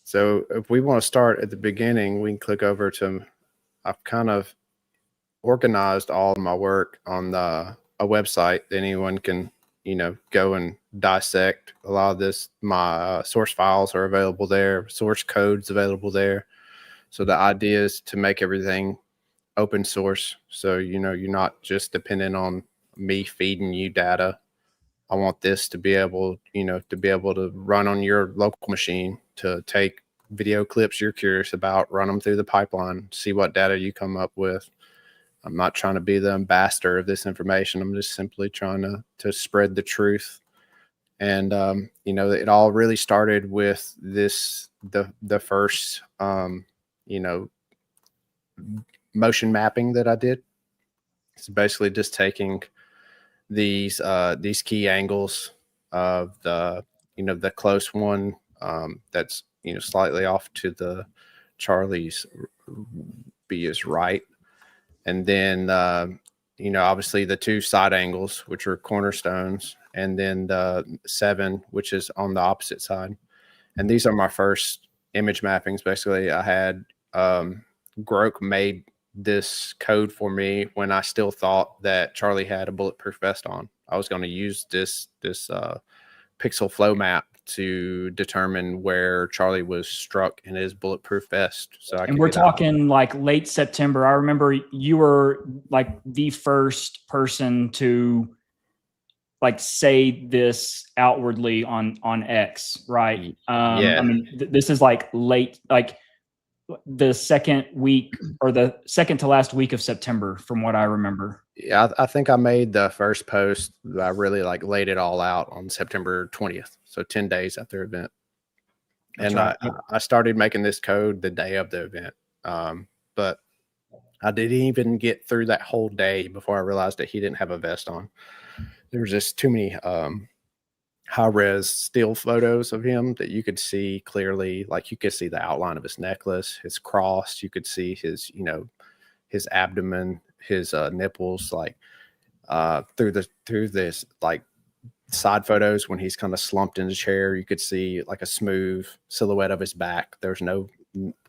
So if we want to start at the beginning, we can click over to, I've kind of organized all of my work on a website that anyone can, go and dissect a lot of this. My source files are available there, source codes available there. So the idea is to make everything open source. So, you're not just dependent on me feeding you data. I want this to be able, to run on your local machine, to take video clips you're curious about, run them through the pipeline, see what data you come up with. I'm not trying to be the ambassador of this information. I'm just simply trying to spread the truth. And, it all really started with the first, motion mapping that I did. It's basically just taking these key angles of the close one that's slightly off to the Charlie's B is right, and then obviously the two side angles, which are cornerstones, and then the 7, which is on the opposite side. And these are my first image mappings. Basically, I had Grok made this code for me when I still thought that Charlie had a bulletproof vest on. I was going to use this pixel flow map to determine where Charlie was struck in his bulletproof vest. And we're talking like late September. I remember you were like the first person to like say this outwardly on X, right? Yeah. I mean, this is like late, like the second week or the second to last week of September, from what I remember. Yeah, I think I made the first post. I really laid it all out on September 20th, so 10 days after the event. That's right. I started making this code the day of the event, but I didn't even get through that whole day before I realized that he didn't have a vest on. There was just too many high-res still photos of him that you could see clearly. Like, you could see the outline of his necklace, his cross. You could see his, his abdomen, his nipples, like through this like side photos when he's kind of slumped in the chair. You could see like a smooth silhouette of his back. There's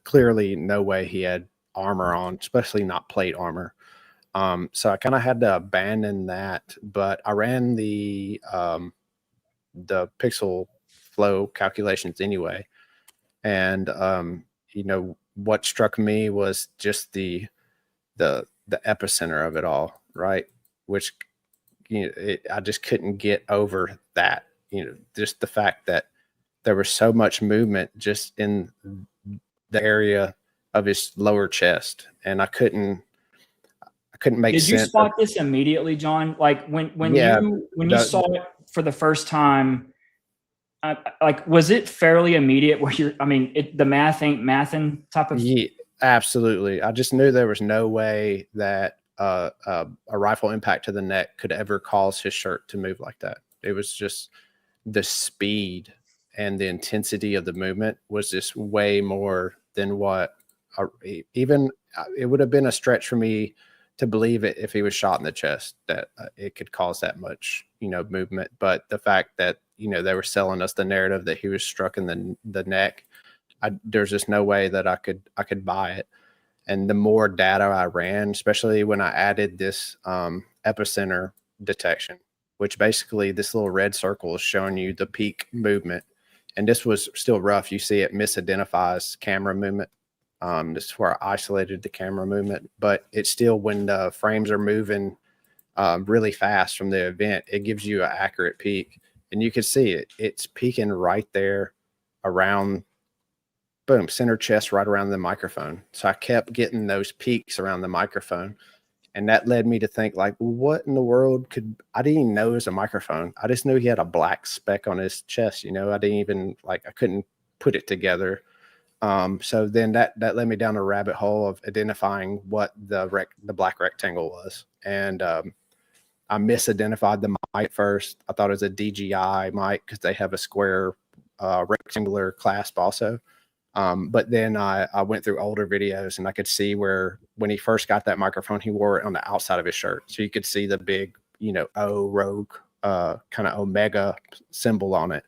clearly no way he had armor on, especially not plate armor. So I kind of had to abandon that, but I ran the pixel flow calculations anyway. And, what struck me was just the epicenter of it all, right? Which, I just couldn't get over that, just the fact that there was so much movement just in the area of his lower chest. And I couldn't make sense. Did you spot this immediately, Jon? Like when you saw it for the first time, like, was it fairly immediate where the math ain't mathin' type of? Yeah, absolutely. I just knew there was no way that a rifle impact to the neck could ever cause his shirt to move like that. It was just the speed and the intensity of the movement was just way more than what it would have been a stretch for me to believe it if he was shot in the chest, that it could cause that much, movement. But the fact that, they were selling us the narrative that he was struck in the neck, there's just no way that I could buy it. And the more data I ran, especially when I added this epicenter detection, which basically this little red circle is showing you the peak movement. And this was still rough. You see it misidentifies camera movement. This is where I isolated the camera movement, but it's still, when the frames are moving really fast from the event, it gives you an accurate peak. And you can see it's peaking right there around, boom, center chest, right around the microphone. So I kept getting those peaks around the microphone. And that led me to think, like, what in the world I didn't even know it was a microphone. I just knew he had a black speck on his chest. I didn't even, I couldn't put it together. So then that led me down a rabbit hole of identifying what the black rectangle was. And I misidentified the mic first. I thought it was a DJI mic because they have a square rectangular clasp also. But then I went through older videos and I could see where when he first got that microphone, he wore it on the outside of his shirt. So you could see the big, O rogue kind of Omega symbol on it.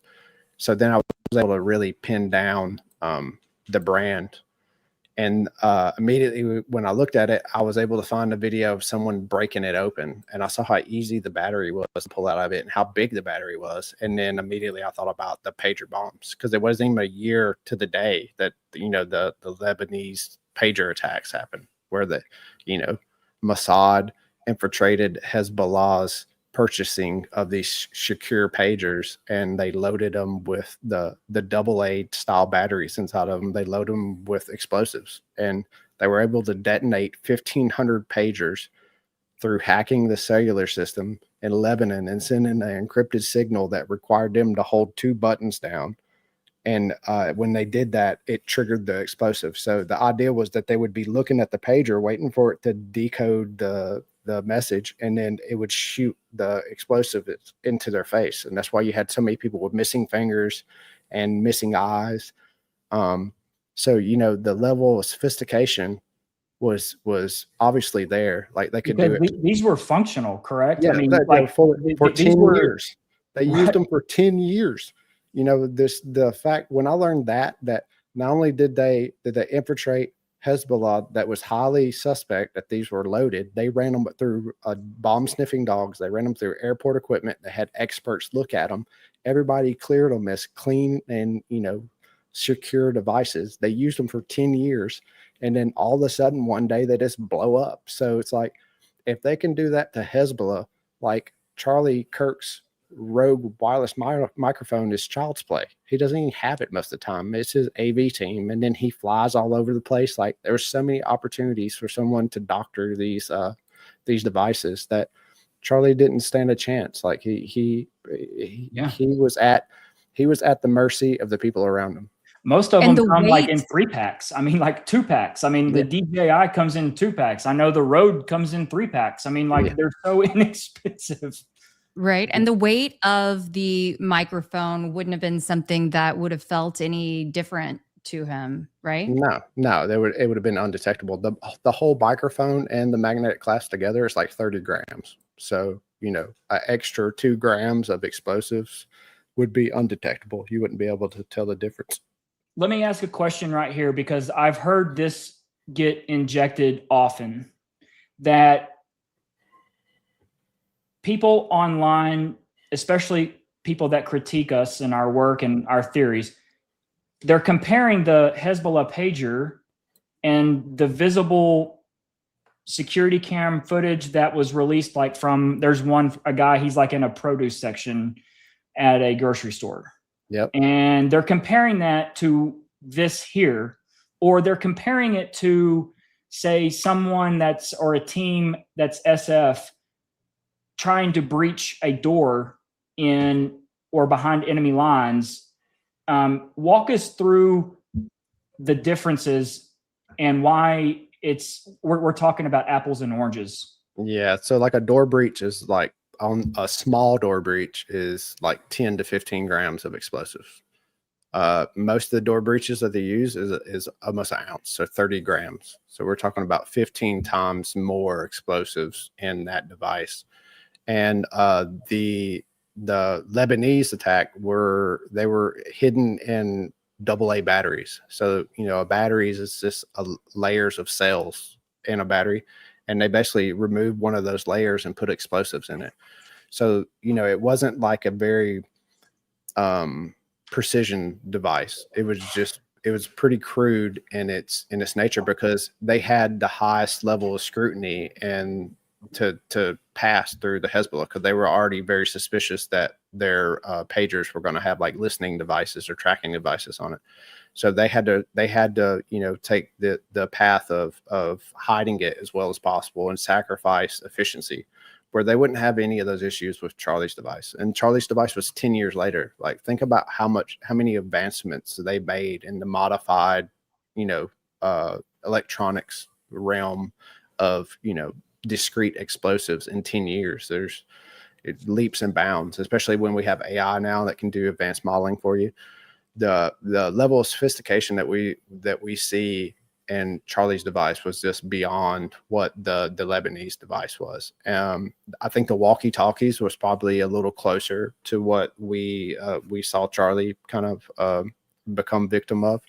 So then I was able to really pin down the brand. And immediately when I looked at it, I was able to find a video of someone breaking it open, and I saw how easy the battery was to pull out of it and how big the battery was. And then immediately I thought about the pager bombs, because it wasn't even a year to the day that, you know, the Lebanese pager attacks happened, where the, you know, Mossad infiltrated Hezbollah's purchasing of these secure pagers, and they loaded them with the AA style batteries inside of them. They load them with explosives, and they were able to detonate 1,500 pagers through hacking the cellular system in Lebanon and sending an encrypted signal that required them to hold 2 buttons down. And when they did that, it triggered the explosive. So the idea was that they would be looking at the pager, waiting for it to decode the message, and then it would shoot the explosive into their face. And that's why you had so many people with missing fingers and missing eyes. So, you know, the level of sophistication was obviously there. Like, they could do it. These were functional, correct? Yeah, I mean, like for 10 years. They Right. used them for 10 years. You know, the fact, when I learned that not only did they infiltrate Hezbollah, that was highly suspect that these were loaded, they ran them through bomb sniffing dogs. They ran them through airport equipment. They had experts look at them. Everybody cleared them as clean and, you know, secure devices. They used them for 10 years. And then all of a sudden, one day they just blow up. So it's like, if they can do that to Hezbollah, like Charlie Kirk's rogue wireless microphone is child's play. He doesn't even have it most of the time. It's his AV team, and then he flies all over the place. Like, there's so many opportunities for someone to doctor these devices that Charlie didn't stand a chance. Like, he was at the mercy of the people around him. Most of them come like in 3 packs. I mean, like 2 packs. I mean, the DJI comes in 2 packs. I know the Rode comes in 3 packs. I mean, like, they're so inexpensive. Right. And the weight of the microphone wouldn't have been something that would have felt any different to him, right? No, it would have been undetectable. The whole microphone and the magnetic clasp together is like 30 grams. So, you know, an extra 2 grams of explosives would be undetectable. You wouldn't be able to tell the difference. Let me ask a question right here, because I've heard this get injected often, that people online, especially people that critique us and our work and our theories, they're comparing the Hezbollah pager and the visible security cam footage that was released, like from, there's a guy, he's like in a produce section at a grocery store. Yep. And they're comparing that to this here, or they're comparing it to, say, someone or a team that's SF trying to breach a door in or behind enemy lines. Walk us through the differences and why we're talking about apples and oranges. Yeah. So like a door breach is like, on a small door breach is like 10 to 15 grams of explosives. Most of the door breaches that they use is almost an ounce, so 30 grams. So we're talking about 15 times more explosives in that device. And the Lebanese attack they were hidden in AA batteries. So, you know, a battery is just layers of cells in a battery, and they basically removed one of those layers and put explosives in it. So, you know, it wasn't like a very precision device. It was pretty crude in its nature, because they had the highest level of scrutiny and to pass through the Hezbollah, because they were already very suspicious that their pagers were going to have like listening devices or tracking devices on it. So they had to, you know, take the path of hiding it as well as possible and sacrifice efficiency, where they wouldn't have any of those issues with Charlie's device. And Charlie's device was 10 years later. Like, think about how many advancements they made in the modified, you know, electronics realm of, you know, discrete explosives in 10 years. It leaps and bounds, especially when we have AI now that can do advanced modeling for you. The level of sophistication that we see in Charlie's device was just beyond what the Lebanese device was. I think the walkie-talkies was probably a little closer to what we saw Charlie kind of become victim of.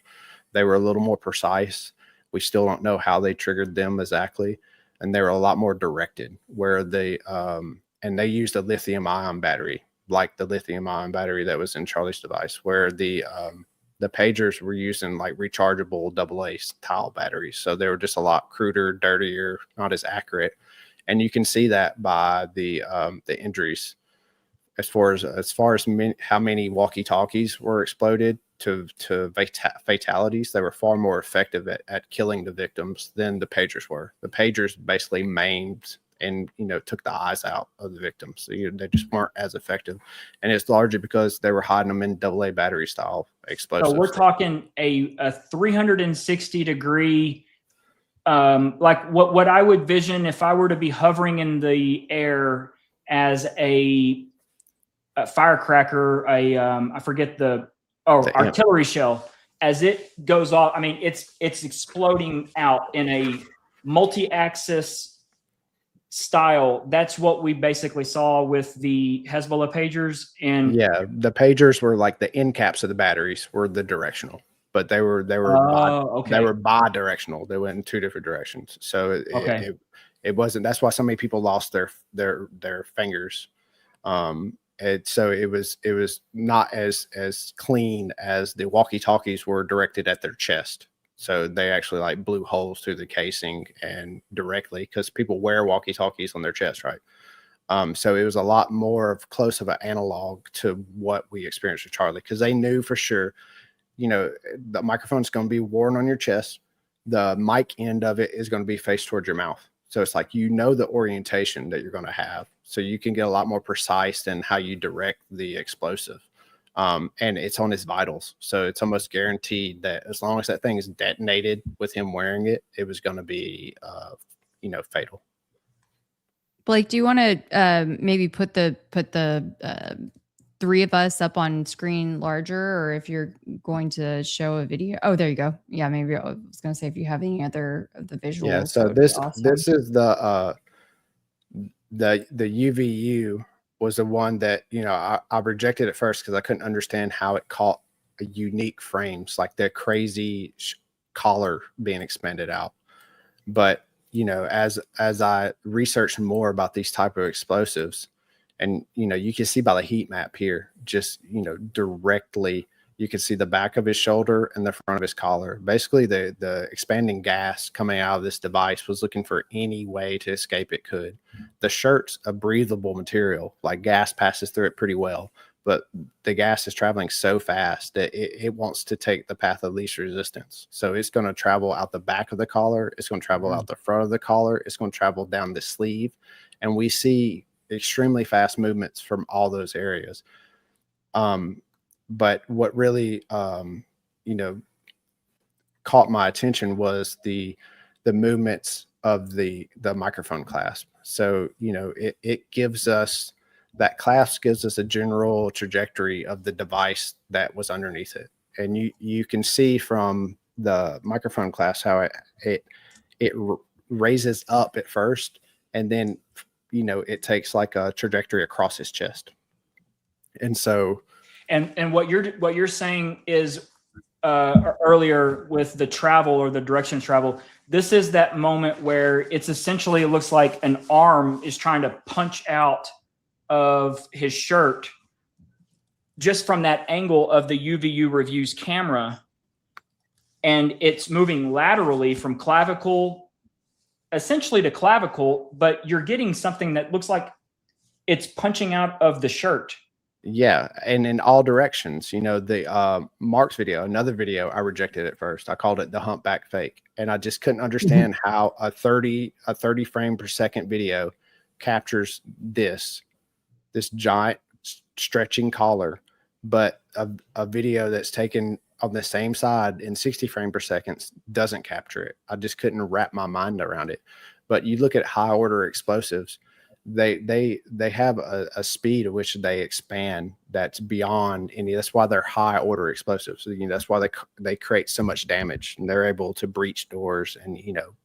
They were a little more precise. We still don't know how they triggered them exactly, and they were a lot more directed. Where they and they used a lithium ion battery, like the lithium ion battery that was in Charlie's device, where the pagers were using like rechargeable AA tile batteries. So they were just a lot cruder, dirtier, not as accurate. And you can see that by the injuries as far as how many walkie-talkies were exploded to fatalities. They were far more effective at killing the victims than the pagers were. The pagers basically maimed and took the eyes out of the victims. So they just weren't as effective, and it's largely because they were hiding them in AA battery style explosives. So we're talking a 360-degree, like what I would vision if I were to be hovering in the air as a firecracker, I forget the artillery shell, as it goes off. I mean, it's exploding out in a multi-axis style. That's what we basically saw with the Hezbollah pagers. And yeah, the pagers were like the end caps of the batteries were the directional, but they were bi-directional. They went in two different directions. So it wasn't. That's why so many people lost their fingers. So it was not as clean as the walkie-talkies were directed at their chest. So they actually like blew holes through the casing and directly, because people wear walkie-talkies on their chest, right? So it was a lot more close of an analog to what we experienced with Charlie, because they knew for sure, the microphone's going to be worn on your chest. The mic end of it is going to be faced towards your mouth. So it's like, the orientation that you're going to have. So you can get a lot more precise in how you direct the explosive. And it's on his vitals. So it's almost guaranteed that as long as that thing is detonated with him wearing it, it was going to be, fatal. Blake, do you want to maybe put the three of us up on screen larger, or if you're going to show a video? Oh, there you go. Yeah, maybe I was going to say if you have any other of the visuals. Yeah. So this is the UVU was the one that, I rejected at first because I couldn't understand how it caught a unique frames, like the crazy collar being expanded out. But, as I researched more about these type of explosives, and, you can see by the heat map here, just, directly, you can see the back of his shoulder and the front of his collar. Basically, the expanding gas coming out of this device was looking for any way to escape it could. The shirt's a breathable material, like gas passes through it pretty well, but the gas is traveling so fast that it wants to take the path of least resistance. So it's going to travel out the back of the collar. It's going to travel out the front of the collar. It's going to travel down the sleeve. And we see extremely fast movements from all those areas. But what really, caught my attention was the movements of the microphone clasp. So, it gives us, that clasp gives us a general trajectory of the device that was underneath it. And you can see from the microphone clasp how it raises up at first, and then, it takes like a trajectory across his chest. And so, And what you're saying is earlier with the travel or the direction of travel, this is that moment where it's essentially, it looks like an arm is trying to punch out of his shirt just from that angle of the UVU Reviews camera. And it's moving laterally from clavicle, essentially to clavicle, but you're getting something that looks like it's punching out of the shirt. Yeah, and in all directions. The Mark's video, another video I rejected at first. I called it the humpback fake, and I just couldn't understand how a 30 frame per second video captures this giant stretching collar, but a video that's taken on the same side in 60 frame per second doesn't capture it. I just couldn't wrap my mind around it. But you look at high order explosives, they have a speed at which they expand that's beyond any. That's why they're high order explosives. So, that's why they create so much damage, and they're able to breach doors and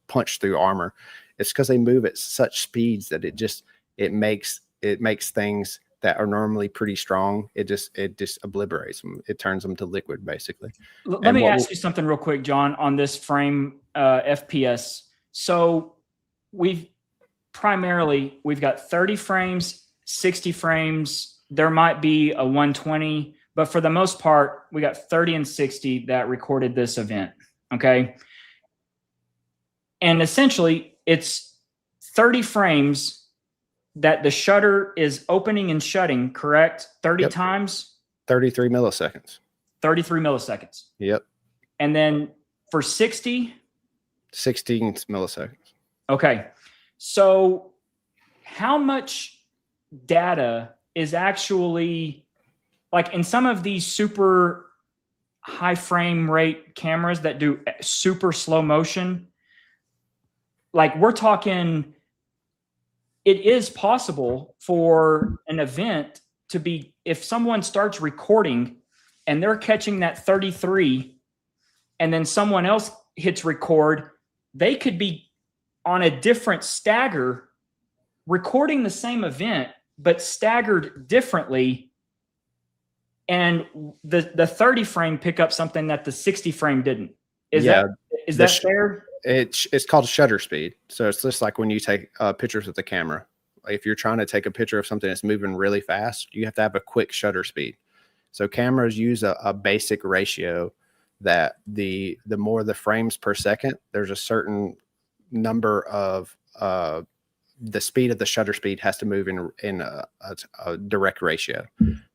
punch through armor. It's because they move at such speeds that it makes things that are normally pretty strong, it just obliterates them. It turns them to liquid, basically. Let me ask you something real quick, John, on this frame FPS. So we've got 30 frames, 60 frames. There might be a 120, but for the most part, we got 30 and 60 that recorded this event. Okay. And essentially it's 30 frames that the shutter is opening and shutting, correct? 30 times? 33 milliseconds. 33 milliseconds. Yep. And then for 60? 16 milliseconds. Okay. So how much data is actually, like in some of these super high frame rate cameras that do super slow motion, like we're talking, it is possible for an event to be, if someone starts recording and they're catching that 33 and then someone else hits record, they could be on a different stagger recording the same event, but staggered differently. And the 30 frame pick up something that the 60 frame didn't. Is that fair? It's called shutter speed. So it's just like when you take pictures with the camera. If you're trying to take a picture of something that's moving really fast, you have to have a quick shutter speed. So cameras use a basic ratio that the more the frames per second, there's a certain number of the speed of the shutter speed has to move in a direct ratio.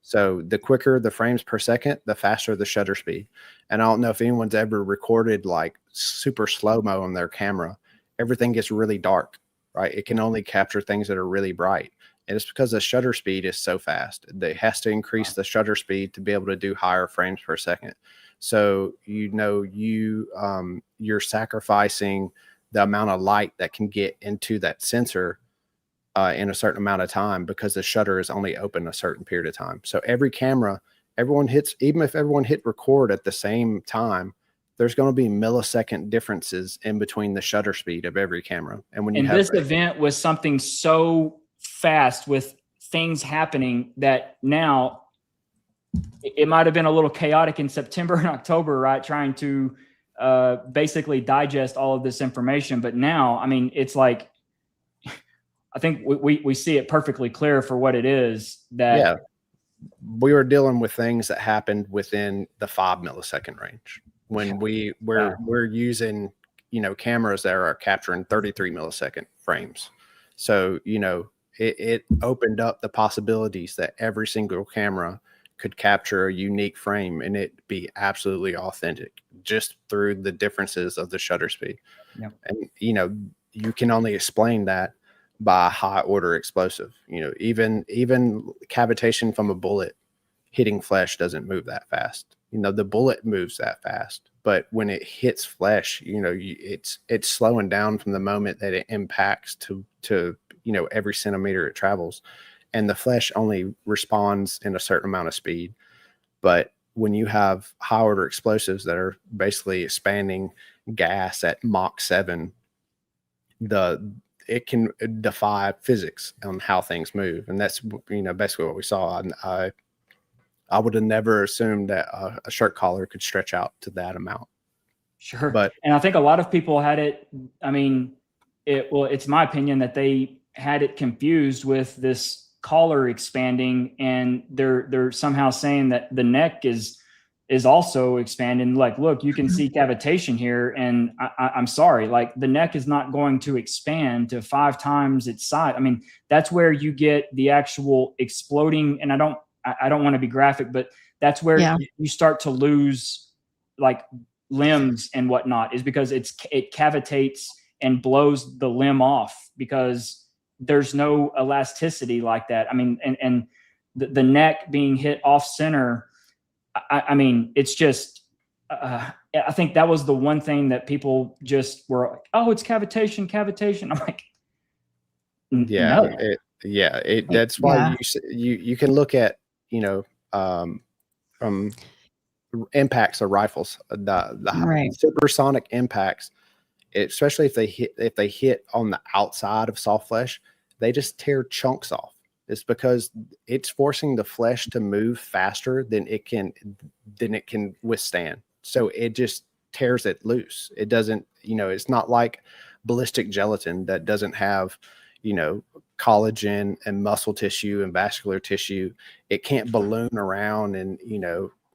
So the quicker the frames per second, the faster the shutter speed. And I don't know if anyone's ever recorded like super slow-mo on their camera. Everything gets really dark, right? It can only capture things that are really bright. And it's because the shutter speed is so fast. It has to increase the shutter speed to be able to do higher frames per second. So, you're sacrificing the amount of light that can get into that sensor in a certain amount of time because the shutter is only open a certain period of time. So every camera, even if everyone hit record at the same time, there's going to be millisecond differences in between the shutter speed of every camera. And this event was something so fast with things happening that now it might have been a little chaotic in September and October, right? Trying to basically digest all of this information. But now, I mean, it's like, I think we see it perfectly clear for what it is. That we were dealing with things that happened within the 5 millisecond range when we're using, cameras that are capturing 33 millisecond frames. So, it opened up the possibilities that every single camera could capture a unique frame and it be absolutely authentic just through the differences of the shutter speed. Yep. And, you can only explain that by a high order explosive. Even cavitation from a bullet hitting flesh doesn't move that fast. The bullet moves that fast, but when it hits flesh, it's slowing down from the moment that it impacts to every centimeter it travels. And the flesh only responds in a certain amount of speed. But when you have high order explosives that are basically expanding gas at Mach 7, it can defy physics on how things move. And that's, basically what we saw. And I would have never assumed that a shirt collar could stretch out to that amount. Sure. But, and I think a lot of people had it. I mean, it's my opinion that they had it confused with this collar expanding, and they're somehow saying that the neck is also expanding. Like, look, you can see cavitation here, and I'm sorry, like the neck is not going to expand to 5 times its size. I mean, that's where you get the actual exploding. And I don't want to be graphic, but that's where you start to lose like limbs and whatnot, is because it cavitates and blows the limb off because there's no elasticity like that. I mean, and the neck being hit off center, I mean, it's just, I think that was the one thing that people just were like, oh, it's cavitation. I'm like, no. That's why you can look at, from impacts of rifles, the supersonic impacts, especially if they hit on the outside of soft flesh, they just tear chunks off. It's because it's forcing the flesh to move faster than it can withstand. So it just tears it loose. It doesn't, it's not like ballistic gelatin that doesn't have, collagen and muscle tissue and vascular tissue. It can't balloon around and,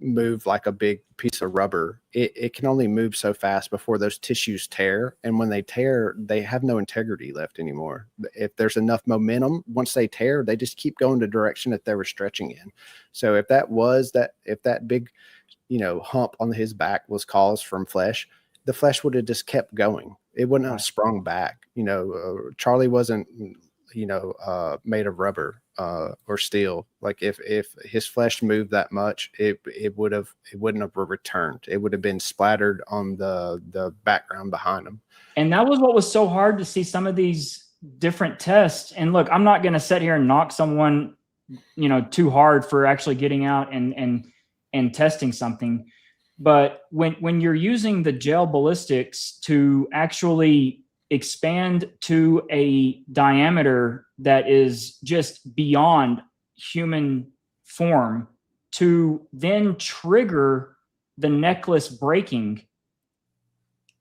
move like a big piece of rubber. It can only move so fast before those tissues tear. And when they tear, they have no integrity left anymore. If there's enough momentum, once they tear, they just keep going the direction that they were stretching in. So if that big, hump on his back was caused from flesh, the flesh would have just kept going. It wouldn't have sprung back. Charlie wasn't, made of rubber or steel. Like if his flesh moved that much, it wouldn't have returned. It would have been splattered on the background behind him. And that was what was so hard to see some of these different tests. And look, I'm not going to sit here and knock someone, too hard for actually getting out and testing something. But when you're using the gel ballistics to actually expand to a diameter that is just beyond human form, to then trigger the necklace breaking,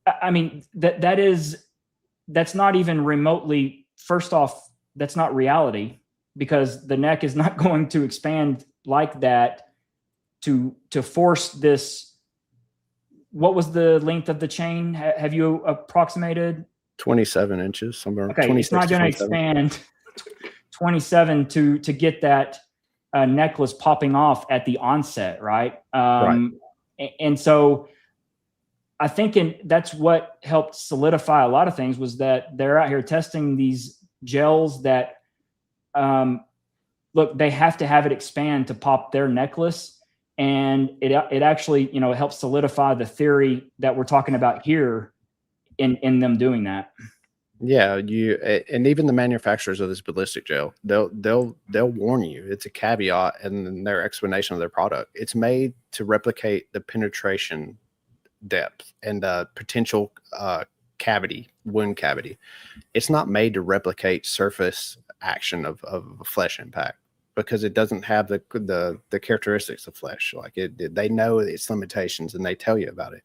I mean, that's not even remotely, first off, that's not reality, because the neck is not going to expand like that to force this. What was the length of the chain? Have you approximated? 27 inches, somewhere. Okay, it's not going to expand 27 to get that necklace popping off at the onset, right? Right. And so I think that's what helped solidify a lot of things, was that they're out here testing these gels that, look, they have to have it expand to pop their necklace. And it actually, it helps solidify the theory that we're talking about here in them doing that. Yeah, and even the manufacturers of this ballistic gel, they'll warn you. It's a caveat in their explanation of their product. It's made to replicate the penetration depth and the potential wound cavity. It's not made to replicate surface action of a flesh impact, because it doesn't have the characteristics of flesh. Like they know its limitations, and they tell you about it.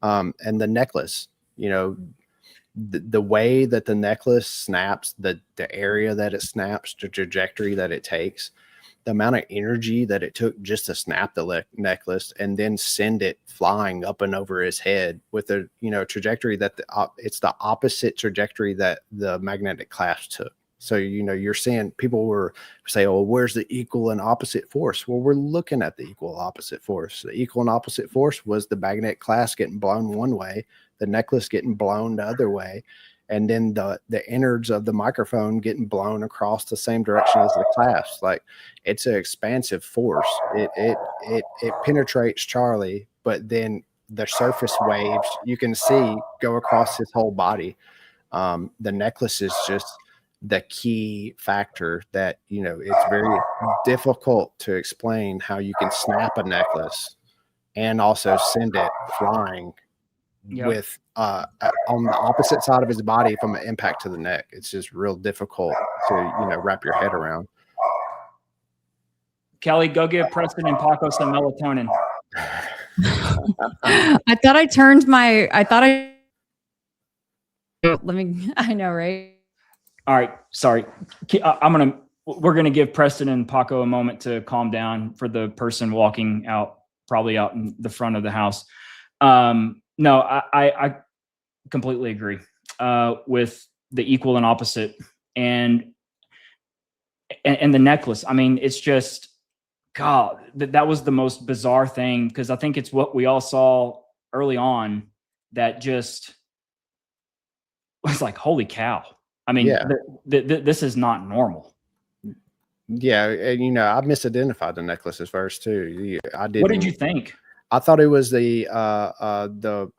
And the necklace, the way that the necklace snaps, the area that it snaps, the trajectory that it takes, the amount of energy that it took just to snap the necklace and then send it flying up and over his head with a trajectory that it's the opposite trajectory that the magnetic clasp took. So, you're seeing people were say, oh, where's the equal and opposite force? Well, we're looking at the equal opposite force. The equal and opposite force was the magnetic clasp getting blown one way, the necklace getting blown the other way, and then the innards of the microphone getting blown across the same direction as the clasp. Like, it's an expansive force. It penetrates Charlie, but then the surface waves you can see go across his whole body. The necklace is just the key factor that, it's very difficult to explain how you can snap a necklace and also send it flying with on the opposite side of his body from an impact to the neck. It's just real difficult to, wrap your head around. Keli, go give Preston and Paco some melatonin. I know, right? All right, sorry. We're gonna give Preston and Paco a moment to calm down for the person walking out, probably out in the front of the house. No, I completely agree with the equal and opposite, and the necklace. I mean, it's just, God, that was the most bizarre thing, because I think it's what we all saw early on that just was like, holy cow. I mean, this is not normal. Yeah, and I misidentified the necklace at first too. I didn't. What did you think? I thought it was the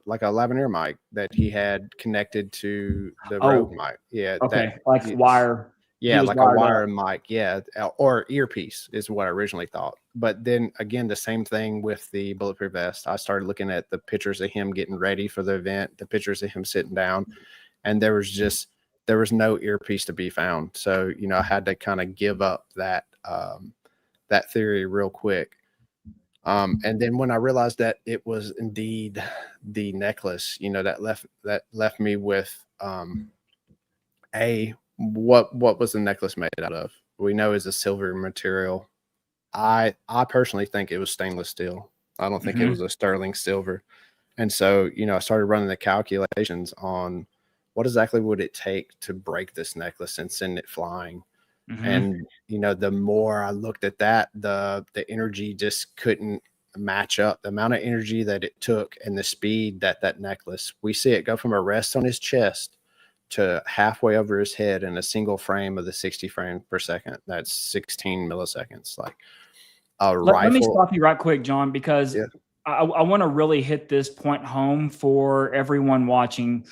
like a lavalier mic that he had connected to the Rode mic. Yeah. Okay. Like wire. Yeah, like a wire mic. Yeah, or earpiece is what I originally thought. But then again, the same thing with the bulletproof vest. I started looking at the pictures of him getting ready for the event, the pictures of him sitting down, and there was just there was no earpiece to be found. So, you know, I had to kind of give up that that theory real quick. And then when I realized that it was indeed the necklace, you know, that left me with what was the necklace made out of? We know is a silver material. I personally think it was stainless steel. I don't think it was a sterling silver. And so, you know, I started running the calculations on what exactly would it take to break this necklace and send it flying. And, you know, the more I looked at that, the energy just couldn't match up. The amount of energy that it took and the speed that necklace, we see it go from a rest on his chest to halfway over his head in a single frame of the 60 frames per second. That's 16 milliseconds. Like a rifle. Let me stop you right quick, Jon, because I want to really hit this point home for everyone watching.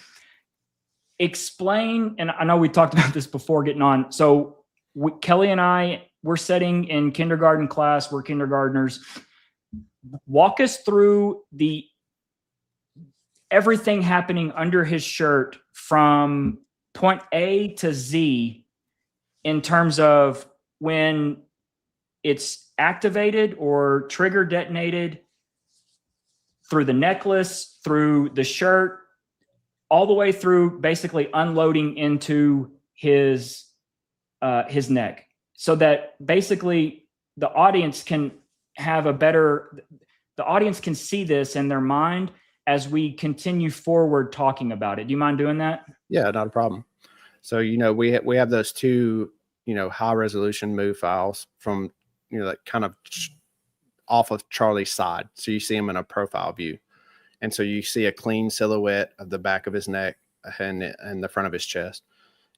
Explain, and I know we talked about this before getting on. So Keli and we're sitting in kindergarten class. We're kindergartners. Walk us through everything happening under his shirt from point A to Z in terms of when it's activated or trigger detonated, through the necklace, through the shirt, all the way through basically unloading into his neck, so that basically the audience can see this in their mind as we continue forward talking about it. Do you mind doing that? Yeah, not a problem. So, you know, we have those two, you know, high resolution move files from, you know, like kind of off of Charlie's side. So you see him in a profile view. And so you see a clean silhouette of the back of his neck and the front of his chest.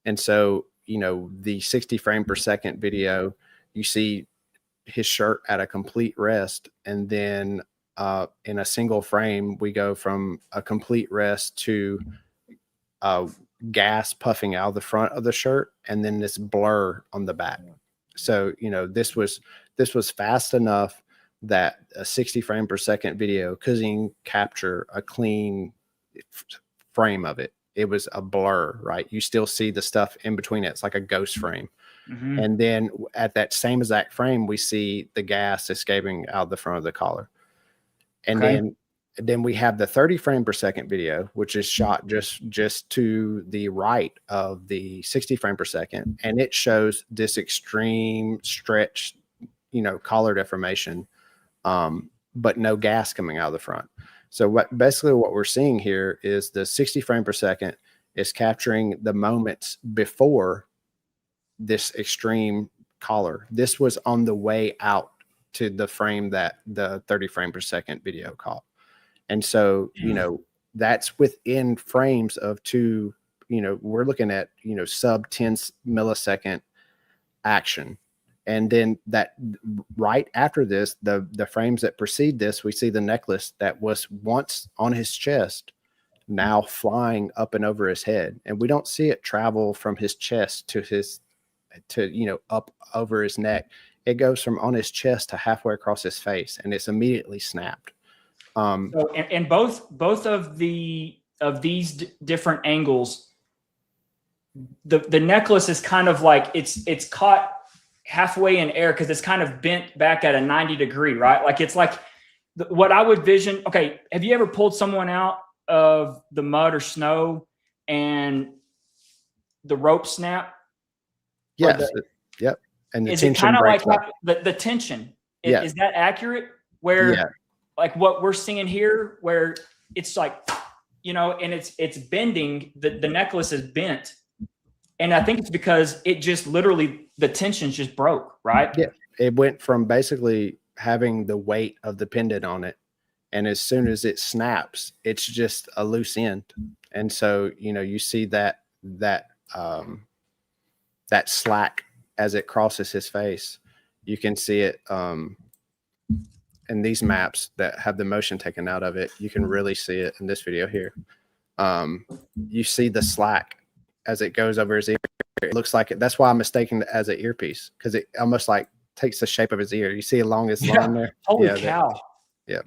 And so, you know, the 60 frame per second video, you see his shirt at a complete rest. And then in a single frame, we go from a complete rest to gas puffing out of the front of the shirt, and then this blur on the back. So, you know, this was fast enough that a 60 frame per second video couldn't capture a clean frame of it. It was a blur, right? You still see the stuff in between it. It's like a ghost frame. And then at that same exact frame, we see the gas escaping out the front of the collar. And then we have the 30 frame per second video, which is shot just to the right of the 60 frame per second. And it shows this extreme stretch, you know, collar deformation, but no gas coming out of the front. So basically what we're seeing here is the 60 frame per second is capturing the moments before this extreme collar. This was on the way out to the frame that the 30 frame per second video caught. And so, you know, that's within frames of two, you know, we're looking at, you know, sub 10 millisecond action. And then that right after this, the frames that precede this, we see the necklace that was once on his chest now flying up and over his head. And we don't see it travel from his chest to, you know, up over his neck. It goes from on his chest to halfway across his face, and it's immediately snapped. So, and both of these different angles, the necklace is kind of like it's caught halfway in air because it's kind of bent back at a 90 degree, right? Like it's like what I would vision. Okay, have you ever pulled someone out of the mud or snow and the rope snap? Yes. Yep. And the is tension it kind of breaks like up. the tension? Yeah. Is that accurate? Where like what we're seeing here, where it's like, you know, and it's bending. The necklace is bent, and I think it's because it just literally the tension just broke, right? Yeah. It went from basically having the weight of the pendant on it, and as soon as it snaps, it's just a loose end. And so, you know, you see that slack as it crosses his face. You can see it in these maps that have the motion taken out of it. You can really see it in this video here. You see the slack as it goes over his ear. It looks like it. That's why I'm mistaken it as an earpiece, because it almost like takes the shape of his ear. You see along his line there? Holy cow. Yeah.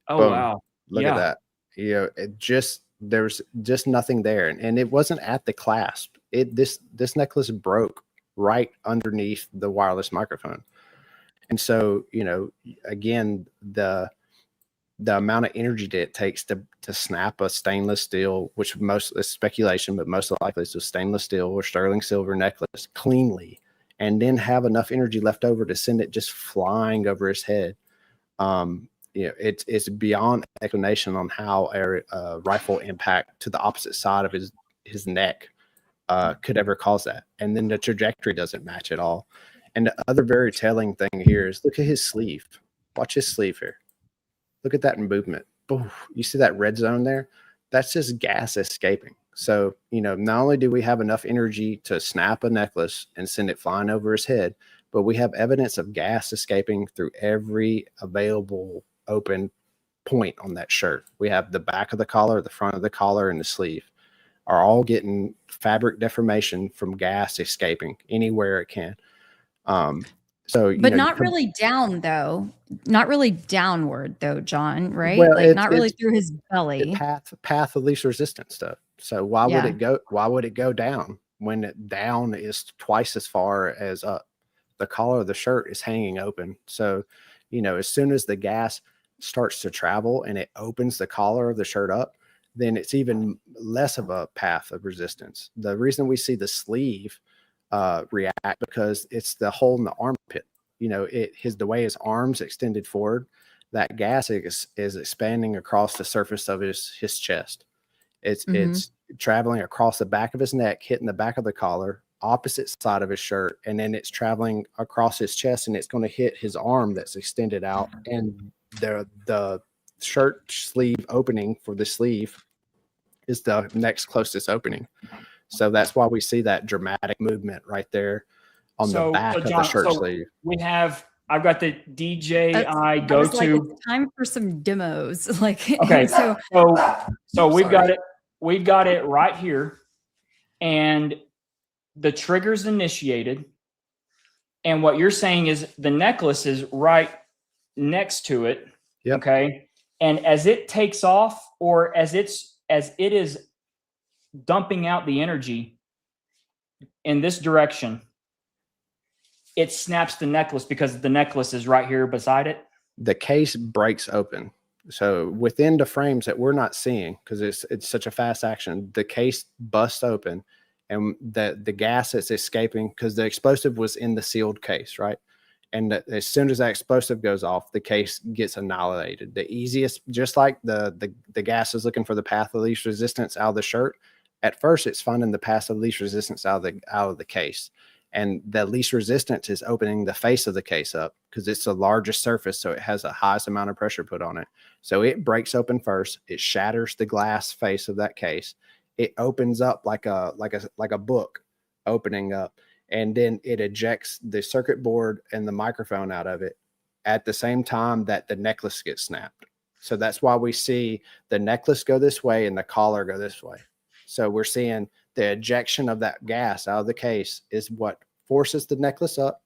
Oh, Boom. wow. Look at that. You know, it just There was just nothing there, and it wasn't at the clasp. This necklace broke right underneath the wireless microphone. And so, again, the amount of energy that it takes to snap a stainless steel, which most is speculation, but most likely it's a stainless steel or sterling silver necklace cleanly, and then have enough energy left over to send it just flying over his head. It's beyond explanation on how a rifle impact to the opposite side of his neck could ever cause that. And then the trajectory doesn't match at all. And the other very telling thing here is look at his sleeve. Watch his sleeve here. Look at that movement. Boom. You see that red zone there? That's just gas escaping. So, not only do we have enough energy to snap a necklace and send it flying over his head, but we have evidence of gas escaping through every available open point on that shirt. We have the back of the collar, the front of the collar, and the sleeve are all getting fabric deformation from gas escaping anywhere it can. But not really down though. Not really downward though, Jon, right? Well, like not really through his belly. Path of least resistance stuff. So why would it go down when it down is twice as far as up? The collar of the shirt is hanging open. So, as soon as the gas starts to travel and it opens the collar of the shirt up, then it's even less of a path of resistance. The reason we see the sleeve react because it's the hole in the armpit. The way his arms extended forward, that gas is expanding across the surface of his chest. It's traveling across the back of his neck, hitting the back of the collar, opposite side of his shirt, and then it's traveling across his chest, and it's going to hit his arm that's extended out, and the shirt sleeve opening for the sleeve is the next closest opening. So that's why we see that dramatic movement right there on the back of the shirt sleeve. I've got the DJI go-to. It's time for some demos. Okay, so we've got it. We've got it right here, and the trigger's initiated. And what you're saying is the necklace is right next to it. Yep. Okay, and as it takes off, or as it is dumping out the energy in this direction, it snaps the necklace because the necklace is right here beside it. The case breaks open. So within the frames that we're not seeing, because it's such a fast action, the case busts open, and the gas that's escaping, because the explosive was in the sealed case, right? And as soon as that explosive goes off, the case gets annihilated. The easiest, just like the gas is looking for the path of least resistance out of the shirt. At first, it's finding the path of least resistance out of the case, and the least resistance is opening the face of the case up because it's the largest surface, so it has the highest amount of pressure put on it. So it breaks open first. It shatters the glass face of that case. It opens up like a book opening up, and then it ejects the circuit board and the microphone out of it at the same time that the necklace gets snapped. So that's why we see the necklace go this way and the collar go this way. So we're seeing the ejection of that gas out of the case is what forces the necklace up,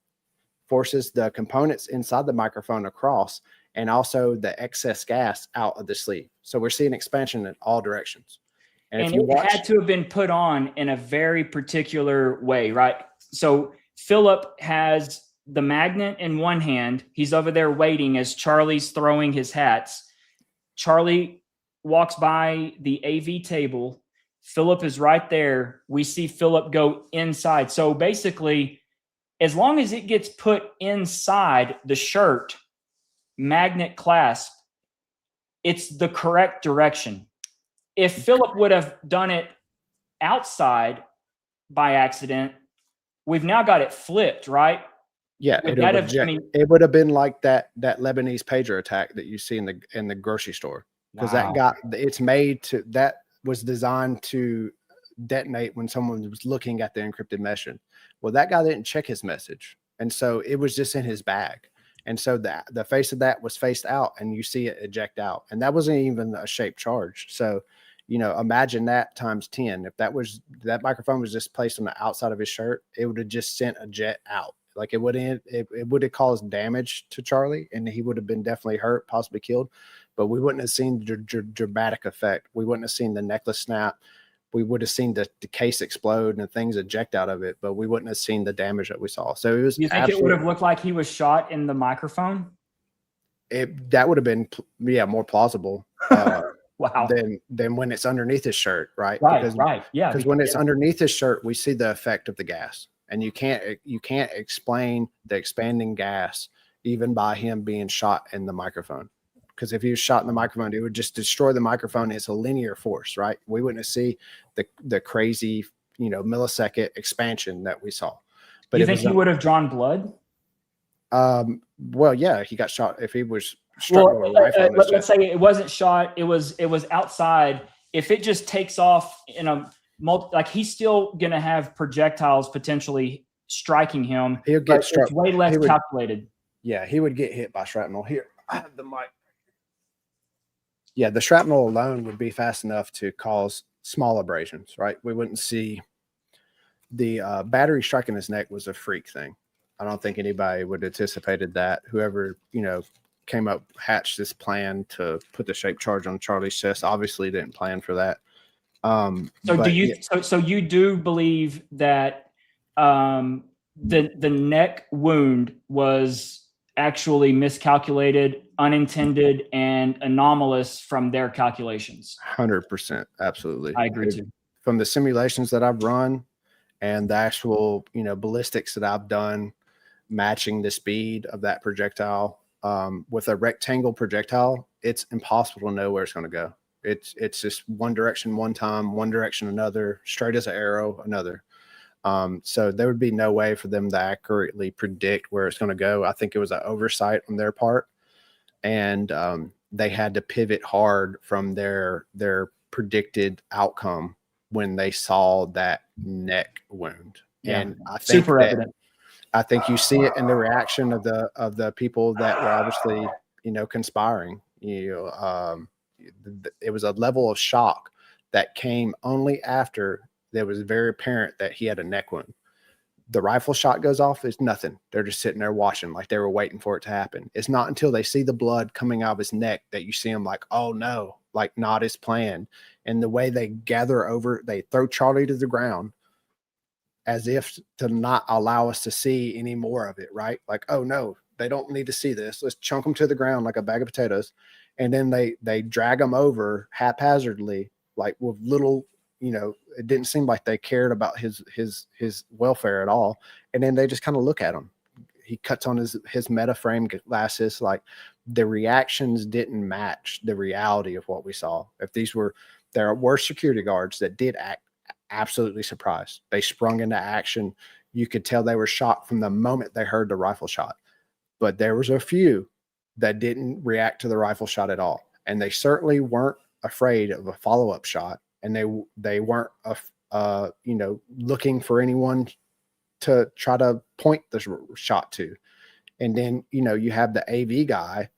forces the components inside the microphone across, and also the excess gas out of the sleeve. So we're seeing expansion in all directions. And it had to have been put on in a very particular way, right? So Philip has the magnet in one hand. He's over there waiting as Charlie's throwing his hats. Charlie walks by the AV table. Philip is right there. We see Philip go inside. So basically, as long as it gets put inside the shirt magnet clasp, it's the correct direction. If Philip would have done it outside by accident, we've now got it flipped, right? Yeah, it would have been like that Lebanese pager attack that you see in the grocery store, because that was designed to detonate when someone was looking at the encrypted message. Well, that guy didn't check his message, and so it was just in his bag, and so the face of that was faced out, and you see it eject out, and that wasn't even a shaped charge. So, imagine that times 10. If that microphone was just placed on the outside of his shirt, it would have just sent a jet out. Like it would have caused damage to Charlie, and he would have been definitely hurt, possibly killed. but we wouldn't have seen the dramatic effect. We wouldn't have seen the necklace snap. We would have seen the case explode and things eject out of it, but we wouldn't have seen the damage that we saw. So it was. You think it would have looked like he was shot in the microphone? That would have been, more plausible. Wow. Than when it's underneath his shirt, right? Right. Yeah. Because when it's underneath his shirt, we see the effect of the gas, and you can't explain the expanding gas even by him being shot in the microphone. Because if he was shot in the microphone, it would just destroy the microphone. It's a linear force, right? We wouldn't see the crazy, millisecond expansion that we saw. But you think he would have drawn blood? Well, yeah, he got shot. If he was struck with a rifle, let's say it wasn't shot. It was outside. If it just takes off in a like, he's still gonna have projectiles potentially striking him. He'll get struck. It's way less calculated. Yeah, he would get hit by shrapnel. Here, I have the mic. Yeah, the shrapnel alone would be fast enough to cause small abrasions, right? We wouldn't see the battery striking his neck was a freak thing. I don't think anybody would have anticipated that. Whoever, hatched this plan to put the shape charge on Charlie's chest obviously didn't plan for that. So you do believe that the neck wound was actually miscalculated, unintended, and anomalous from their calculations? 100%, absolutely. I agree too. From the simulations that I've run and the actual, ballistics that I've done, matching the speed of that projectile with a rectangle projectile, it's impossible to know where it's going to go. It's just one direction one time, one direction another, straight as an arrow another. So there would be no way for them to accurately predict where it's going to go. I think it was an oversight on their part, and they had to pivot hard from their predicted outcome when they saw that neck wound. Yeah. And I think super evident. I think you see it in the reaction of the people that were obviously, conspiring. It was a level of shock that came only after it was very apparent that he had a neck wound. The rifle shot goes off, it's nothing. They're just sitting there watching like they were waiting for it to happen. It's not until they see the blood coming out of his neck that you see him like, oh no, like not as planned. And the way they they throw Charlie to the ground as if to not allow us to see any more of it, right? Like, oh no, they don't need to see this. Let's chunk them to the ground like a bag of potatoes. And then they drag him over haphazardly, like with little, it didn't seem like they cared about his welfare at all. And then they just kind of look at him. He cuts on his meta frame glasses. Like, the reactions didn't match the reality of what we saw. There were security guards that did act absolutely surprised. They sprung into action. You could tell they were shocked from the moment they heard the rifle shot. But there was a few that didn't react to the rifle shot at all. And they certainly weren't afraid of a follow-up shot. And they weren't, looking for anyone to try to point the shot to. And then, you have the AV guy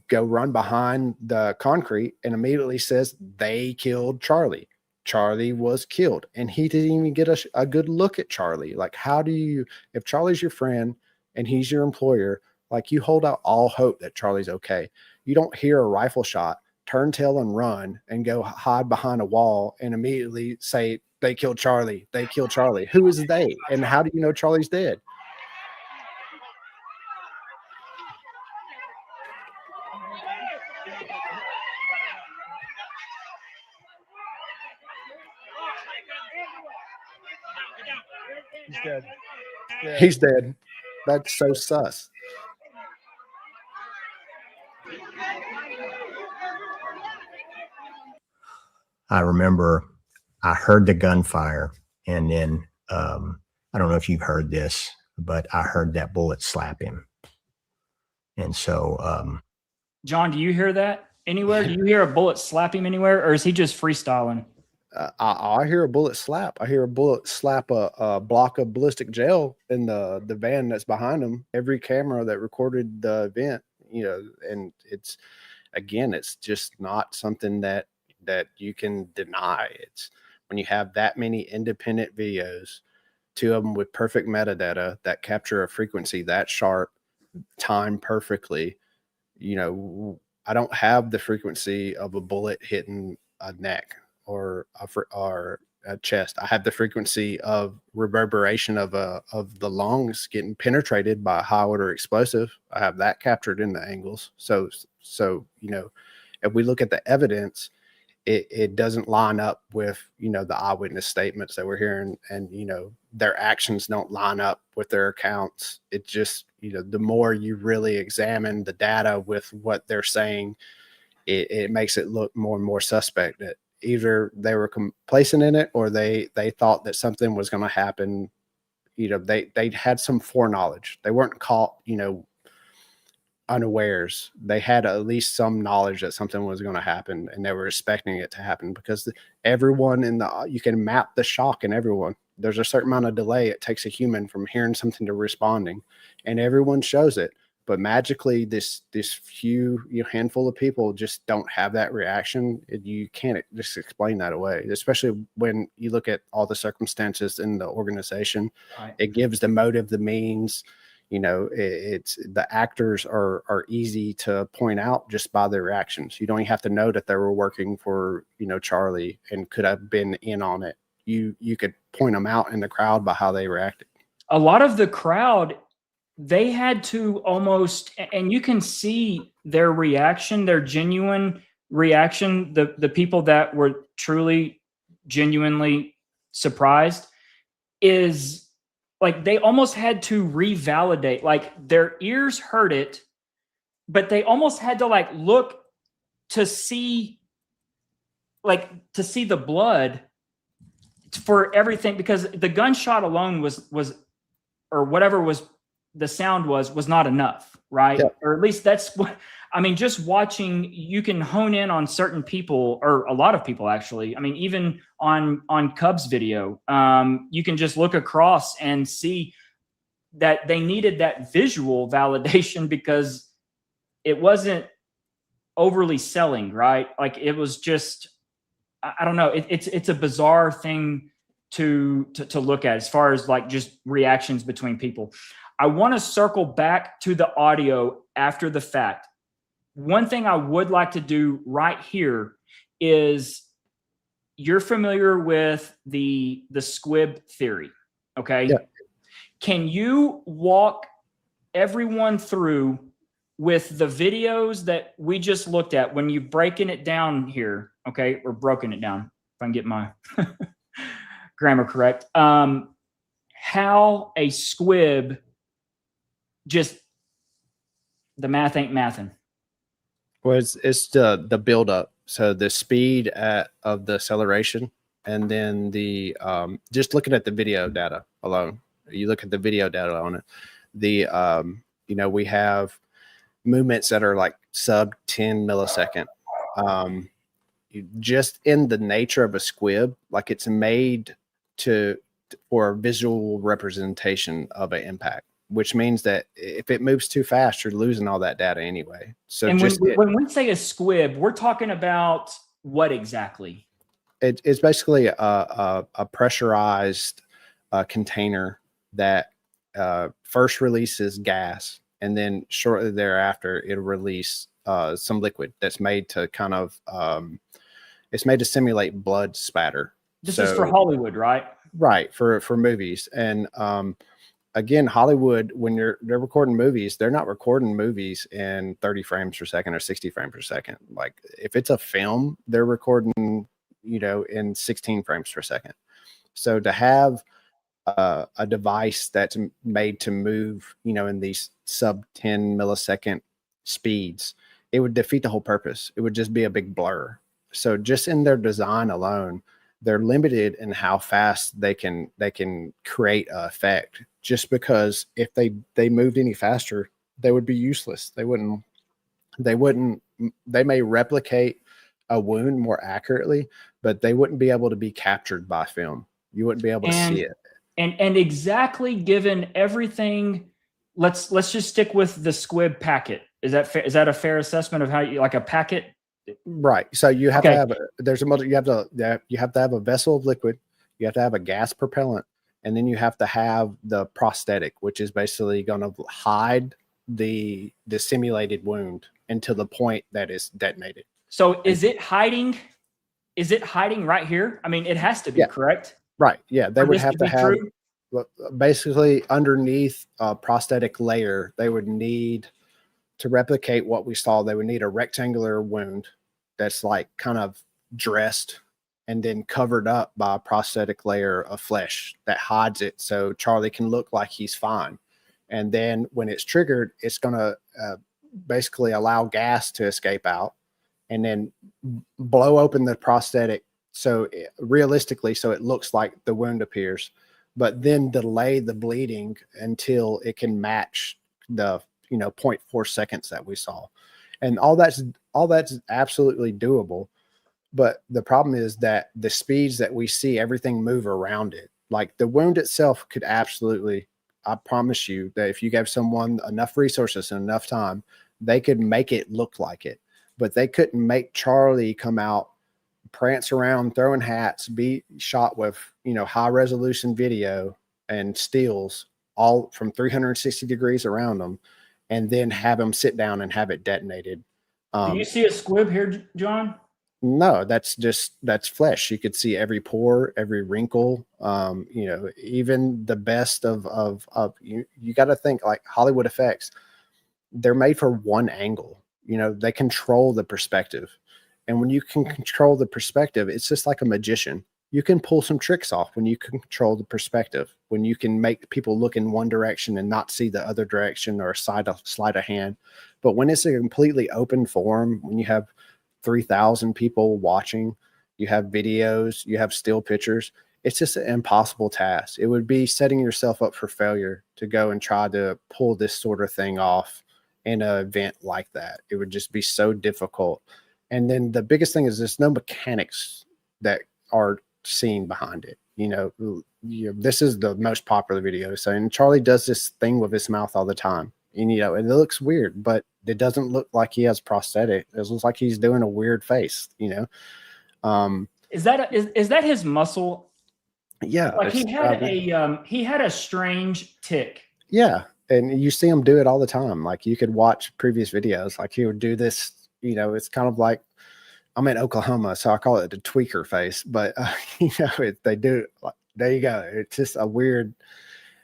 go run behind the concrete and immediately says they killed Charlie. Charlie was killed. And he didn't even get a good look at Charlie. Like, how do you, if Charlie's your friend and he's your employer, like, you hold out all hope that Charlie's okay. You don't hear a rifle shot, turn tail and run and go hide behind a wall and immediately say, they killed Charlie. They killed Charlie. Who is they? And how do you know Charlie's dead? He's dead. He's dead. That's so sus. I remember I heard the gunfire, and then I don't know if you've heard this, but I heard that bullet slap him. And so, John, do you hear that anywhere? Do you hear a bullet slap him anywhere, or is he just freestyling? I hear a bullet slap. I hear a bullet slap a block of ballistic gel in the van that's behind him. Every camera that recorded the event, and it's just not something that you can deny. It's when you have that many independent videos, 2 of them with perfect metadata that capture a frequency that sharp, timed perfectly. I don't have the frequency of a bullet hitting a neck or a chest. I have the frequency of reverberation of the lungs getting penetrated by a high order explosive. I have that captured in the angles. So if we look at the evidence, it doesn't line up with, the eyewitness statements that we're hearing, and, their actions don't line up with their accounts. It just, the more you really examine the data with what they're saying, it makes it look more and more suspect that either they were complacent in it, or they thought that something was going to happen. They had some foreknowledge. They weren't caught, unawares. They had at least some knowledge that something was going to happen, and they were expecting it to happen, because everyone you can map the shock in everyone. There's a certain amount of delay it takes a human from hearing something to responding, and everyone shows it. But magically, this few handful of people just don't have that reaction. You can't just explain that away, especially when you look at all the circumstances in the organization. Right. It gives the motive, the means. It's the actors are easy to point out just by their reactions. You don't even have to know that they were working for Charlie and could have been in on it. You could point them out in the crowd by how they reacted. A lot of the crowd, they had to almost, and you can see their reaction, their genuine reaction. The people that were truly, genuinely surprised is like they almost had to revalidate, like their ears heard it, but they almost had to like look to see the blood for everything, because the gunshot alone was or whatever was the sound was not enough, right? Yeah. Or at least that's what I mean. Just watching, you can hone in on certain people, or a lot of people actually. I mean, even on Cubs video, you can just look across and see that they needed that visual validation, because it wasn't overly selling, right? Like it was just, I don't know. It's a bizarre thing to look at as far as like just reactions between people. I want to circle back to the audio after the fact. One thing I would like to do right here is, you're familiar with the squib theory, okay? Yeah. Can you walk everyone through with the videos that we just looked at when you've breaking it down here, okay? Or broken it down, if I can get my grammar correct. How a squib, just the math ain't mathin'. Well, it's the buildup. So the speed of the acceleration, and then the just looking at the video data alone. You look at the video data on it. We have movements that are like sub 10 millisecond. Just in the nature of a squib, like it's made for a visual representation of an impact, which means that if it moves too fast, you're losing all that data anyway. So, and when we say a squib, we're talking about what exactly? It's basically a pressurized container that first releases gas, and then shortly thereafter it'll release some liquid that's made to kind of it's made to simulate blood spatter. This is for Hollywood, right? Right, for movies. And again, Hollywood, when they're recording movies, they're not recording movies in 30 frames per second or 60 frames per second. Like if it's a film, they're recording, in 16 frames per second. So to have a device that's made to move, in these sub 10 millisecond speeds, it would defeat the whole purpose. It would just be a big blur. So just in their design alone, they're limited in how fast they can create an effect, just because if they moved any faster, they would be useless. They may replicate a wound more accurately, but they wouldn't be able to be captured by film. You wouldn't be able to see it. And exactly, given everything, let's just stick with the squib packet. Is that fair? Is that a fair assessment of how you like a packet? Right. So you have to have you have to have a vessel of liquid, you have to have a gas propellant, and then you have to have the prosthetic, which is basically going to hide the simulated wound. until the point that is detonated. So is it hiding? Is it hiding right here? I mean, it has to be, correct? Right. Yeah. They For would this have to to be have true? basically underneath a prosthetic layer, they would need to replicate what we saw. They would need a rectangular wound that's like kind of dressed and then covered up by a prosthetic layer of flesh that hides it, so Charlie can look like he's fine. And then when it's triggered, it's going to basically allow gas to escape out and then blow open the prosthetic. So realistically, so it looks like the wound appears, but then delay the bleeding until it can match the 0.4 seconds that we saw. And all that's absolutely doable. But the problem is that the speeds that we see everything move around it, like the wound itself could absolutely, I promise you that if you gave someone enough resources and enough time, they could make it look like it. But they couldn't make Charlie come out, prance around, throwing hats, be shot with, high resolution video and stills all from 360 degrees around them, and then have him sit down and have it detonated. Do you see a squib here, John? No, that's flesh. You could see every pore, every wrinkle. Even the best of you got to think like Hollywood effects. They're made for one angle. They control the perspective. And when you can control the perspective, it's just like a magician. You can pull some tricks off when you can control the perspective, when you can make people look in one direction and not see the other direction or sleight of hand. But when it's a completely open forum, when you have 3,000 people watching, you have videos, you have still pictures, it's just an impossible task. It would be setting yourself up for failure to go and try to pull this sort of thing off in an event like that. It would just be so difficult. And then the biggest thing is there's no mechanics that are seen behind it. This is the most popular video. So, and Charlie does this thing with his mouth all the time. And, it looks weird, but it doesn't look like he has prosthetic. It looks like he's doing a weird face, Is that his muscle? Yeah. Like he had a strange tick. Yeah. And you see him do it all the time. Like you could watch previous videos, like he would do this, it's kind of like, I'm in Oklahoma, so I call it the tweaker face, but they do it. Like, there you go. It's just a weird,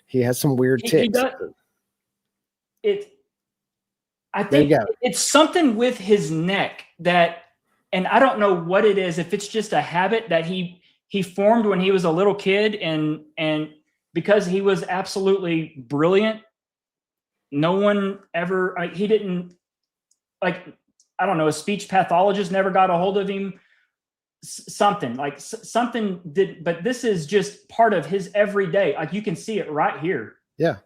he has some weird ticks. I think it's something with his neck that, and I don't know what it is, if it's just a habit that he formed when he was a little kid, and because he was absolutely brilliant, no one ever, he didn't, like, I don't know, a speech pathologist never got a hold of him. Something did, but this is just part of his everyday. Like you can see it right here. Yeah.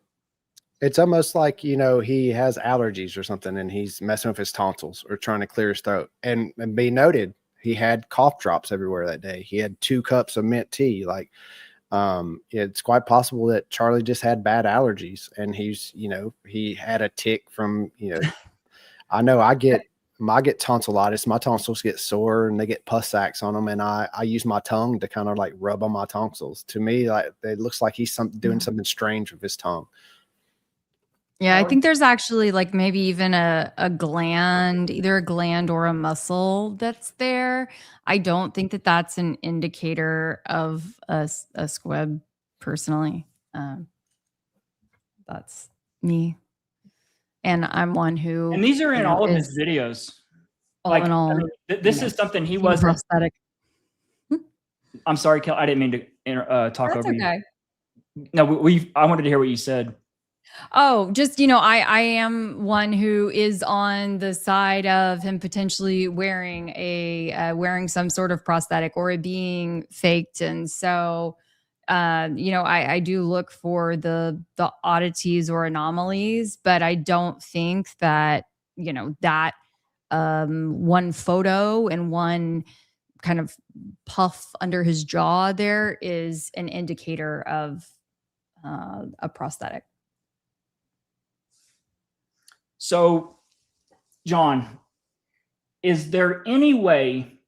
It's almost like, he has allergies or something and he's messing with his tonsils or trying to clear his throat. And be noted, he had cough drops everywhere that day. He had 2 cups of mint tea. Like, it's quite possible that Charlie just had bad allergies and he's, he had a tick from, I know I get tonsillitis. My tonsils get sore and they get pus sacs on them. And I use my tongue to kind of like rub on my tonsils. To me, like it looks like he's doing something strange with his tongue. Yeah, I think there's actually like maybe even a gland, either a gland or a muscle that's there. I don't think that that's an indicator of a squib personally. That's me. And I'm one who. And these are in all of his videos. All in all. I mean, this is something he wasn't. Prosthetic. I'm sorry, Kel. I didn't mean to talk That's over okay. you. No, I wanted to hear what you said. Oh, just, I am one who is on the side of him potentially wearing wearing some sort of prosthetic or it being faked. And so, I do look for the oddities or anomalies, but I don't think that, that one photo and one kind of puff under his jaw there is an indicator of a prosthetic. So, John, is there any way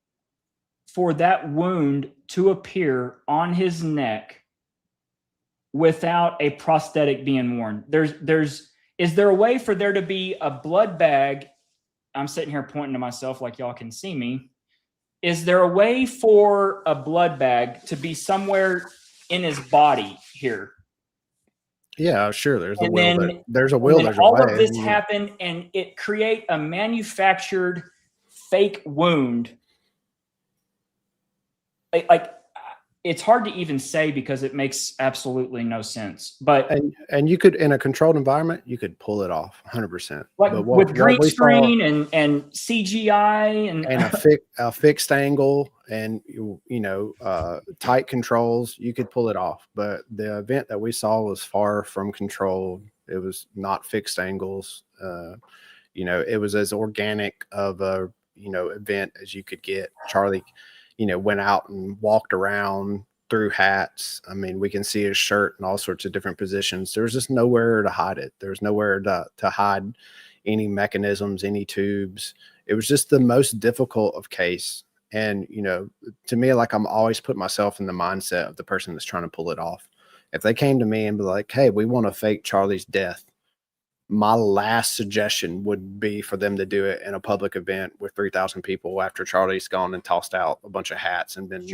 for that wound to appear on his neck without a prosthetic being worn? Is there a way for there to be a blood bag I'm sitting here pointing to myself like y'all can see me. Is there a way for a blood bag to be somewhere in his body here? Yeah, sure. There's a And will. then- There's a will. And There's then a all way. of this happened, and it create a manufactured fake wound. Like it's hard to even say because it makes absolutely no sense. But and you could, in a controlled environment, you could pull it off 100%. like But with green we saw- screen and CGI and a fixed angle and tight controls, you could pull it off. But the event that we saw was far from controlled. It was not fixed angles. It was as organic of a event as you could get. Charlie went out and walked around through hats. I mean, we can see his shirt in all sorts of different positions. There was just nowhere to hide it. There was nowhere to hide any mechanisms, any tubes. It was just the most difficult of case. And, to me, like, I'm always put myself in the mindset of the person that's trying to pull it off. If they came to me and be like, hey, we want to fake Charlie's death, my last suggestion would be for them to do it in a public event with 3,000 people after Charlie's gone and tossed out a bunch of hats and been,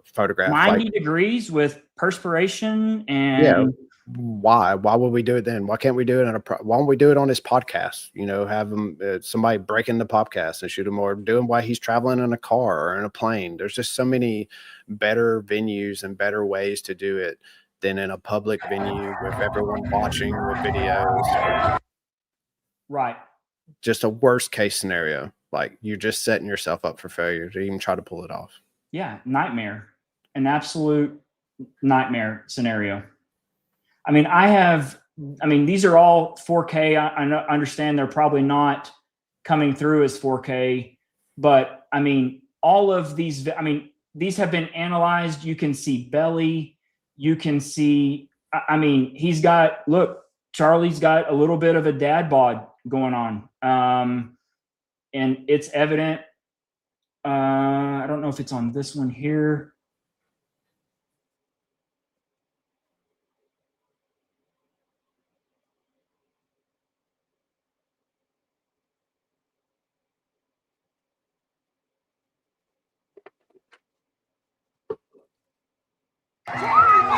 photographed. 90 degrees with perspiration and why would we do it then? Why can't we do it why don't we do it on his podcast? Have him somebody break into the podcast and shoot him, or do him while he's traveling in a car or in a plane. There's just so many better venues and better ways to do it than in a public venue with everyone watching with videos. Right. Just a worst case scenario. Like, you're just setting yourself up for failure to even try to pull it off. Yeah. Nightmare. An absolute nightmare scenario. I mean, these are all 4K. I understand they're probably not coming through as 4K, but I mean, all of these, these have been analyzed. You can see belly. You can see, Charlie's got a little bit of a dad bod going on. And it's evident. I don't know if it's on this one here.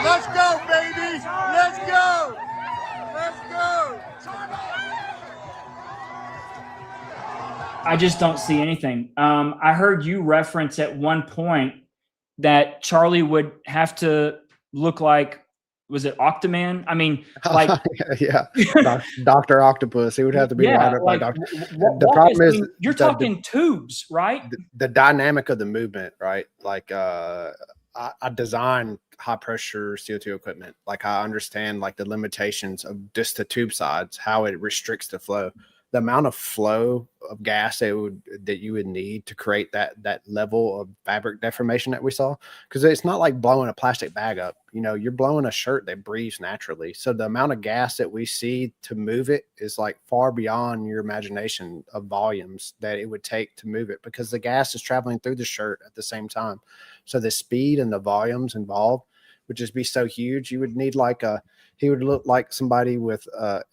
Let's go, baby! Let's go! Let's go! I just don't see anything. I heard you reference at one point that Charlie would have to look like, was it Octoman? I mean, like, yeah, Dr. Octopus. He would have to be wired up by Dr. The problem is, you're talking tubes, right? The dynamic of the movement, right? Like, I designed high pressure CO2 equipment. Like, I understand like the limitations of just the tube sides, how it restricts the flow, the amount of flow of gas that you would need to create that level of fabric deformation that we saw. Because it's not like blowing a plastic bag up. You're blowing a shirt that breathes naturally. So the amount of gas that we see to move it is like far beyond your imagination of volumes that it would take to move it, because the gas is traveling through the shirt at the same time. So the speed and the volumes involved would just be so huge. You would need he would look like somebody with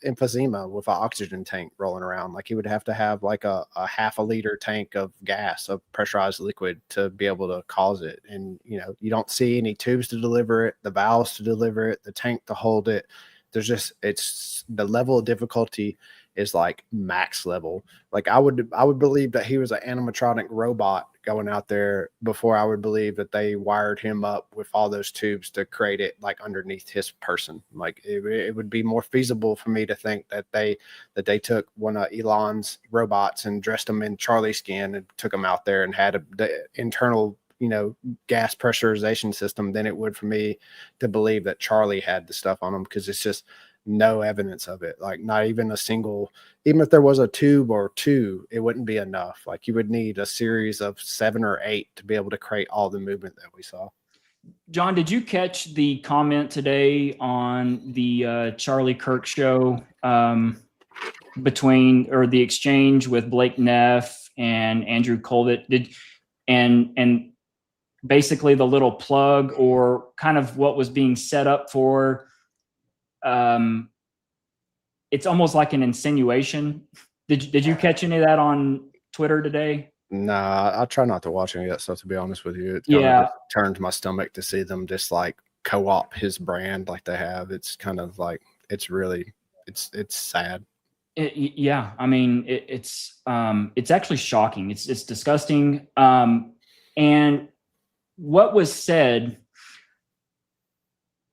emphysema with an oxygen tank rolling around. Like, he would have to have like a half a liter tank of gas, of pressurized liquid, to be able to cause it. And, you don't see any tubes to deliver it, the valves to deliver it, the tank to hold it. It's the level of difficulty is like max level. Like, I would believe that he was an animatronic robot going out there before I would believe that they wired him up with all those tubes to create it like underneath his person. Like, it would be more feasible for me to think that they took one of Elon's robots and dressed him in Charlie skin and took him out there and had the internal gas pressurization system than it would for me to believe that Charlie had the stuff on him, because it's just no evidence of it. Like, not even a single, even if there was a tube or two, it wouldn't be enough. Like, you would need a series of 7 or 8 to be able to create all the movement that we saw. John, did you catch the comment today on the Charlie Kirk show the exchange with Blake Neff and Andrew Colvett? And basically the little plug, or kind of what was being set up for, it's almost like an insinuation. Did you catch any of that on Twitter today? Nah, I try not to watch any of that stuff, to be honest with you. It Yeah. just turned my stomach to see them just like co-op his brand like they have. It's kind of like, it's sad. Yeah, I mean, it's actually shocking. It's disgusting. And what was said,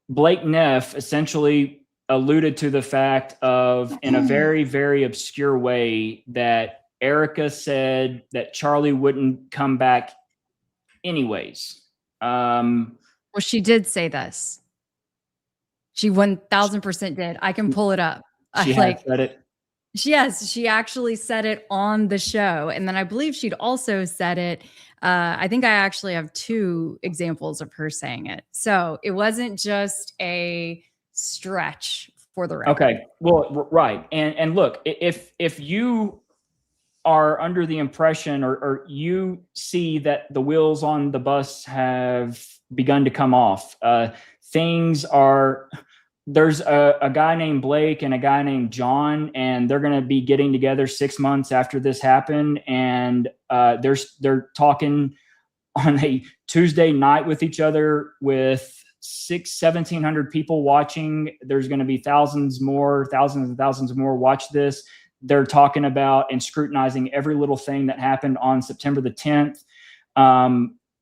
Blake Neff essentially alluded to the fact of, in a very, very obscure way, that Erica said that Charlie wouldn't come back anyways. Well, she did say this. She 1000% did. I can pull it up. She had said it. Yes, she actually said it on the show. And then I believe she'd also said it. I think I actually have 2 examples of her saying it. So it wasn't just a stretch for the record. Okay. Well, right. And look, if you are under the impression or you see that the wheels on the bus have begun to come off, there's a guy named Blake and a guy named Jon, and they're going to be getting together 6 months after this happened. And they're talking on a Tuesday night with each other with 1,700 people watching. There's going to be thousands and thousands more watch this. They're talking about and scrutinizing every little thing that happened on September the 10th.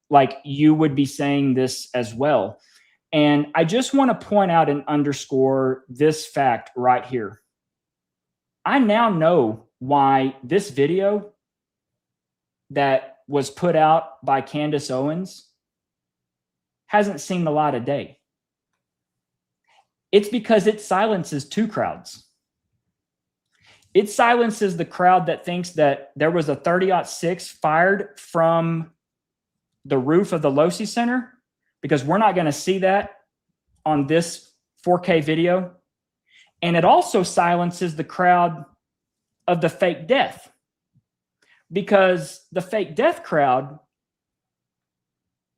Like you would be saying this as well. And I just want to point out and underscore this fact right here. I now know why this video that was put out by Candace Owens hasn't seen the light of day. It's because it silences 2 crowds. It silences the crowd that thinks that there was a 30-06 fired from the roof of the Losi Center, because we're not going to see that on this 4K video. And it also silences the crowd of the fake death, because the fake death crowd,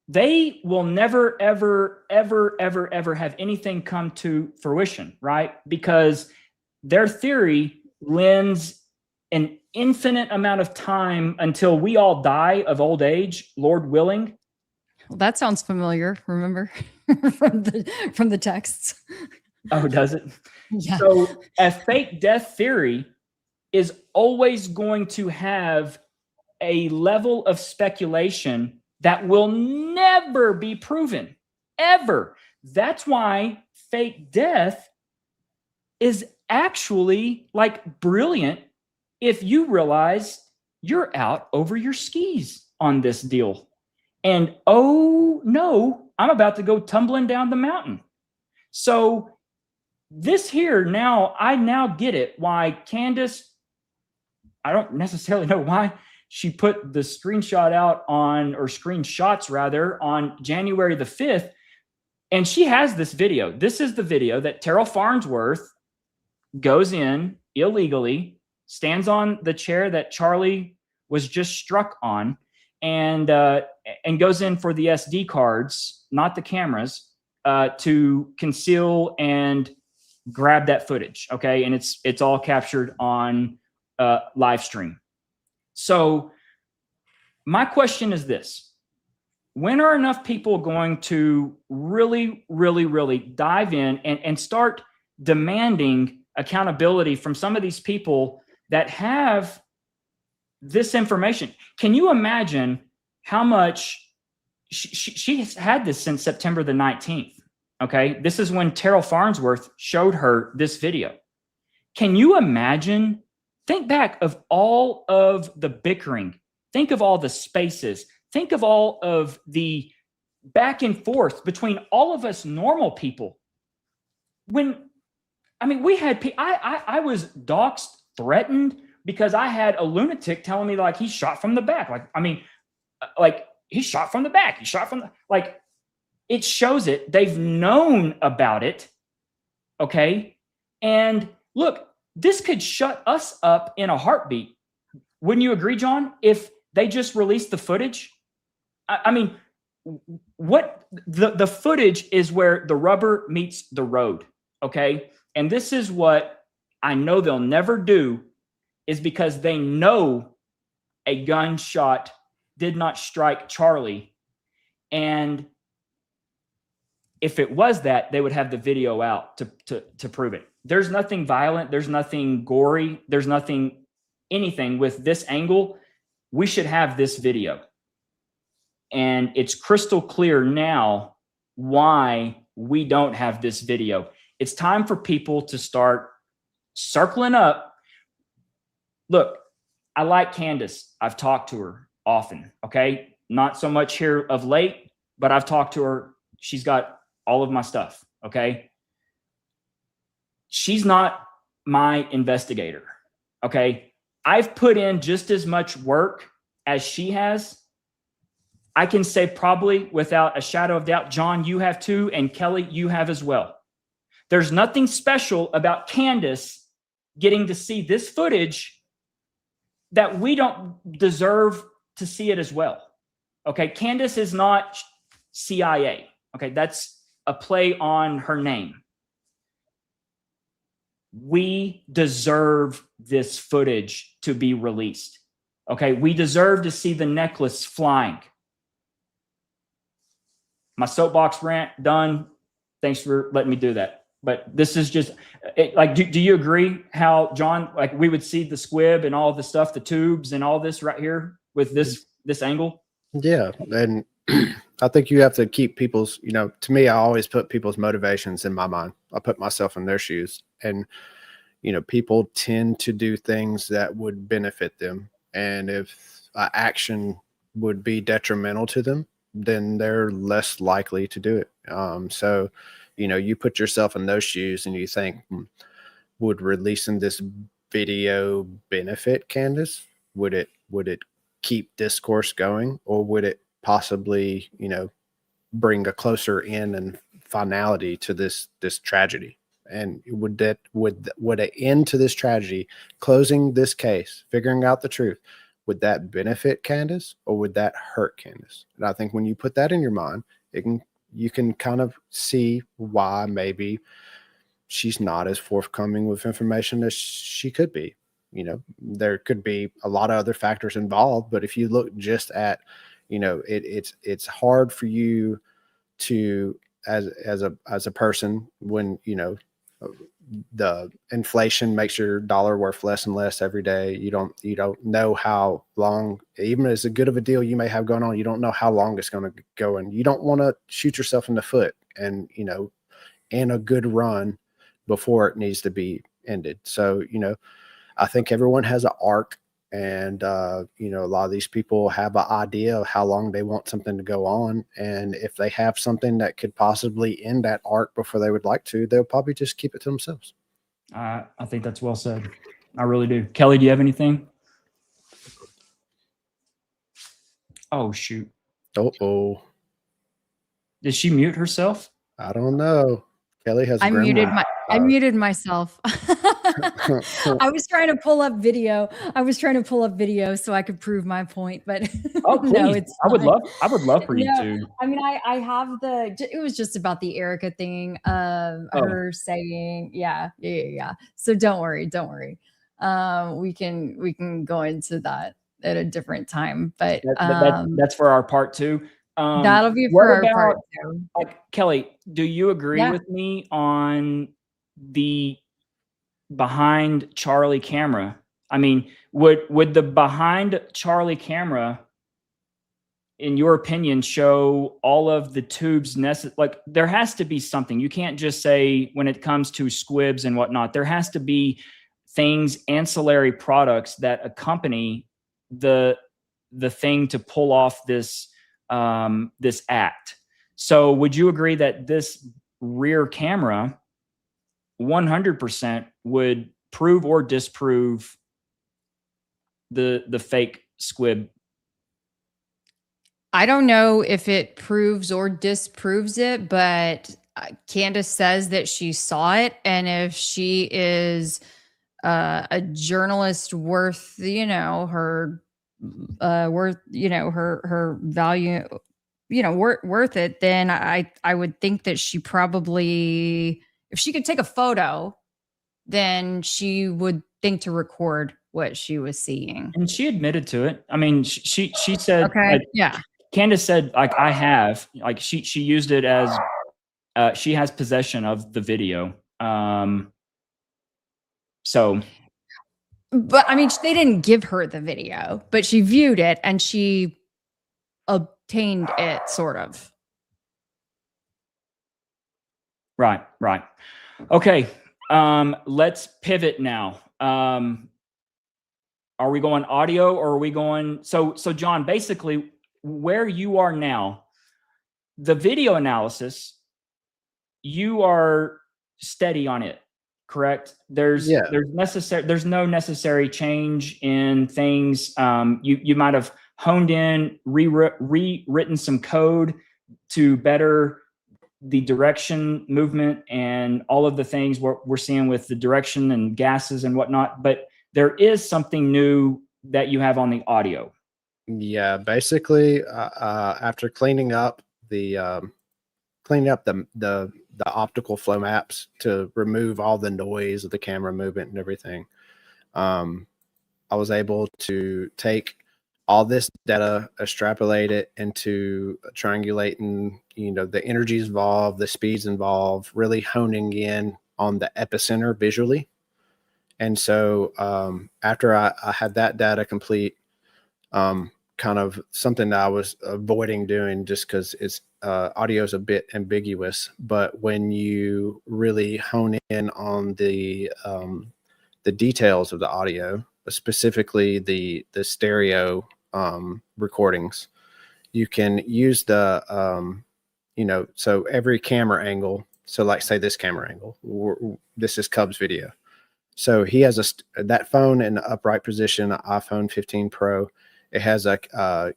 they will never, ever, ever, ever, ever have anything come to fruition, right? Because their theory lends an infinite amount of time until we all die of old age, Lord willing. Well, that sounds familiar. Remember from the texts. Oh, does it? Yeah. So a fake death theory is always going to have a level of speculation that will never be proven, ever. That's why fake death is actually like brilliant if you realize you're out over your skis on this deal. And oh no, I'm about to go tumbling down the mountain. So this here now, I now get it why Candace, I don't necessarily know why she put the screenshot out on, or screenshots rather, on January the 5th. And she has this video. This is the video that Terrell Farnsworth goes in illegally, stands on the chair that Charlie was just struck on, and goes in for the SD cards, not the cameras, to conceal and grab that footage. Okay. And it's all captured on live stream. So my question is this: when are enough people going to really, really, really dive in and start demanding accountability from some of these people that have this information? Can you imagine how much she's had this since September the 19th? Okay. This is when Terrell Farnsworth showed her this video. Can you imagine? Think back of all of the bickering. Think of all the spaces. Think of all of the back and forth between all of us normal people. We had, I was doxxed, threatened, because I had a lunatic telling me like he shot from the back. He shot from the back. He shot from the, it shows it. They've known about it. Okay. And look, this could shut us up in a heartbeat. Wouldn't you agree, Jon? If they just released the footage? What the footage is where the rubber meets the road. Okay. And this is what I know they'll never do, is because they know a gunshot did not strike Charlie. And if it was that, they would have the video out to prove it. There's nothing violent. There's nothing gory. There's nothing, anything with this angle. We should have this video. And it's crystal clear now why we don't have this video. It's time for people to start circling up. Look, I like Candace. I've talked to her often. Okay. Not so much here of late, but I've talked to her. She's got all of my stuff. Okay. She's not my investigator. Okay. I've put in just as much work as she has. I can say probably without a shadow of doubt, Jon, you have too, and Keli, you have as well. There's nothing special about Candace getting to see this footage that we don't deserve to see it as well. Okay, Candace is not CIA. Okay, that's a play on her name. We deserve this footage to be released. Okay, we deserve to see the necklace flying. My soapbox rant done. Thanks for letting me do that. But this is just like, do you agree how, Jon, like we would see the squib and all the stuff, the tubes and all this right here with this angle? Yeah. And I think you have to keep people's, to me, I always put people's motivations in my mind. I put myself in their shoes, and, people tend to do things that would benefit them. And if action would be detrimental to them, then they're less likely to do it. So, you put yourself in those shoes and you think, would releasing this video benefit Candace? Would it keep discourse going, or would it possibly, bring a closer end and finality to this tragedy? And would an end to this tragedy, closing this case, figuring out the truth, would that benefit Candace, or would that hurt Candace? And I think when you put that in your mind, you can kind of see why maybe she's not as forthcoming with information as she could be. There could be a lot of other factors involved, but if you look just at, it's hard for you to, as a person, when, the inflation makes your dollar worth less and less every day. You don't know how long, even as good of a deal you may have going on, you don't know how long it's going to go, and you don't want to shoot yourself in the foot and, in a good run before it needs to be ended. So, I think everyone has an arc, and, a lot of these people have an idea of how long they want something to go on. And if they have something that could possibly end that arc before they would like to, they'll probably just keep it to themselves. I think that's well said. I really do. Keli, do you have anything? Oh, shoot. Uh-oh. Did she mute herself? I don't know. Keli has. I muted myself. I was trying to pull up video so I could prove my point, but oh, please. No, it's I would love for you to. I mean, I have it was just about the Erica thing of her saying, yeah. So don't worry. We can go into that at a different time, but that's for our part 2. That'll be for our part 2. Like, Keli, do you agree with me on the behind Charlie camera? I mean, would the behind Charlie camera, in your opinion, show all of the tubes necessary? Like, there has to be something. You can't just say, when it comes to squibs and whatnot, there has to be things, ancillary products that accompany the thing to pull off this act. So would you agree that this rear camera 100% would prove or disprove the fake squib? I don't know if it proves or disproves it, but Candace says that she saw it, and if she is a journalist worth, her her value, worth it, then I would think that she probably, if she could take a photo, then she would think to record what she was seeing. And she admitted to it. I mean, she said, Okay. like, Yeah. Candace said, like, I have, like, she used it as, she has possession of the video. So, But I mean, they didn't give her the video, but she viewed it and she obtained it, sort of. right. Okay. Let's pivot now. Are we going audio or are we going? So Jon, basically where you are now, the video analysis, you are steady on it, correct? There's no necessary change in things. You might have honed in, rewritten some code to better the direction, movement, and all of the things we're seeing with the direction and gases and whatnot. But there is something new that you have on the audio. Yeah, basically, after cleaning up the optical flow maps to remove all the noise of the camera movement and everything, I was able to take all this data, extrapolate it into triangulating, the energies involved, the speeds involved, really honing in on the epicenter visually. And so after I had that data complete, kind of something that I was avoiding doing just because it's audio is a bit ambiguous, but when you really hone in on the details of the audio, specifically the stereo recordings, you can use the so every camera angle. So like say this camera angle, this is Cub's video. So he has that phone in the upright position, an iPhone 15 Pro. It has a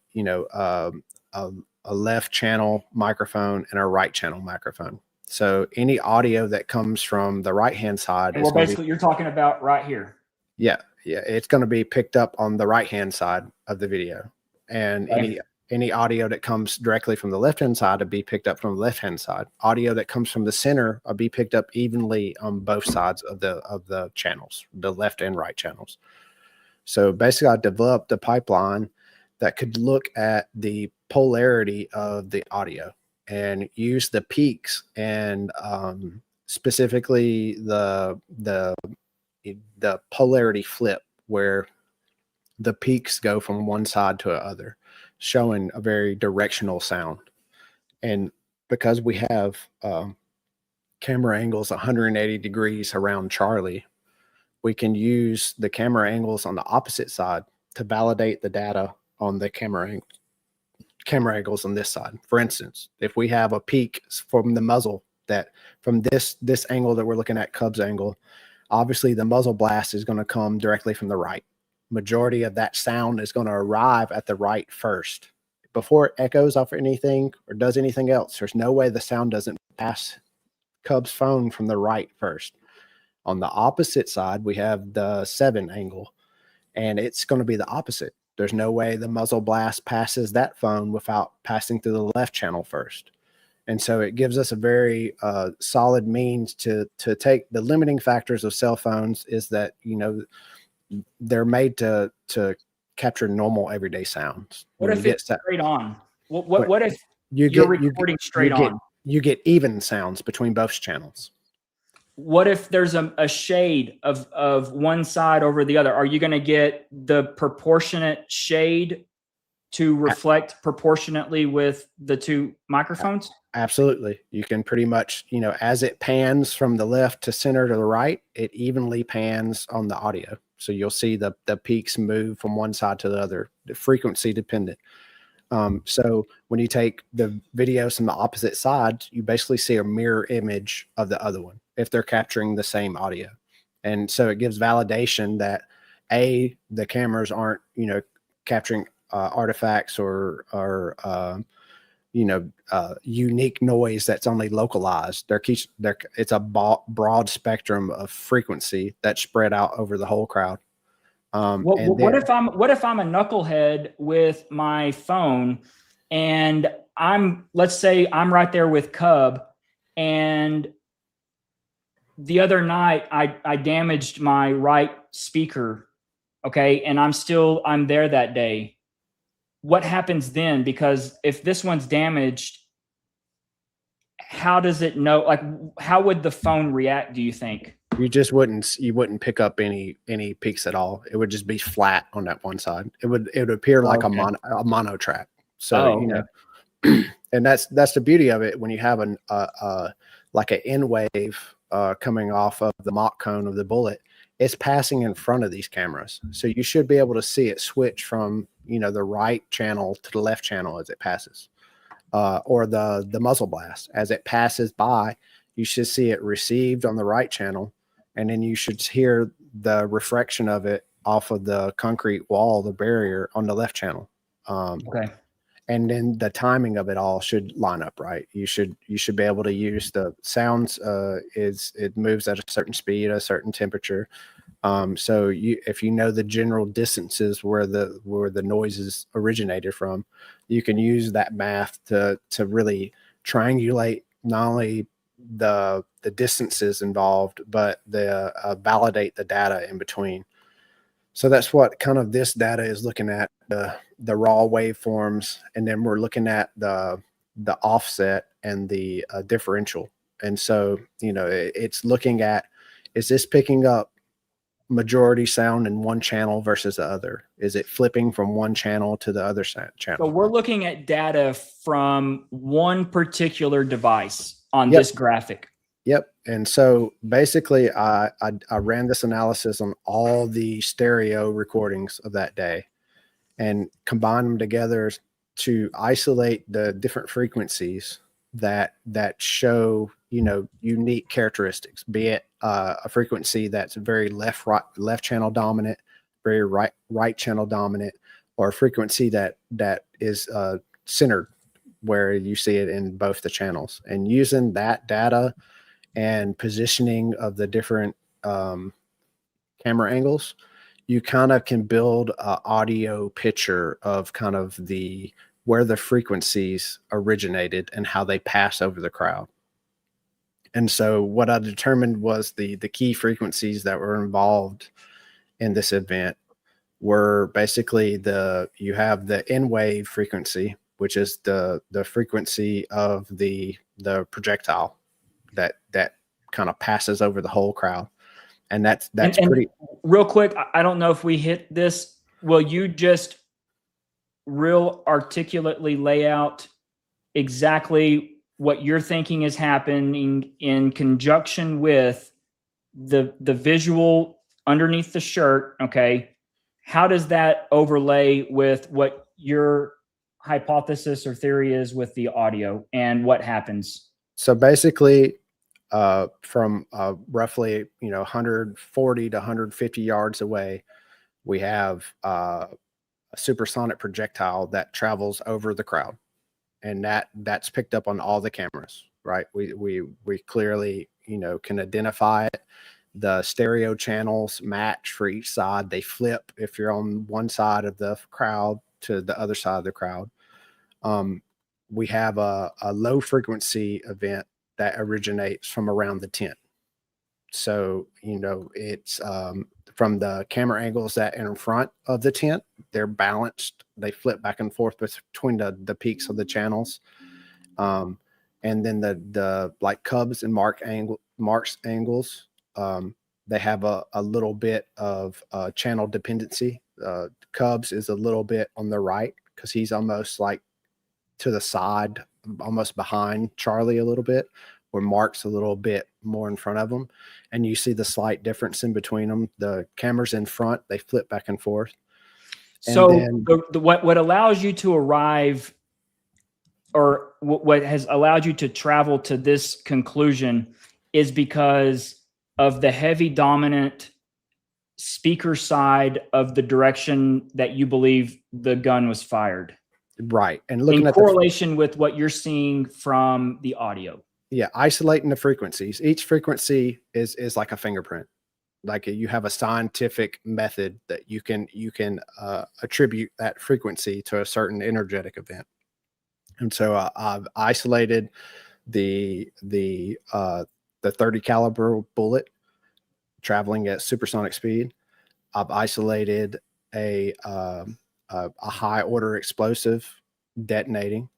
left channel microphone and a right channel microphone. So any audio that comes from the right hand side, well, basically you're talking about right here. Yeah, it's going to be picked up on the right hand side of the video, and any audio that comes directly from the left hand side will be picked up from the left hand side. Audio that comes from the center will be picked up evenly on both sides of the channels, the left and right channels. So basically, I developed a pipeline that could look at the polarity of the audio and use the peaks and specifically the polarity flip, where the peaks go from one side to the other, showing a very directional sound. And because we have camera angles 180 degrees around Charlie, we can use the camera angles on the opposite side to validate the data on the camera angles on this side. For instance, if we have a peak from the muzzle, that from this angle that we're looking at, Cub's angle, obviously the muzzle blast is going to come directly from the right. Majority of that sound is going to arrive at the right first before it echoes off anything or does anything else. There's no way the sound doesn't pass Cub's phone from the right first. On the opposite side, we have the 7 angle, and it's going to be the opposite. There's no way the muzzle blast passes that phone without passing through the left channel first. And so it gives us a very solid means to take the limiting factors of cell phones is that, they're made to capture normal everyday sounds. What if it's straight on? What if you're recording straight on? You get even sounds between both channels. What if there's a shade of one side over the other? Are you going to get the proportionate shade to reflect proportionately with the two microphones? Absolutely. You can pretty much, as it pans from the left to center to the right, it evenly pans on the audio. So you'll see the peaks move from one side to the other, the frequency dependent. So when you take the videos from the opposite sides, you basically see a mirror image of the other one if they're capturing the same audio. And so it gives validation that the cameras aren't, capturing artifacts or unique noise that's only localized. It's a broad spectrum of frequency that's spread out over the whole crowd. What if I'm a knucklehead with my phone, and let's say I'm right there with Cub, and the other night I damaged my right speaker okay, and I'm there that day, what happens then? Because if this one's damaged, how does it know? Like, how would the phone react, do you think? You wouldn't pick up any peaks at all. It would just be flat on that one side. It would appear like Okay. a mono track. So Oh, you okay. know, and that's the beauty of it when you have like an N wave coming off of the mock cone of the bullet. It's passing in front of these cameras, so you should be able to see it switch from, you know, the right channel to the left channel as it passes, or the muzzle blast as it passes by. You should see it received on the right channel, and then you should hear the refraction of it off of the concrete wall, the barrier, on the left channel. Okay. And then the timing of it all should line up right. You should be able to use the sounds. It moves at a certain speed, a certain temperature. So if you know the general distances where the noises originated from, you can use that math to really triangulate not only the distances involved, but validate the data in between. So that's what kind of this data is looking at, the raw waveforms, and then we're looking at the offset and the differential. And so, you know, it's looking at, is this picking up majority sound in one channel versus the other? Is it flipping from one channel to the other So channel? we're looking at data from one particular device on Yep. this graphic. Yep. And so basically I ran this analysis on all the stereo recordings of that day and combined them together to isolate the different frequencies that show, you know, unique characteristics, be it a frequency that's very left channel dominant, very right channel dominant, or a frequency that is centered where you see it in both the channels. And using that data and positioning of the different camera angles, you kind of can build an audio picture of kind of where the frequencies originated and how they pass over the crowd. And so what I determined was the key frequencies that were involved in this event were basically you have the N wave frequency, which is the frequency of the projectile that kind of passes over the whole crowd. And that's pretty. Real quick, I don't know if we hit this. Will you just real articulately lay out exactly what you're thinking is happening in conjunction with the visual underneath the shirt? Okay. How does that overlay with what your hypothesis or theory is with the audio and what happens? So basically, from roughly 140 to 150 yards away, we have a supersonic projectile that travels over the crowd, and that's picked up on all the cameras. Right, we clearly can identify it. The stereo channels match for each side. They flip if you're on one side of the crowd to the other side of the crowd. We have a low frequency event that originates from around the tent. So, it's from the camera angles that are in front of the tent, they're balanced. They flip back and forth between the peaks of the channels. And then the like Cubs and Mark's angles, they have a little bit of channel dependency. Cubs is a little bit on the right because he's almost like to the side, almost behind Charlie a little bit, where Mark's a little bit more in front of him. And you see the slight difference in between them. The cameras in front, they flip back and forth. So what allows you to arrive, or what has allowed you to travel to this conclusion, is because of the heavy dominant speaker side of the direction that you believe the gun was fired. Right. And looking in at correlation with what you're seeing from the audio. Yeah, isolating the frequencies. Each frequency is like a fingerprint. Like you have a scientific method that you can attribute that frequency to a certain energetic event. And so I've isolated the 30 caliber bullet traveling at supersonic speed. I've isolated a high order explosive detonating,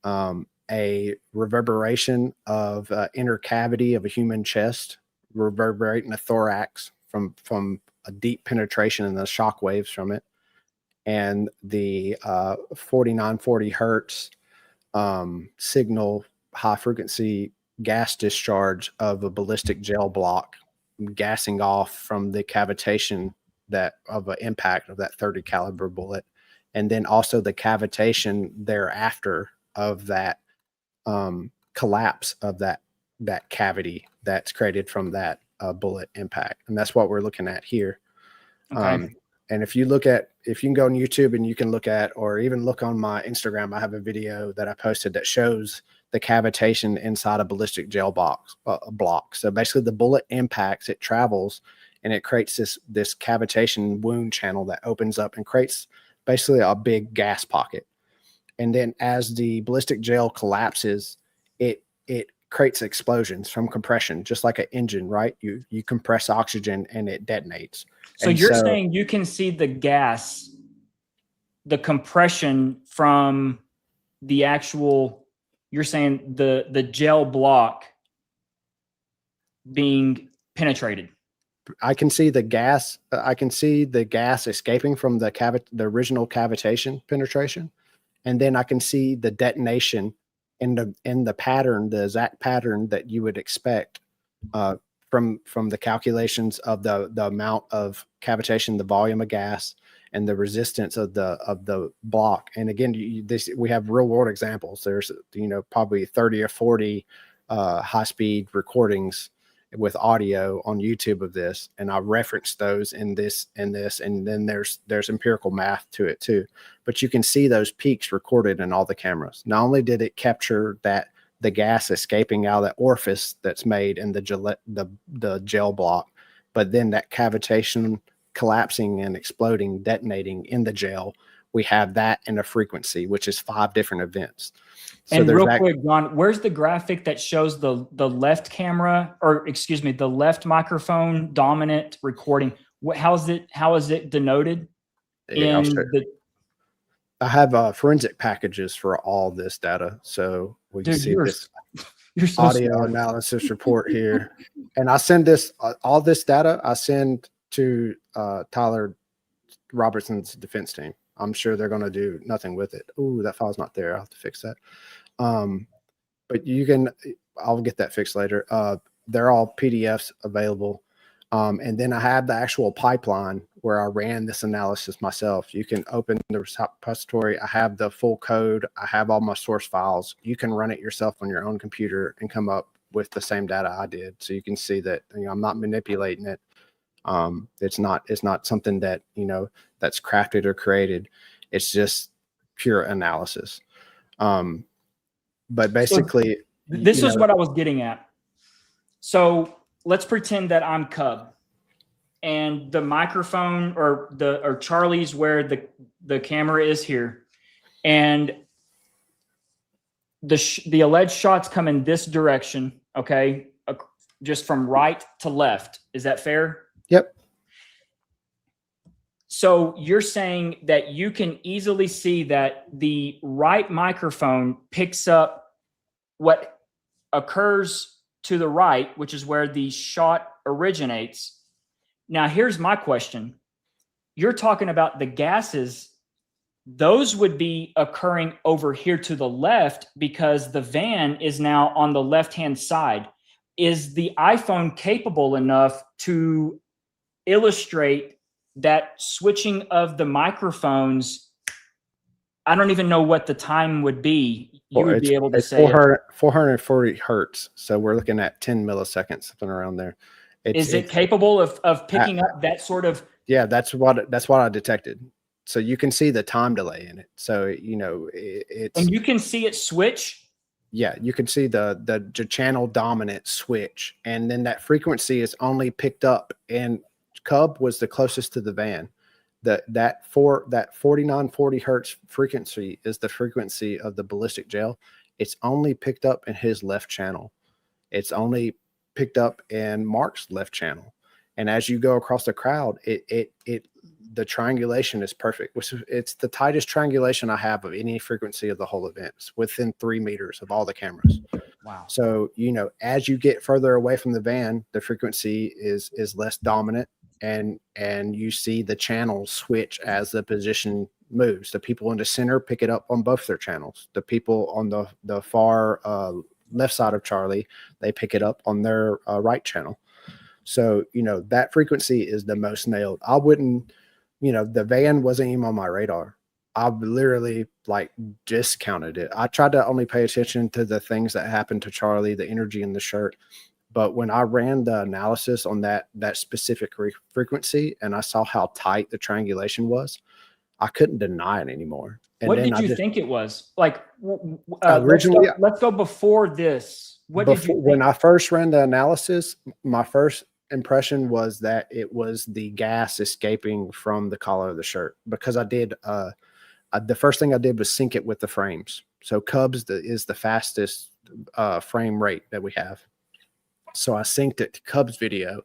a reverberation of inner cavity of a human chest, reverberating a thorax from a deep penetration and the shock waves from it, and the 4940 hertz signal high frequency gas discharge of a ballistic gel block gassing off from the cavitation that of an impact of that 30 caliber bullet, and then also the cavitation thereafter of that collapse of that cavity that's created from that bullet impact. And that's what we're looking at here. Okay. And if you can go on YouTube and you can look at, or even look on my Instagram, I have a video that I posted that shows the cavitation inside a ballistic gel block. So basically the bullet impacts, it travels and it creates this cavitation wound channel that opens up and creates basically a big gas pocket. And then as the ballistic gel collapses, it creates explosions from compression, just like an engine, right? You compress oxygen and it detonates. So you're saying you can see the gas, the compression from the actual, you're saying the gel block being penetrated. I can see the gas. I can see the gas escaping from the original cavitation penetration. And then I can see the detonation in the pattern, the exact pattern that you would expect from the calculations of the amount of cavitation, the volume of gas, and the resistance of the block. And again, we have real world examples. There's probably 30 or 40 high speed recordings with audio on YouTube of this, and I referenced those in this, and then there's empirical math to it too. But you can see those peaks recorded in all the cameras. Not only did it capture the gas escaping out of that orifice that's made in the gel block, but then that cavitation collapsing and exploding, detonating in the gel, we have that in a frequency, which is 5 different events. So and real quick, Jon, where's the graphic that shows the left camera, or excuse me, the left microphone dominant recording? How is it denoted? Yeah, I have forensic packages for all this data, so we can see this so audio smart. analysis report here. And I send all this data I send to Tyler Robertson's defense team. I'm sure they're going to do nothing with it. Ooh, that file's not there. I'll have to fix that. But I'll get that fixed later. They're all PDFs available. And then I have the actual pipeline where I ran this analysis myself. You can open the repository. I have the full code. I have all my source files. You can run it yourself on your own computer and come up with the same data I did. So you can see that I'm not manipulating it. It's not something that, that's crafted or created. It's just pure analysis. But basically, this is what I was getting at. So let's pretend that I'm Cub and the microphone or Charlie's where the camera is here, and the alleged shots come in this direction. Okay. Just from right to left. Is that fair? Yep. So you're saying that you can easily see that the right microphone picks up what occurs to the right, which is where the shot originates. Now, here's my question. You're talking about the gases. Those would be occurring over here to the left because the van is now on the left-hand side. Is the iPhone capable enough to illustrate that switching of the microphones? I don't even know what the time would be. You would be able to say 440 hertz. So we're looking at 10 milliseconds, something around there. Is it capable of picking up that sort of? Yeah, that's what I detected. So you can see the time delay in it. So it's, and you can see it switch. Yeah, you can see the channel dominant switch, and then that frequency is only picked up. And Cub was the closest to the van. That 4940 hertz frequency is the frequency of the ballistic gel. It's only picked up in his left channel. It's only picked up in Mark's left channel. And as you go across the crowd, the triangulation is perfect. It's the tightest triangulation I have of any frequency of the whole event. It's within 3 meters of all the cameras. Wow. So, as you get further away from the van, the frequency is less dominant, and you see the channels switch as the position moves. The people in the center pick it up on both their channels. The people on the far left side of Charlie, they pick it up on their right channel. So, that frequency is the most nailed. I wouldn't, the van wasn't even on my radar. I literally discounted it. I tried to only pay attention to the things that happened to Charlie, the energy in the shirt. But when I ran the analysis on that specific frequency, and I saw how tight the triangulation was, I couldn't deny it anymore. And what then did you think it was? Originally, let's go before this. What did you think? When I first ran the analysis, my first impression was that it was the gas escaping from the collar of the shirt, because I did the first thing I did was sync it with the frames. So Cubs is the fastest frame rate that we have. So I synced it to Cubs video,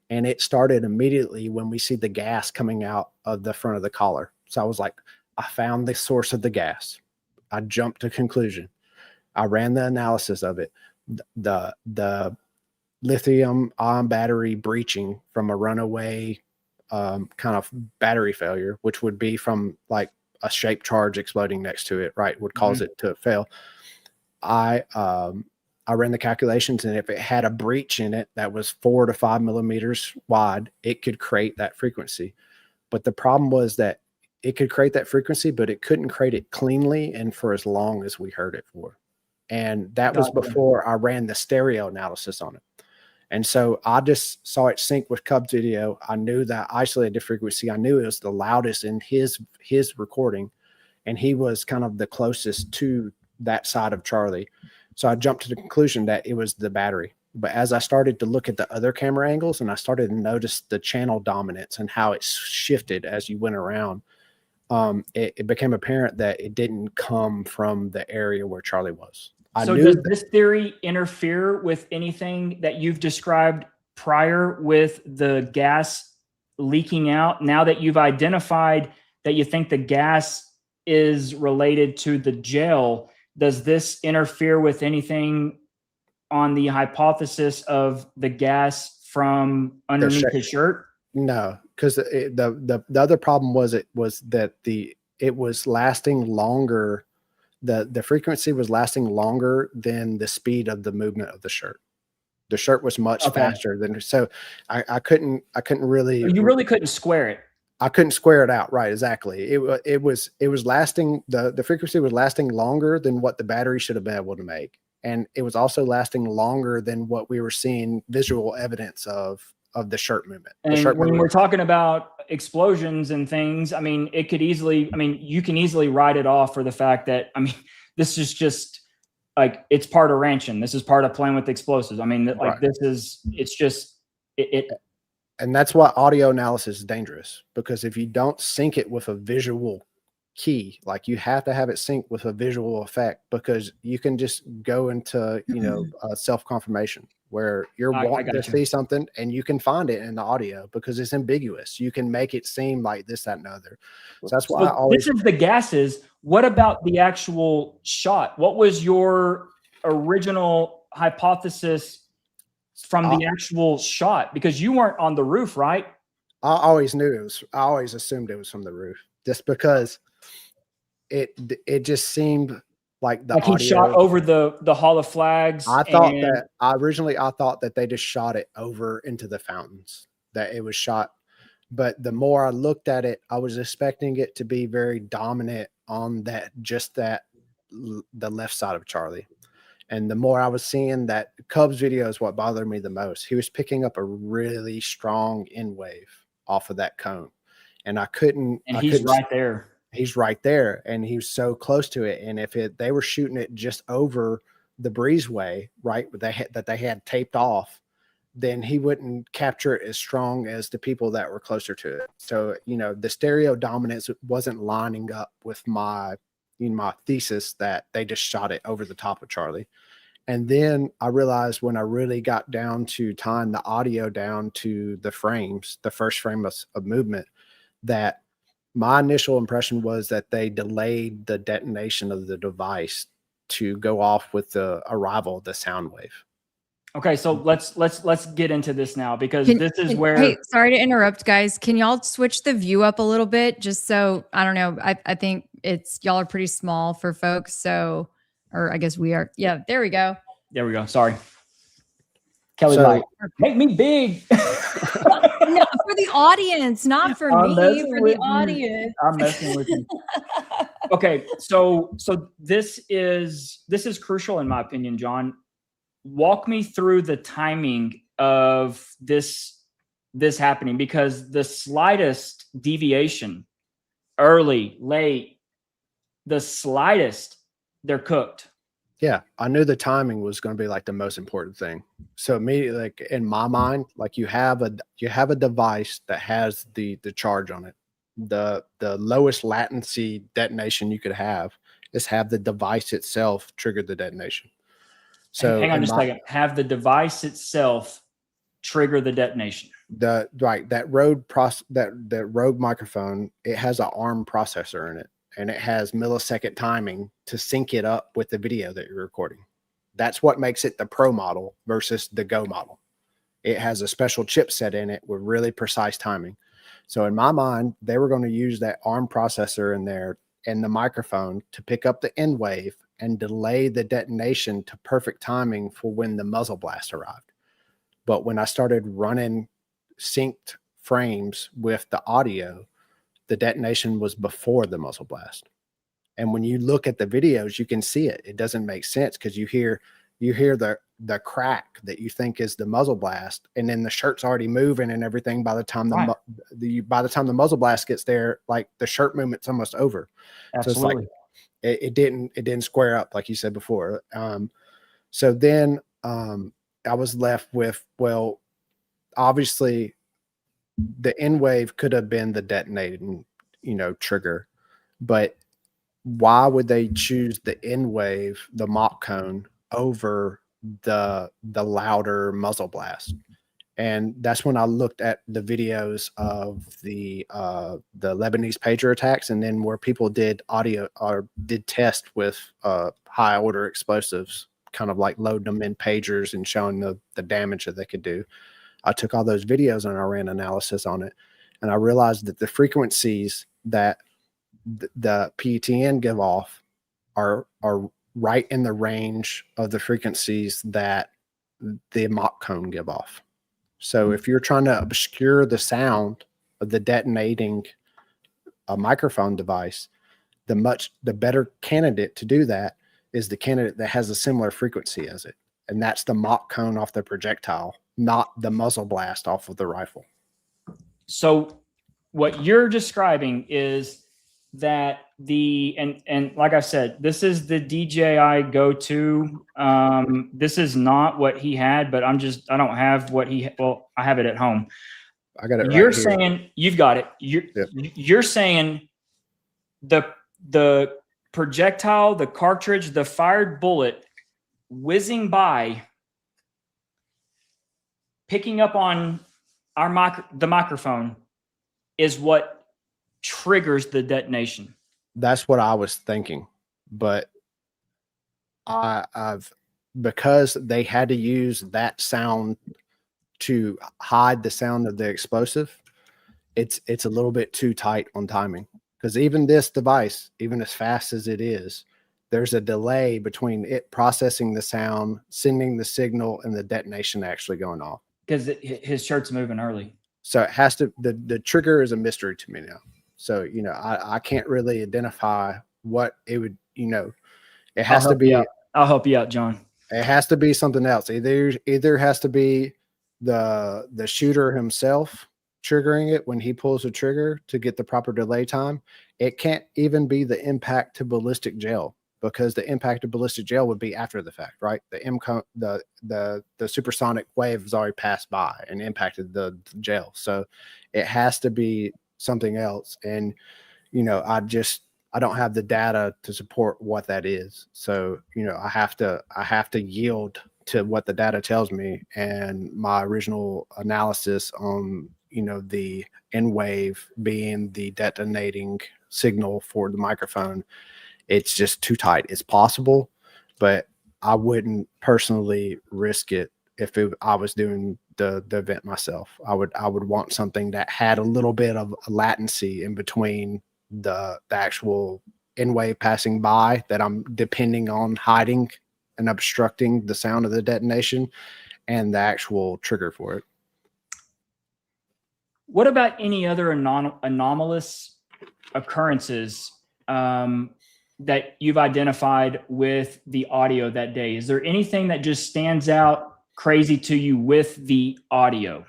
and it started immediately when we see the gas coming out of the front of the collar. So I was like, I found the source of the gas. I jumped to conclusion. I ran the analysis of it. The lithium ion battery breaching from a runaway kind of battery failure, which would be from a shaped charge exploding next to it, right, would cause it to fail. I ran the calculations, and if it had a breach in it that was 4 to 5 millimeters wide, it could create that frequency. But the problem was that it could create that frequency, but it couldn't create it cleanly and for as long as we heard it for. And that was before I ran the stereo analysis on it. And so I just saw it sync with Cubs video. I knew that isolated frequency. I knew it was the loudest in his recording, and he was kind of the closest to that side of Charlie. So I jumped to the conclusion that it was the battery. But as I started to look at the other camera angles, and I started to notice the channel dominance and how it shifted as you went around, it became apparent that it didn't come from the area where Charlie was. So does this theory interfere with anything that you've described prior with the gas leaking out? Now that you've identified that you think the gas is related to the gel, does this interfere with anything on the hypothesis of the gas from underneath his shirt? No, because the other problem was that it was lasting longer. The frequency was lasting longer than the speed of the movement of the shirt. The shirt was much faster than, so I couldn't really. You really couldn't square it. I couldn't square it out. Right. Exactly. It was lasting, the frequency was lasting longer than what the battery should have been able to make. And it was also lasting longer than what we were seeing visual evidence of the shirt movement. And when we're talking about explosions and things, I mean, you can easily write it off for the fact that, this is just it's part of ranching. This is part of playing with explosives. And that's why audio analysis is dangerous, because if you don't sync it with a visual key, you have to have it synced with a visual effect, because you can just go into, self-confirmation where you're wanting to see something and you can find it in the audio because it's ambiguous. You can make it seem like this, that, and the other. So that's why this is the gases. What about the actual shot? What was your original hypothesis from the actual shot? Because you weren't on the roof, right? I always assumed it was from the roof, just because it just seemed like the audio. He shot over the Hall of Flags. I thought that they just shot it over into the fountains, that it was shot. But the more I looked at it, I was expecting it to be very dominant on the left side of Charlie. And the more I was seeing that, Cubs video is what bothered me the most. He was picking up a really strong N wave off of that cone. And he's right there. He's right there, and he was so close to it. And if they were shooting it just over the breezeway, right, that they had taped off, then he wouldn't capture it as strong as the people that were closer to it. So, the stereo dominance wasn't lining up with my thesis that they just shot it over the top of Charlie. And then I realized when I really got down to tying the audio down to the frames, the first frame of movement, that my initial impression was that they delayed the detonation of the device to go off with the arrival of the sound wave. Okay, so let's get into this now, because Can- this is can- where Hey, sorry to interrupt, guys. Can y'all switch the view up a little bit? Just so, I don't know. I think y'all are pretty small for folks. So, or I guess we are. Yeah, there we go. there we go. Sorry. Kelly's So- like, make me big. No, for the audience, not for I'm me, messing for with the you. audience. I'm messing with you. Okay, so this is crucial in my opinion, Jon. Walk me through the timing of this happening, because the slightest deviation, early, late, the slightest, they're cooked. Yeah, I knew the timing was going to be like the most important thing. So immediately, like in my mind, like you have a device that has the charge on it. The lowest latency detonation you could have is have the device itself trigger the detonation. So hang on just a second. Have the device itself trigger the detonation. That Rode microphone, it has an ARM processor in it, and it has millisecond timing to sync it up with the video that you're recording. That's what makes it the Pro model versus the Go model. It has a special chipset in it with really precise timing. So in my mind, they were going to use that ARM processor in there and the microphone to pick up the end wave and delay the detonation to perfect timing for when the muzzle blast arrived. But when I started running synced frames with the audio, the detonation was before the muzzle blast. And when you look at the videos, you can see it. It doesn't make sense because you hear the crack that you think is the muzzle blast, and then the shirt's already moving and everything. By the time by the time the muzzle blast gets there, like the shirt movement's almost over. Absolutely. So it's like it didn't square up like you said before. So then I was left with, well, obviously the N wave could have been the detonating, trigger, but why would they choose the N wave, the mop cone, over the louder muzzle blast? And that's when I looked at the videos of the Lebanese pager attacks, and then where people did audio or did test with high order explosives, kind of like loading them in pagers and showing the damage that they could do. I took all those videos and I ran analysis on it, and I realized that the frequencies that the PETN give off are right in the range of the frequencies that the mop cone give off. So if you're trying to obscure the sound of the detonating microphone device, the better candidate to do that is the candidate that has a similar frequency as it. And that's the mop cone off the projectile, not the muzzle blast off of the rifle. So what you're describing is that and like I said, this is the DJI Go-to. This is not what he had, but I don't have what I have it at home. I got it. You're saying you've got it. You're saying the projectile, the cartridge, the fired bullet whizzing by, picking up on the microphone is what triggers the detonation. That's what I was thinking, but because they had to use that sound to hide the sound of the explosive, it's a little bit too tight on timing. Because even this device, even as fast as it is, there's a delay between it processing the sound, sending the signal, and the detonation actually going off. Because his shirt's moving early. So it has to, the trigger is a mystery to me now. So, I can't really identify what it would, it has to be. I'll help you out, Jon. It has to be something else. Either has to be the shooter himself triggering it when he pulls the trigger to get the proper delay time. It can't even be the impact to ballistic gel, because the impact to ballistic gel would be after the fact, right? The supersonic wave has already passed by and impacted the gel. So it has to be something else. And, I don't have the data to support what that is. So, I have to yield to what the data tells me. And my original analysis on, the N wave being the detonating signal for the microphone, it's just too tight. It's possible, but I wouldn't personally risk it if I was doing the event myself. I would want something that had a little bit of a latency in between the actual N wave passing by that I'm depending on hiding and obstructing the sound of the detonation, and the actual trigger for it. What about any other anomalous occurrences that you've identified with the audio that day? Is there anything that just stands out crazy to you with the audio?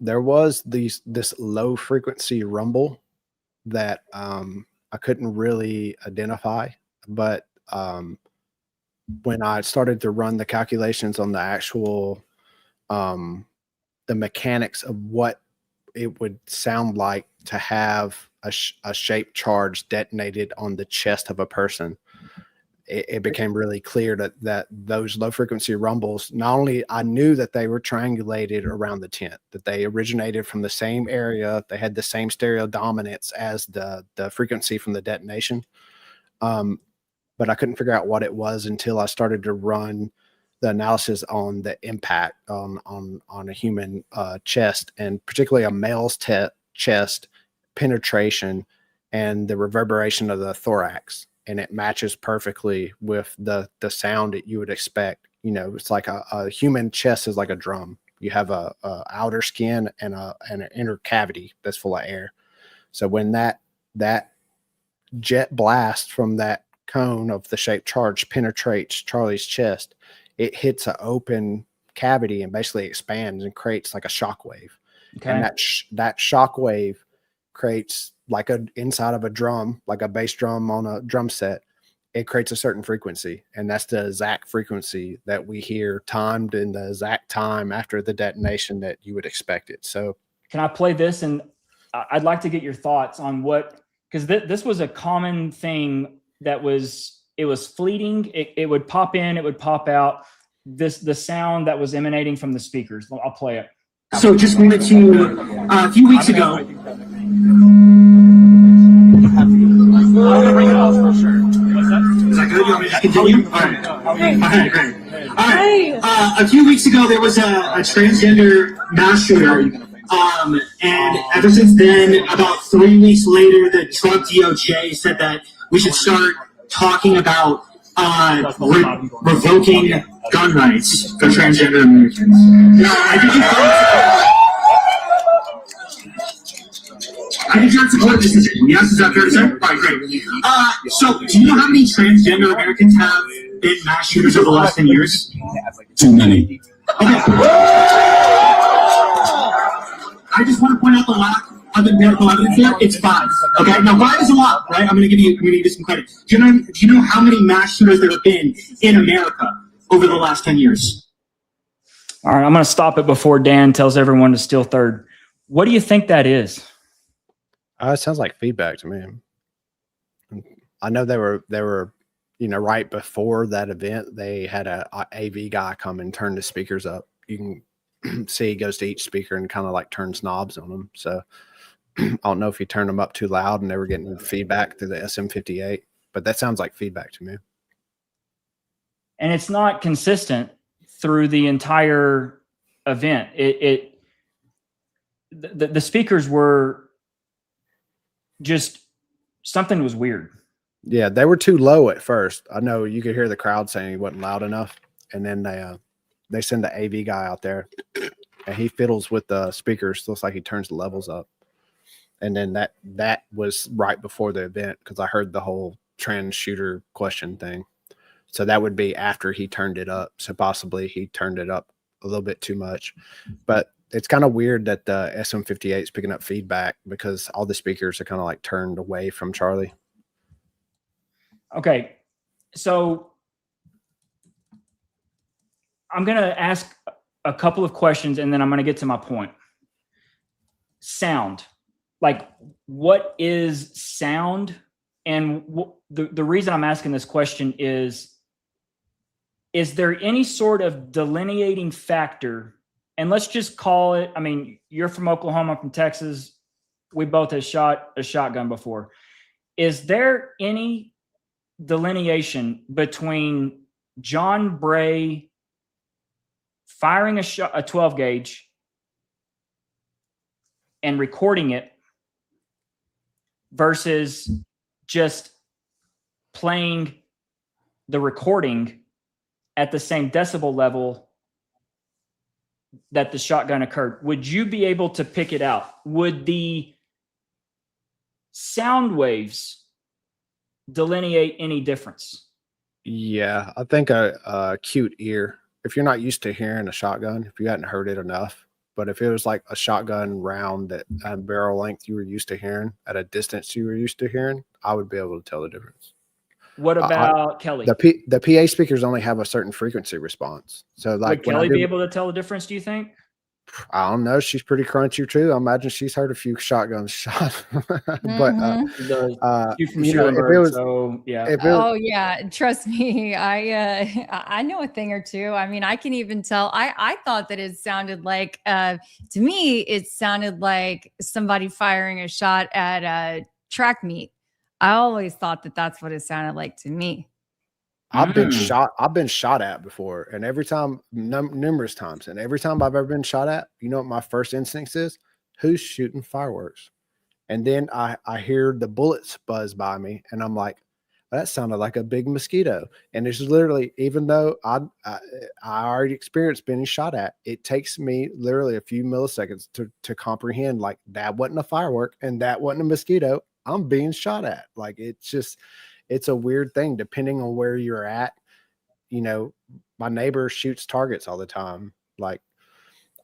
There was this low frequency rumble that I couldn't really identify, but when I started to run the calculations on the actual the mechanics of what it would sound like to have a shaped charge detonated on the chest of a person, it became really clear that those low frequency rumbles, not only I knew that they were triangulated around the tent, that they originated from the same area, they had the same stereo dominance as the frequency from the detonation. But I couldn't figure out what it was until I started to run the analysis on the impact on a human chest, and particularly a male's chest penetration and the reverberation of the thorax. And it matches perfectly with the sound that you would expect. It's like a human chest is like a drum. You have a outer skin and an inner cavity that's full of air. So when that jet blast from that cone of the shaped charge penetrates Charlie's chest, it hits an open cavity and basically expands and creates like a shock wave. Okay. And that shock wave creates like inside of a drum, like a bass drum on a drum set. It creates a certain frequency, and that's the exact frequency that we hear timed in the exact time after the detonation that you would expect it. So can I play this? And I'd like to get your thoughts on because this was a common thing that it was fleeting. It would pop in, it would pop out. The sound that was emanating from the speakers. I'll play it. So just wanted to, a few weeks ago. I'm gonna bring it off for sure. What's that? Is that good? You want me to continue? All right. All right, great. All right. A few weeks ago, there was a transgender mass shooter. And ever since then, about 3 weeks later, the Trump DOJ said that we should start talking about revoking gun rights for transgender Americans. I think you're in support of this decision. Yes, is that fair to say? All right, great. So, do you know how many transgender Americans have been mass shooters over the last 10 years? Too many. Okay. I just want to point out the lack of empirical evidence here. It's 5. Okay, now 5 is a lot, right? I'm going to give you some credit. Do you know how many mass shooters there have been in America over the last 10 years? All right, I'm going to stop it before Dan tells everyone to steal third. What do you think that is? It sounds like feedback to me. I know they were, right before that event, they had a AV guy come and turn the speakers up. You can see he goes to each speaker and kind of like turns knobs on them. So I don't know if he turned them up too loud and they were getting feedback through the SM58, but that sounds like feedback to me. And it's not consistent through the entire event. The speakers were just, something was weird. Yeah, they were too low at first. I know you could hear the crowd saying he wasn't loud enough. And then they send the AV guy out there and he fiddles with the speakers. Looks like he turns the levels up. And then that was right before the event, because I heard the whole trans shooter question thing. So that would be after he turned it up. So possibly he turned it up a little bit too much. But it's kind of weird that the SM58 is picking up feedback, because all the speakers are kind of like turned away from Charlie. Okay, so I'm going to ask a couple of questions and then I'm going to get to my point. Sound. like, what is sound? And the reason I'm asking this question is there any sort of delineating factor? And let's just call it, I mean, you're from Oklahoma, I'm from Texas. We both have shot a shotgun before. Is there any delineation between Jon Bray firing a 12 gauge and recording it versus just playing the recording at the same decibel level that the shotgun occurred? Would you be able to pick it out? Would the sound waves delineate any difference? Yeah, I think a acute ear. If you're not used to hearing a shotgun, if you hadn't heard it enough, but if it was like a shotgun round that at barrel length you were used to hearing at a distance you were used to hearing, I would be able to tell the difference. What about Keli? The PA speakers only have a certain frequency response. So like, would Keli be able to tell the difference, do you think? I don't know. She's pretty crunchy too. I imagine she's heard a few shotguns shot. But you know, if it was, so yeah. Oh yeah, trust me. I know a thing or two. I mean, I can even tell. I thought that it sounded like to me, it sounded like somebody firing a shot at a track meet. I always thought that that's what it sounded like to me. I've been shot at before, and every time, numerous times, and every time I've ever been shot at, you know what my first instinct is? Who's shooting fireworks? And then I hear the bullets buzz by me, and I'm like, that sounded like a big mosquito. And it's literally, even though I already experienced being shot at, it takes me literally a few milliseconds to comprehend, like, that wasn't a firework and that wasn't a mosquito. I'm being shot at. Like, it's a weird thing depending on where you're at. You know, my neighbor shoots targets all the time. Like,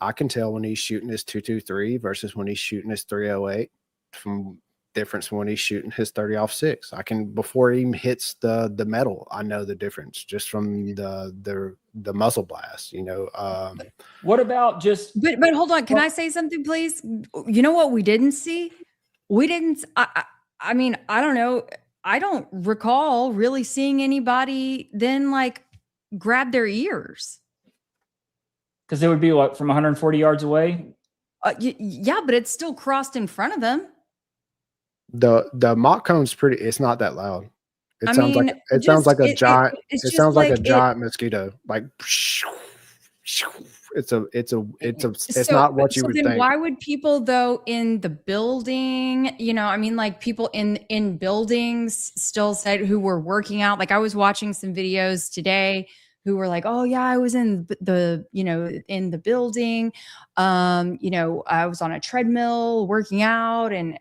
I can tell when he's shooting his 223 versus when he's shooting his 308 from difference when he's shooting his 30-06. I can, before he even hits the metal, I know the difference just from the muzzle blast, you know. What about just but hold on, can I say something, please? You know what we didn't see? We didn't I mean, I don't know. I don't recall really seeing anybody then like grab their ears. Because it would be what, from 140 yards away? Yeah, but it's still crossed in front of them. The mock cone's pretty. It's not that loud. It sounds like a giant. It sounds like a giant mosquito. Like it's not what you would think. Why would people though in the building, you know, I mean, like people in buildings still said who were working out. Like I was watching some videos today who were like, oh yeah, I was in in the building. You know, I was on a treadmill working out. And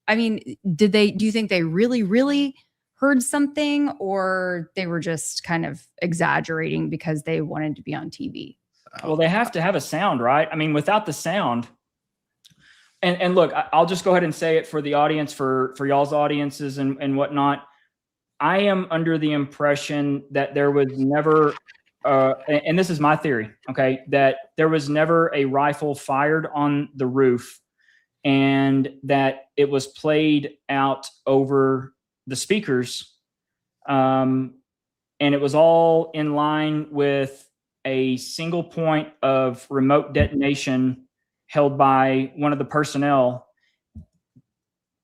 I mean, do you think they really heard something, or they were just kind of exaggerating because they wanted to be on TV? Well, they have to have a sound, right? I mean, without the sound, and look, I'll just go ahead and say it for the audience, for y'all's audiences and whatnot. I am under the impression that there was never, and this is my theory, okay, that there was never a rifle fired on the roof, and that it was played out over the speakers, and it was all in line with a single point of remote detonation held by one of the personnel.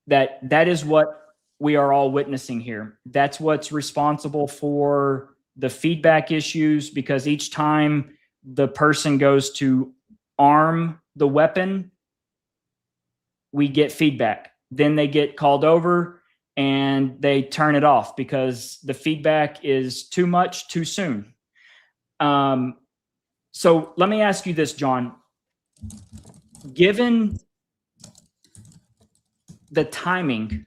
That is what we are all witnessing here. That's what's responsible for the feedback issues, because each time the person goes to arm the weapon, we get feedback. Then they get called over and they turn it off because the feedback is too much too soon. So let me ask you this, Jon. Given the timing,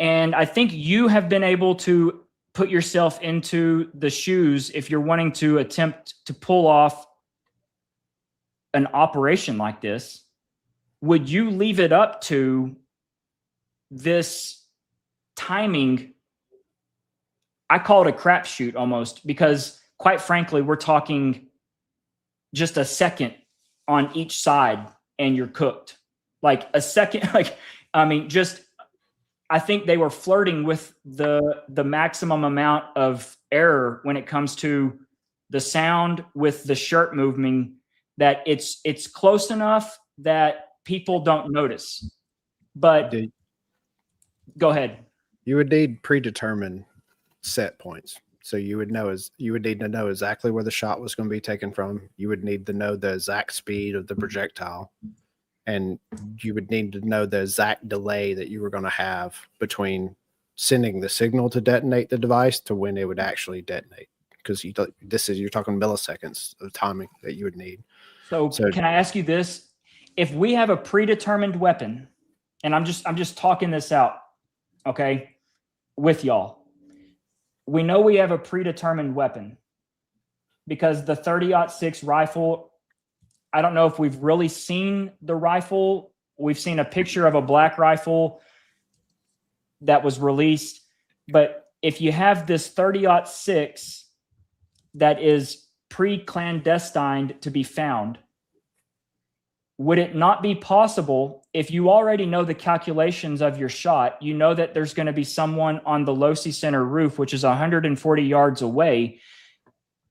and I think you have been able to put yourself into the shoes if you're wanting to attempt to pull off an operation like this, would you leave it up to this timing? I call it a crapshoot almost, because quite frankly, we're talking just a second on each side and you're cooked. like a second, like, I mean, just, I think they were flirting with the maximum amount of error when it comes to the sound with the shirt moving, that it's close enough that people don't notice. But go ahead. You would need predetermined set points. So you would need to know exactly where the shot was going to be taken from. You would need to know the exact speed of the projectile. And you would need to know the exact delay that you were going to have between sending the signal to detonate the device to when it would actually detonate. Because you're talking milliseconds of timing that you would need. So can I ask you this? If we have a predetermined weapon, and I'm just talking this out, okay, with y'all. We know we have a predetermined weapon because the 30-06 rifle, I don't know if we've really seen the rifle. We've seen a picture of a black rifle that was released. But if you have this 30-06 that is pre-clandestined to be found, would it not be possible, if you already know the calculations of your shot, you know that there's going to be someone on the Losi Center roof, which is 140 yards away,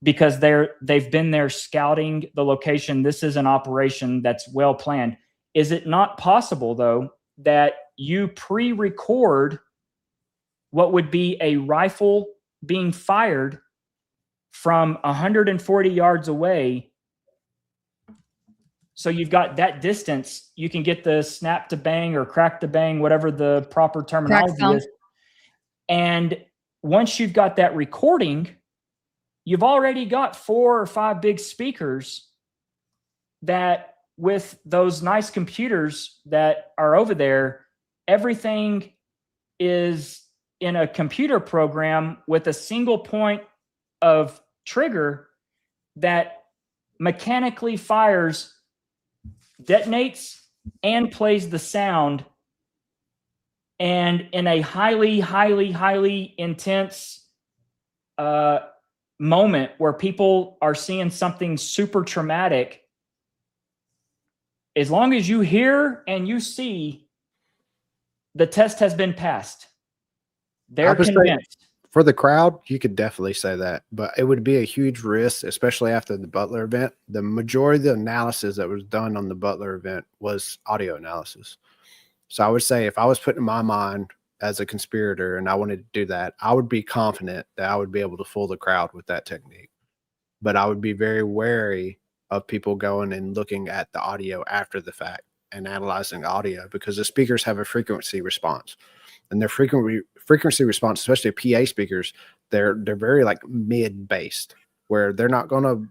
because they've been there scouting the location. This is an operation that's well planned. Is it not possible, though, that you pre-record what would be a rifle being fired from 140 yards away? So you've got that distance, you can get the snap to bang or crack to bang, whatever the proper terminology is. And once you've got that recording, you've already got 4 or 5 big speakers that, with those nice computers that are over there, everything is in a computer program with a single point of trigger that mechanically fires, detonates, and plays the sound. And in a highly, highly, highly intense moment where people are seeing something super traumatic, as long as you hear and you see, the test has been passed. They're convinced. For the crowd, you could definitely say that, but it would be a huge risk, especially after the Butler event. The majority of the analysis that was done on the Butler event was audio analysis. So I would say if I was putting in my mind as a conspirator and I wanted to do that, I would be confident that I would be able to fool the crowd with that technique. But I would be very wary of people going and looking at the audio after the fact and analyzing audio, because the speakers have a frequency response. And their frequency response, especially PA speakers, they're very like mid-based, where they're not going to,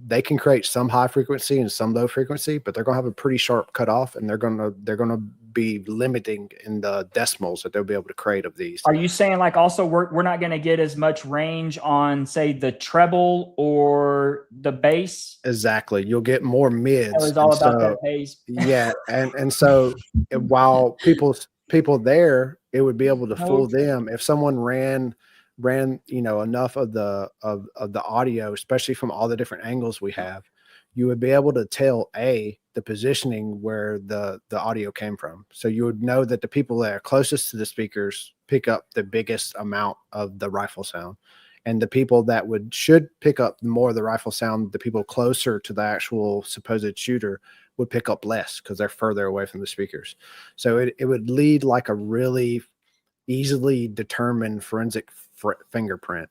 they can create some high frequency and some low frequency, but they're going to have a pretty sharp cutoff, and they're going to be limiting in the decimals that they'll be able to create of these. Are you saying like also we're not going to get as much range on, say, the treble or the bass? Exactly. You'll get more mids. It was all about that bass. Yeah. And so while people there, it would be able to fool them if someone ran enough of the audio, especially from all the different angles we have. You would be able to tell the positioning where the audio came from. So you would know that the people that are closest to the speakers pick up the biggest amount of the rifle sound, and the people that should pick up more of the rifle sound, the people closer to the actual supposed shooter, would pick up less because they're further away from the speakers. So it would lead like a really easily determined forensic fingerprint.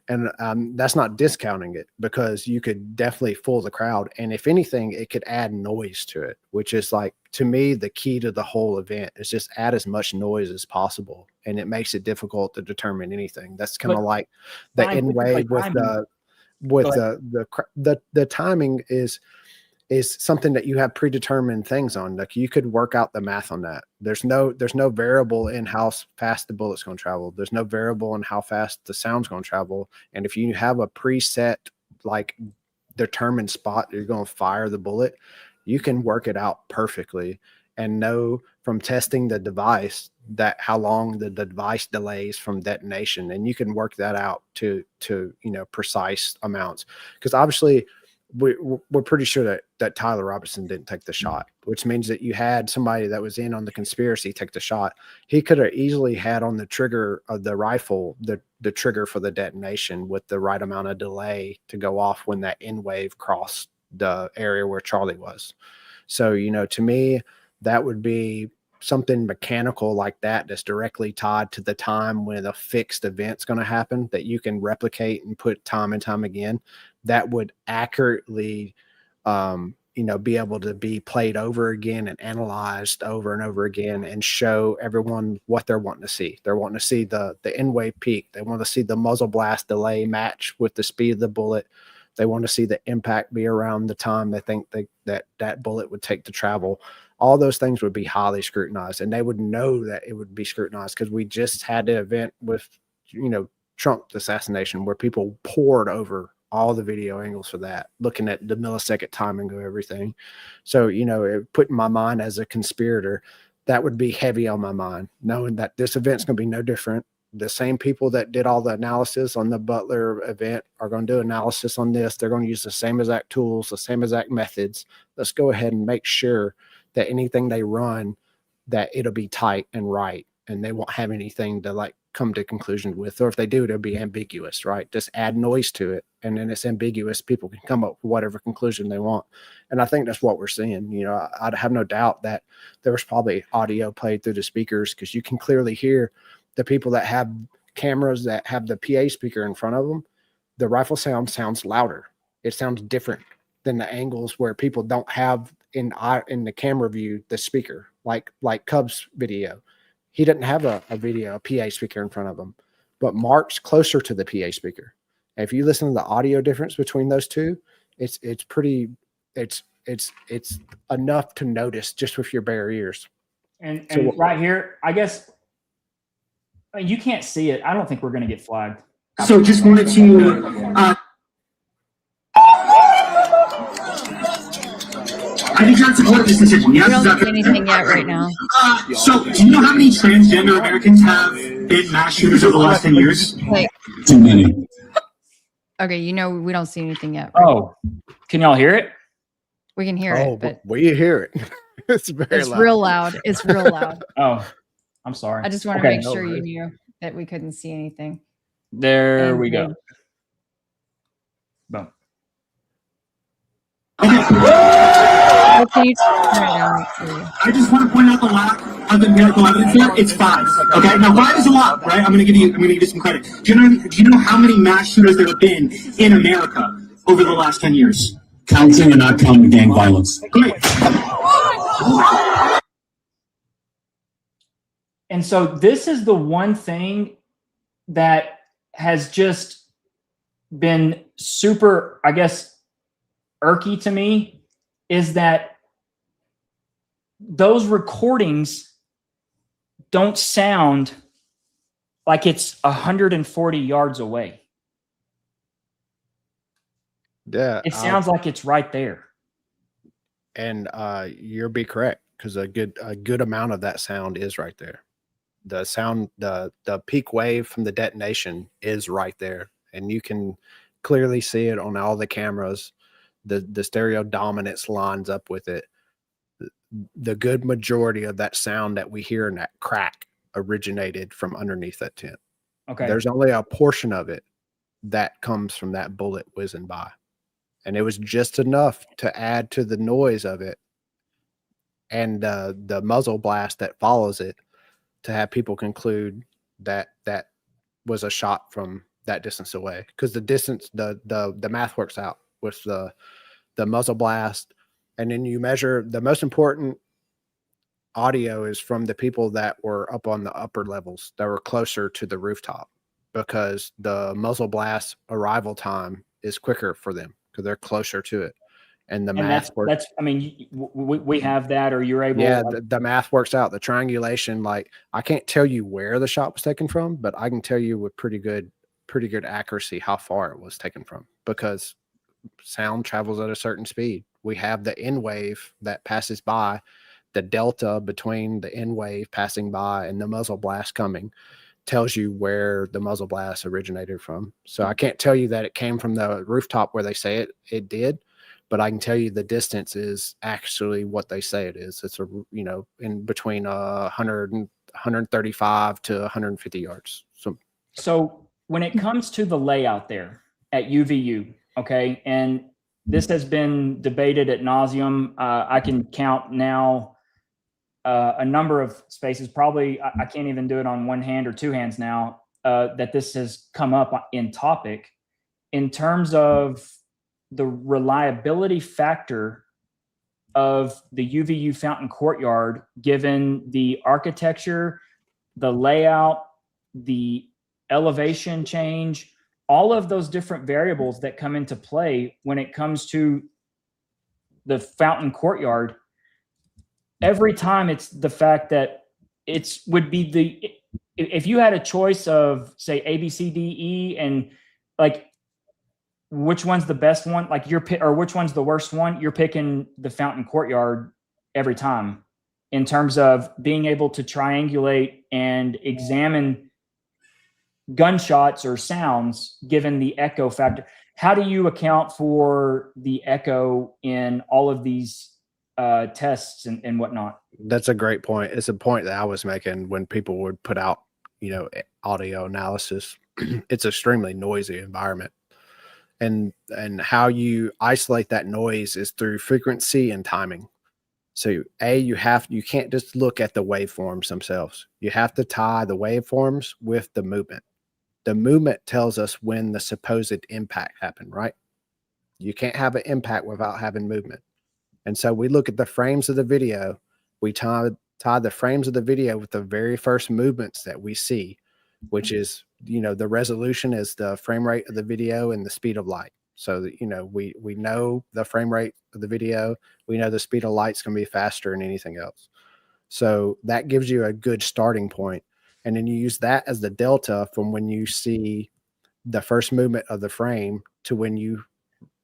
And that's not discounting it, because you could definitely fool the crowd. And if anything, it could add noise to it, which is like, to me, the key to the whole event is just add as much noise as possible. And it makes it difficult to determine anything. That's kind of like the end way with the timing is something that you have predetermined things on. Like you could work out the math on that. There's no variable in how fast the bullet's going to travel. There's no variable in how fast the sound's going to travel. And if you have a preset, like determined spot you're going to fire the bullet, you can work it out perfectly and know from testing the device that how long the device delays from detonation. And you can work that out to precise amounts. Because obviously we're pretty sure that Tyler Robinson didn't take the shot, which means that you had somebody that was in on the conspiracy take the shot. He could have easily had on the trigger of the rifle the trigger for the detonation with the right amount of delay to go off when that N wave crossed the area where Charlie was. So, to me, that would be something mechanical like that that's directly tied to the time when a fixed event's going to happen that you can replicate and put time and time again. That would accurately, be able to be played over again and analyzed over and over again and show everyone what they're wanting to see. They're wanting to see the N-wave peak. They want to see the muzzle blast delay match with the speed of the bullet. They want to see the impact be around the time they think that bullet would take to travel. All those things would be highly scrutinized, and they would know that it would be scrutinized because we just had the event with, Trump assassination where people poured over all the video angles for that, looking at the millisecond timing of everything. So, it put in my mind as a conspirator, that would be heavy on my mind, knowing that this event's going to be no different. The same people that did all the analysis on the Butler event are going to do analysis on this. They're going to use the same exact tools, the same exact methods. Let's go ahead and make sure that anything they run, that it'll be tight and right, and they won't have anything to come to conclusion with, or if they do, it'll be ambiguous, right? Just add noise to it, and then it's ambiguous. People can come up with whatever conclusion they want, and I think that's what we're seeing. I'd have no doubt that there was probably audio played through the speakers because you can clearly hear the people that have cameras that have the PA speaker in front of them. The rifle sound sounds louder. It sounds different than the angles where people don't have in the camera view the speaker, like Cub's video. He didn't have a PA speaker in front of him, but Mark's closer to the PA speaker. And if you listen to the audio difference between those two, it's enough to notice just with your bare ears. And right here, I guess you can't see it. I don't think we're going to get flagged. So just wanted to. I think you're in support of this decision. Yes, We don't see anything yet right now. So, do you know how many transgender Americans have been mass shooters over the last 10 years? Too many. Okay, we don't see anything yet. Right? Oh, can y'all hear it? We can hear it, but we hear it. It's loud. Real loud. It's real loud. Oh, I'm sorry. I just want to make sure you knew that we couldn't see anything. There we go. Boom. Can you turn it down? I just want to point out the lack of empirical evidence here. It's 5. Okay, now 5 is a lot, right? I'm going to give you some credit. Do you know how many mass shooters there have been in America over the last 10 years? Counting and not counting gang violence. Great. And so this is the one thing that has just been super, I guess, irky to me, is that those recordings don't sound like it's 140 yards away. Yeah. It sounds like it's right there. And you'll be correct, because a good amount of that sound is right there. The sound, the peak wave from the detonation is right there, and you can clearly see it on all the cameras. The stereo dominance lines up with it. The good majority of that sound that we hear in that crack originated from underneath that tent. Okay. There's only a portion of it that comes from that bullet whizzing by. And it was just enough to add to the noise of it and the muzzle blast that follows it to have people conclude that that was a shot from that distance away. Because the distance, the math works out with the muzzle blast. And then you measure, the most important audio is from the people that were up on the upper levels, that were closer to the rooftop, because the muzzle blast arrival time is quicker for them because they're closer to it. And the math works. That's, I mean, we have that, or you're able. Yeah, the math works out. The triangulation, like, I can't tell you where the shot was taken from, but I can tell you with pretty good accuracy how far it was taken from, because sound travels at a certain speed. We have the N wave that passes by, the delta between the N wave passing by and the muzzle blast coming tells you where the muzzle blast originated from. So I can't tell you that it came from the rooftop where they say it did, but I can tell you the distance is actually what they say it is. It's in between 100 and 135 to 150 yards. So when it comes to the layout there at UVU, okay, and this has been debated ad nauseum. I can count now a number of spaces, probably I can't even do it on one hand or two hands now, that this has come up in topic in terms of the reliability factor of the UVU Fountain Courtyard, given the architecture, the layout, the elevation change, all of those different variables that come into play when it comes to the Fountain Courtyard. Every time it's the fact that it would be if you had a choice of say A, B, C, D, E, and like which one's the best one, like or which one's the worst one, you're picking the Fountain Courtyard every time in terms of being able to triangulate and examine gunshots or sounds given the echo factor. How do you account for the echo in all of these tests and whatnot? That's a great point. It's a point that I was making when people would put out, audio analysis. It's an extremely noisy environment. And how you isolate that noise is through frequency and timing. So you can't just look at the waveforms themselves. You have to tie the waveforms with the movement. The movement tells us when the supposed impact happened, right? You can't have an impact without having movement. And so we look at the frames of the video. We tie the frames of the video with the very first movements that we see, which is, the resolution is the frame rate of the video and the speed of light. So that, we know the frame rate of the video. We know the speed of light's going to be faster than anything else. So that gives you a good starting point. And then you use that as the delta from when you see the first movement of the frame to when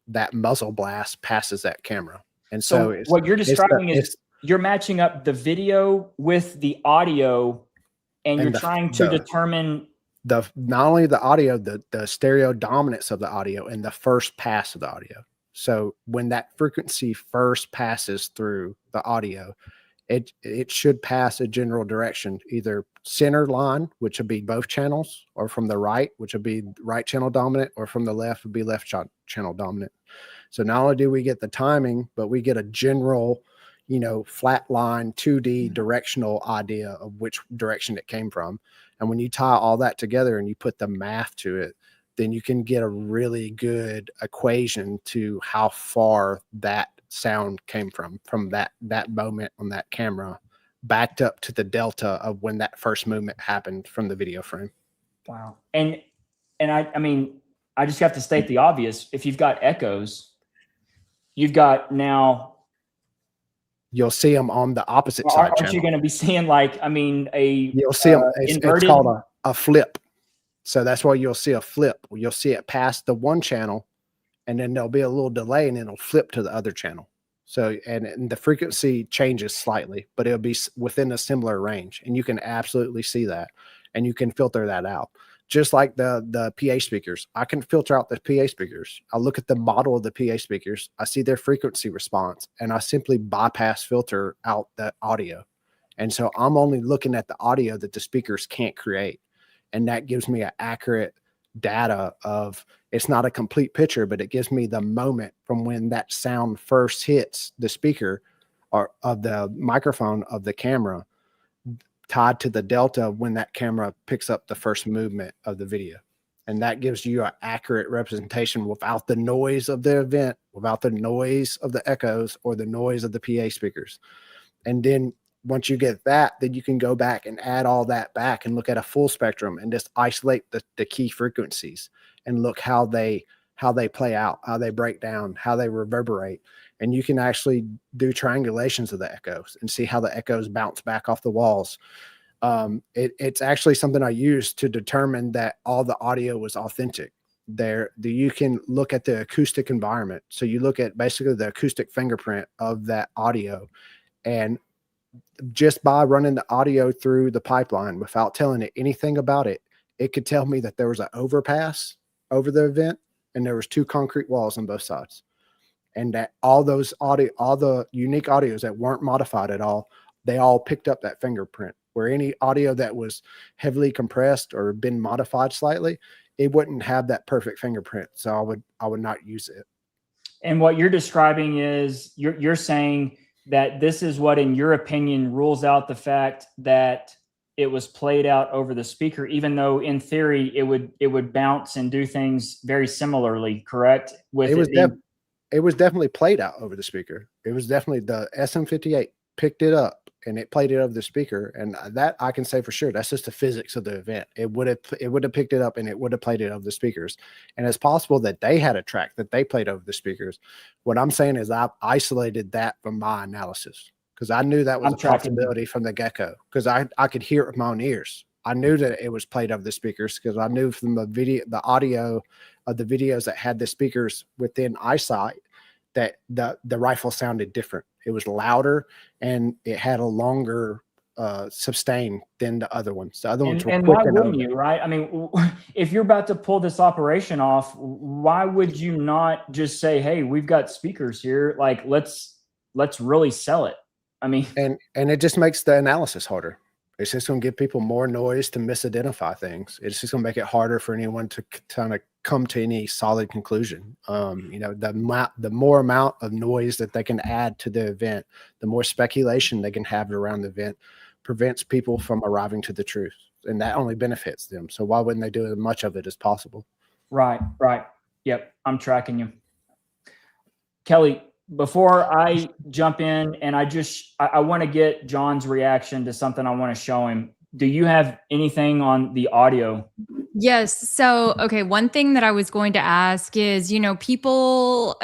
that muzzle blast passes that camera. And so what you're describing is you're matching up the video with the audio, and you're trying to determine not only the audio, the stereo dominance of the audio and the first pass of the audio. So when that frequency first passes through the audio, it should pass a general direction, either center line, which would be both channels, or from the right, which would be right channel dominant, or from the left would be left channel dominant. So not only do we get the timing, but we get a general, flat line 2D directional idea of which direction it came from. And when you tie all that together and you put the math to it, then you can get a really good equation to how far that sound came from that moment on that camera, backed up to the delta of when that first movement happened from the video frame. Wow. And I mean, I just have to state the obvious. If you've got echoes, you've got now. You'll see them on the opposite side. Aren't you going to be seeing you'll see them. It's called a flip. So that's why you'll see a flip. You'll see it pass the one channel, and then there'll be a little delay, and it'll flip to the other channel. So, and the frequency changes slightly, but it'll be within a similar range, and you can absolutely see that, and you can filter that out. Just like the PA speakers, I can filter out the PA speakers. I look at the model of the PA speakers, I see their frequency response, and I simply bypass filter out the audio. And so I'm only looking at the audio that the speakers can't create. And that gives me an accurate data of, it's not a complete picture, but it gives me the moment from when that sound first hits the speaker or of the microphone of the camera, tied to the delta when that camera picks up the first movement of the video. And that gives you an accurate representation without the noise of the event, without the noise of the echoes or the noise of the PA speakers. And then once you get that, then you can go back and add all that back and look at a full spectrum and just isolate the key frequencies and look how they play out, how they break down, how they reverberate. And you can actually do triangulations of the echoes and see how the echoes bounce back off the walls. It's actually something I use to determine that all the audio was authentic. You can look at the acoustic environment. So you look at basically the acoustic fingerprint of that audio, and just by running the audio through the pipeline without telling it anything about it, it could tell me that there was an overpass over the event and there was two concrete walls on both sides. and that all the unique audios that weren't modified at all, they all picked up that fingerprint. Where any audio that was heavily compressed or been modified slightly, it wouldn't have that perfect fingerprint. So I would not use it. And what you're describing is you're saying that this is what, in your opinion, rules out the fact that it was played out over the speaker, even though in theory it would bounce and do things very similarly, correct? It was definitely played out over the speaker. It was definitely the SM58 picked it up and it played it over the speaker. And that I can say for sure, that's just the physics of the event. It would have picked it up and it would have played it over the speakers. And it's possible that they had a track that they played over the speakers. What I'm saying is I've isolated that from my analysis because I knew that was a possibility from the get-go because I could hear it with my own ears. I knew that it was played over the speakers because I knew from the audio of the videos that had the speakers within eyesight that the rifle sounded different. It was louder and it had a longer sustain than the other ones. The other ones were and why wouldn't you, right? I mean, if you're about to pull this operation off, why would you not just say, "Hey, we've got speakers here. Like, let's really sell it." I mean, and it just makes the analysis harder. It's just going to give people more noise to misidentify things. It's just going to make it harder for anyone to kind of come to any solid conclusion. The more amount of noise that they can add to the event, the more speculation they can have around the event, prevents people from arriving to the truth. And that only benefits them. So why wouldn't they do as much of it as possible? Right. Yep. I'm tracking you. Keli, before I jump in, and I want to get Jon's reaction to something I want to show him. Do you have anything on the audio? Yes. So, okay. One thing that I was going to ask is, people,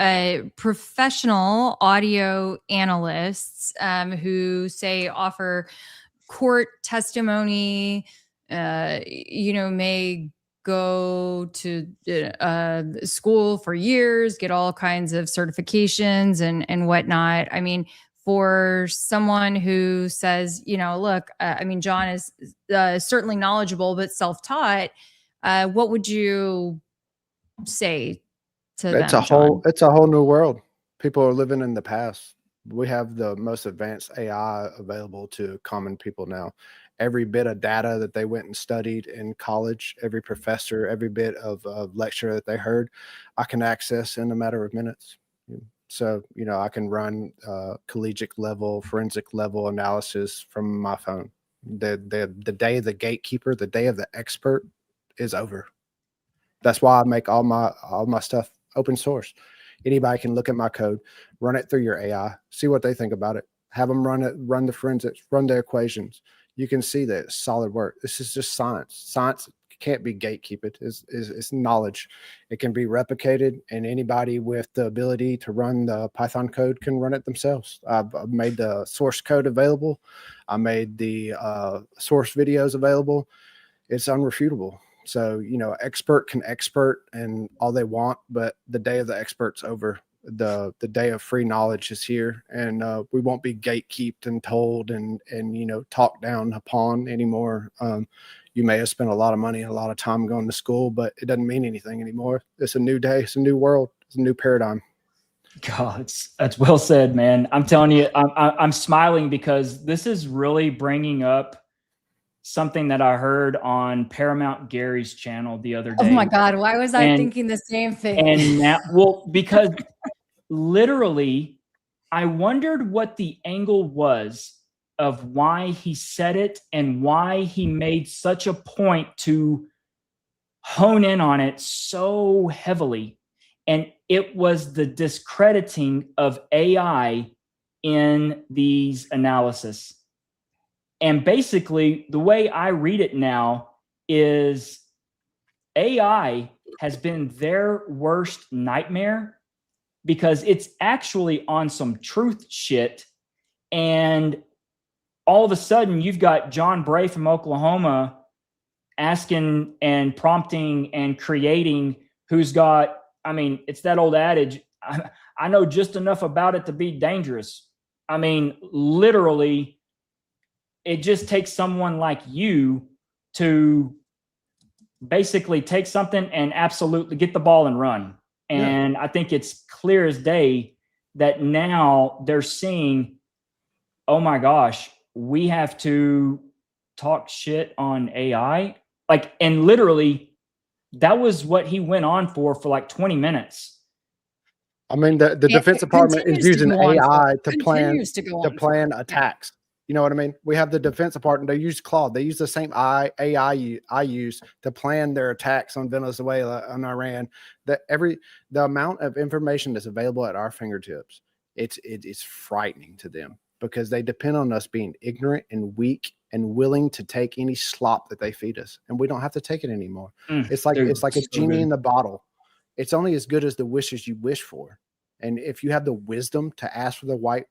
professional audio analysts who say offer court testimony, may go to school for years, get all kinds of certifications and whatnot. I mean, for someone who says, look, Jon is certainly knowledgeable, but self-taught. What would you say to them? It's a whole new world. People are living in the past. We have the most advanced AI available to common people now. Every bit of data that they went and studied in college, every professor, every bit of lecture that they heard, I can access in a matter of minutes. So, I can run collegiate level, forensic level analysis from my phone. The day of the gatekeeper, the day of the expert is over. That's why I make all my stuff open source. Anybody can look at my code, run it through your AI, see what they think about it, have them run the forensics, run the equations. You can see that it's solid work. This is just science. Science can't be gatekeeped. It's knowledge. It can be replicated, and anybody with the ability to run the Python code can run it themselves. I've made the source code available. I made the source videos available. It's unrefutable. So, expert can expert and all they want, but the day of the expert's over. The day of free knowledge is here, and we won't be gatekept and told and talked down upon anymore. You may have spent a lot of money and a lot of time going to school, but it doesn't mean anything anymore. It's a new day. It's a new world. It's a new paradigm. God, that's well said, man. I'm telling you, I'm smiling because this is really bringing up something that I heard on Paramount Gary's channel the other day. Oh my God. Why was I thinking the same thing? And now, because literally I wondered what the angle was of why he said it and why he made such a point to hone in on it so heavily. And it was the discrediting of AI in these analysis. And basically, the way I read it now is AI has been their worst nightmare because it's actually on some truth shit. And all of a sudden, you've got Jon Bray from Oklahoma asking and prompting and creating who's got, it's that old adage, I know just enough about it to be dangerous. Literally, it just takes someone like you to basically take something and absolutely get the ball and run. And I think it's clear as day that now they're seeing, oh my gosh, we have to talk shit on AI. Like, and literally that was what he went on for like 20 minutes. I mean, the Defense Department is using AI to plan attacks. You know what I mean? We have the Defense Department. They use Claude. They use the same AI I use to plan their attacks on Venezuela and Iran. The amount of information that's available at our fingertips, it's frightening to them because they depend on us being ignorant and weak and willing to take any slop that they feed us, and we don't have to take it anymore. It's like a genie in the bottle. It's only as good as the wishes you wish for. And if you have the wisdom to ask for the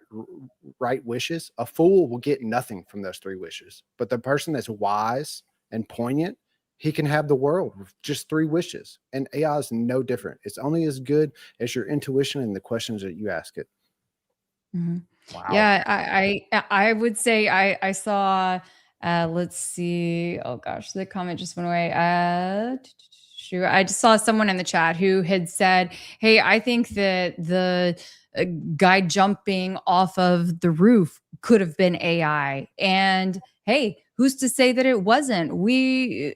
right wishes, a fool will get nothing from those 3 wishes. But the person that's wise and poignant, he can have the world with just 3 wishes. And AI is no different. It's only as good as your intuition and the questions that you ask it. Mm-hmm. Wow. Yeah, I would say I saw, let's see. Oh gosh, the comment just went away. I just saw someone in the chat who had said, hey, I think that the guy jumping off of the roof could have been AI. And hey, who's to say that it wasn't? We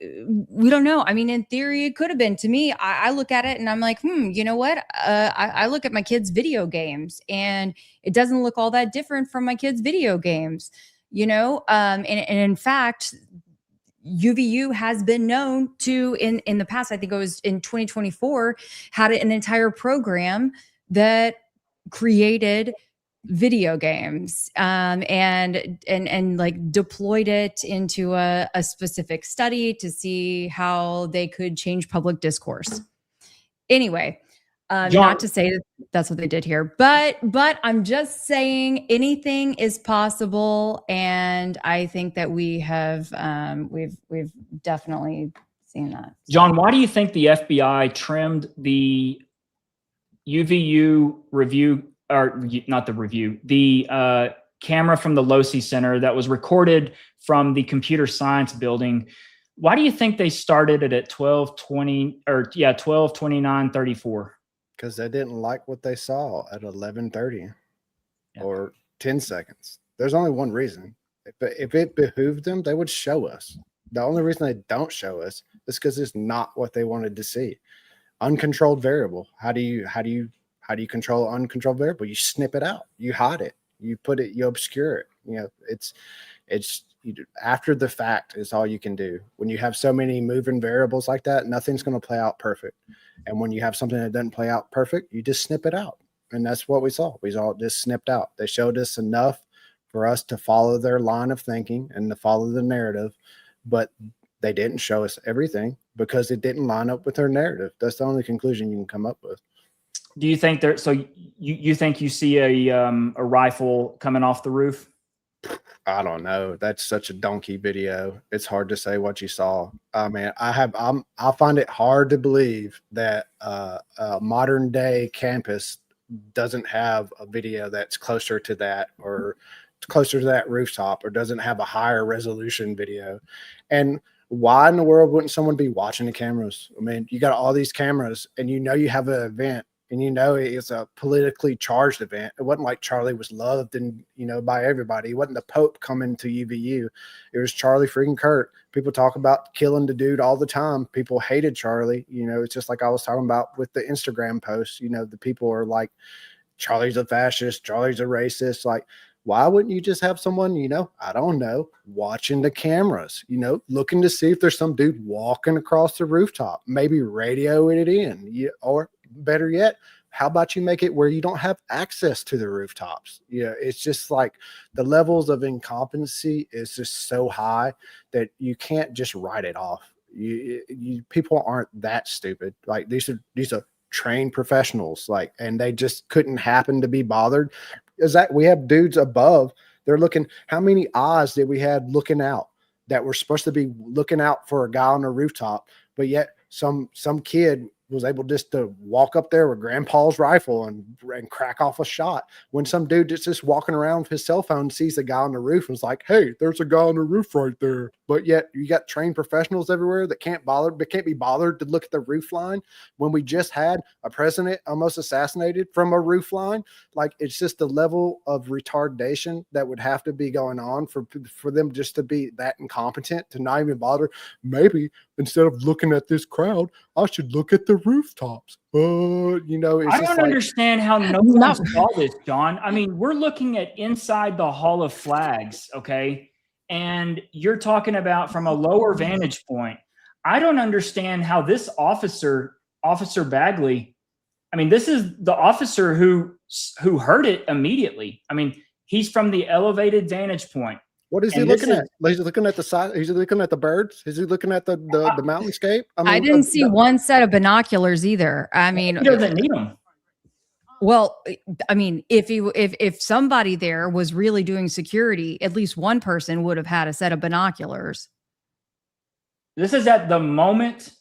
don't know. I mean, in theory, it could have been. To me, I look at it and I'm like, you know what? I look at my kids' video games and it doesn't look all that different from my kids' video games, you know? And in fact, UVU has been known to, in the past, I think it was in 2024, had an entire program that created video games and like deployed it into a specific study to see how they could change public discourse. Anyway, not to say that that's what they did here, but I'm just saying anything is possible, and I think that we have we've definitely seen that. Jon, why do you think the FBI trimmed the UVU review, or not the review, the camera from the Losi Center that was recorded from the computer science building? Why do you think they started it at 12:29:34? Because they didn't like what they saw at 11:30 or 10 seconds. There's only one reason. If it behooved them, they would show us. The only reason they don't show us is because it's not what they wanted to see. Uncontrolled variable. How do you control an uncontrolled variable? You snip it out. You hide it. You put it. You obscure it. You know, it's after the fact is all you can do. When you have so many moving variables like that, nothing's going to play out perfect. And when you have something that doesn't play out perfect, you just snip it out. And that's what we saw. We all just snipped out. They showed us enough for us to follow their line of thinking and to follow the narrative, but they didn't show us everything because it didn't line up with their narrative. That's the only conclusion you can come up with. Do you think there? So you think you see a rifle coming off the roof? I don't know. That's such a donkey video. It's hard to say what you saw. I mean, I find it hard to believe that a modern day campus doesn't have a video that's closer to that or closer to that rooftop or doesn't have a higher resolution video. And why in the world wouldn't someone be watching the cameras? I mean, you got all these cameras and you know you have an event. And you know it's a politically charged event. It wasn't like Charlie was loved and by everybody. It wasn't the Pope coming to UVU. It was Charlie freaking Kirk. People talk about killing the dude all the time. People hated Charlie. It's just like I was talking about with the Instagram posts. The people are like, Charlie's a fascist. Charlie's a racist. Like, why wouldn't you just have someone, I don't know, watching the cameras, looking to see if there's some dude walking across the rooftop, maybe radio it in, or better yet, how about you make it where you don't have access to the rooftops? It's just like the levels of incompetency is just so high that you can't just write it off. People aren't that stupid. Like these are trained professionals, and they just couldn't happen to be bothered. Is that we have dudes above, they're looking, how many eyes did we have looking out that were supposed to be looking out for a guy on the rooftop, but yet some kid was able just to walk up there with grandpa's rifle and crack off a shot. When some dude that's just walking around with his cell phone sees the guy on the roof and is like, hey, there's a guy on the roof right there. But yet you got trained professionals everywhere that can't be bothered to look at the roof line when we just had a president almost assassinated from a roof line. Like, it's just the level of retardation that would have to be going on for them just to be that incompetent to not even bother. Maybe instead of looking at this crowd, I should look at the rooftops. You know, it's I don't understand how no one saw this, John. I mean, we're looking at inside the Hall of Flags, okay? And you're talking about from a lower vantage point. I don't understand how this officer Bagley, I mean, this is the officer who heard it immediately. I mean, he's from the elevated vantage point. What is he looking at? He's looking at the side. He's looking at the birds. Is he looking at the mountainscape? I mean, I didn't see one set of binoculars either. I mean, he doesn't need them. Well, I mean, if somebody there was really doing security, at least one person would have had a set of binoculars. This is at the moment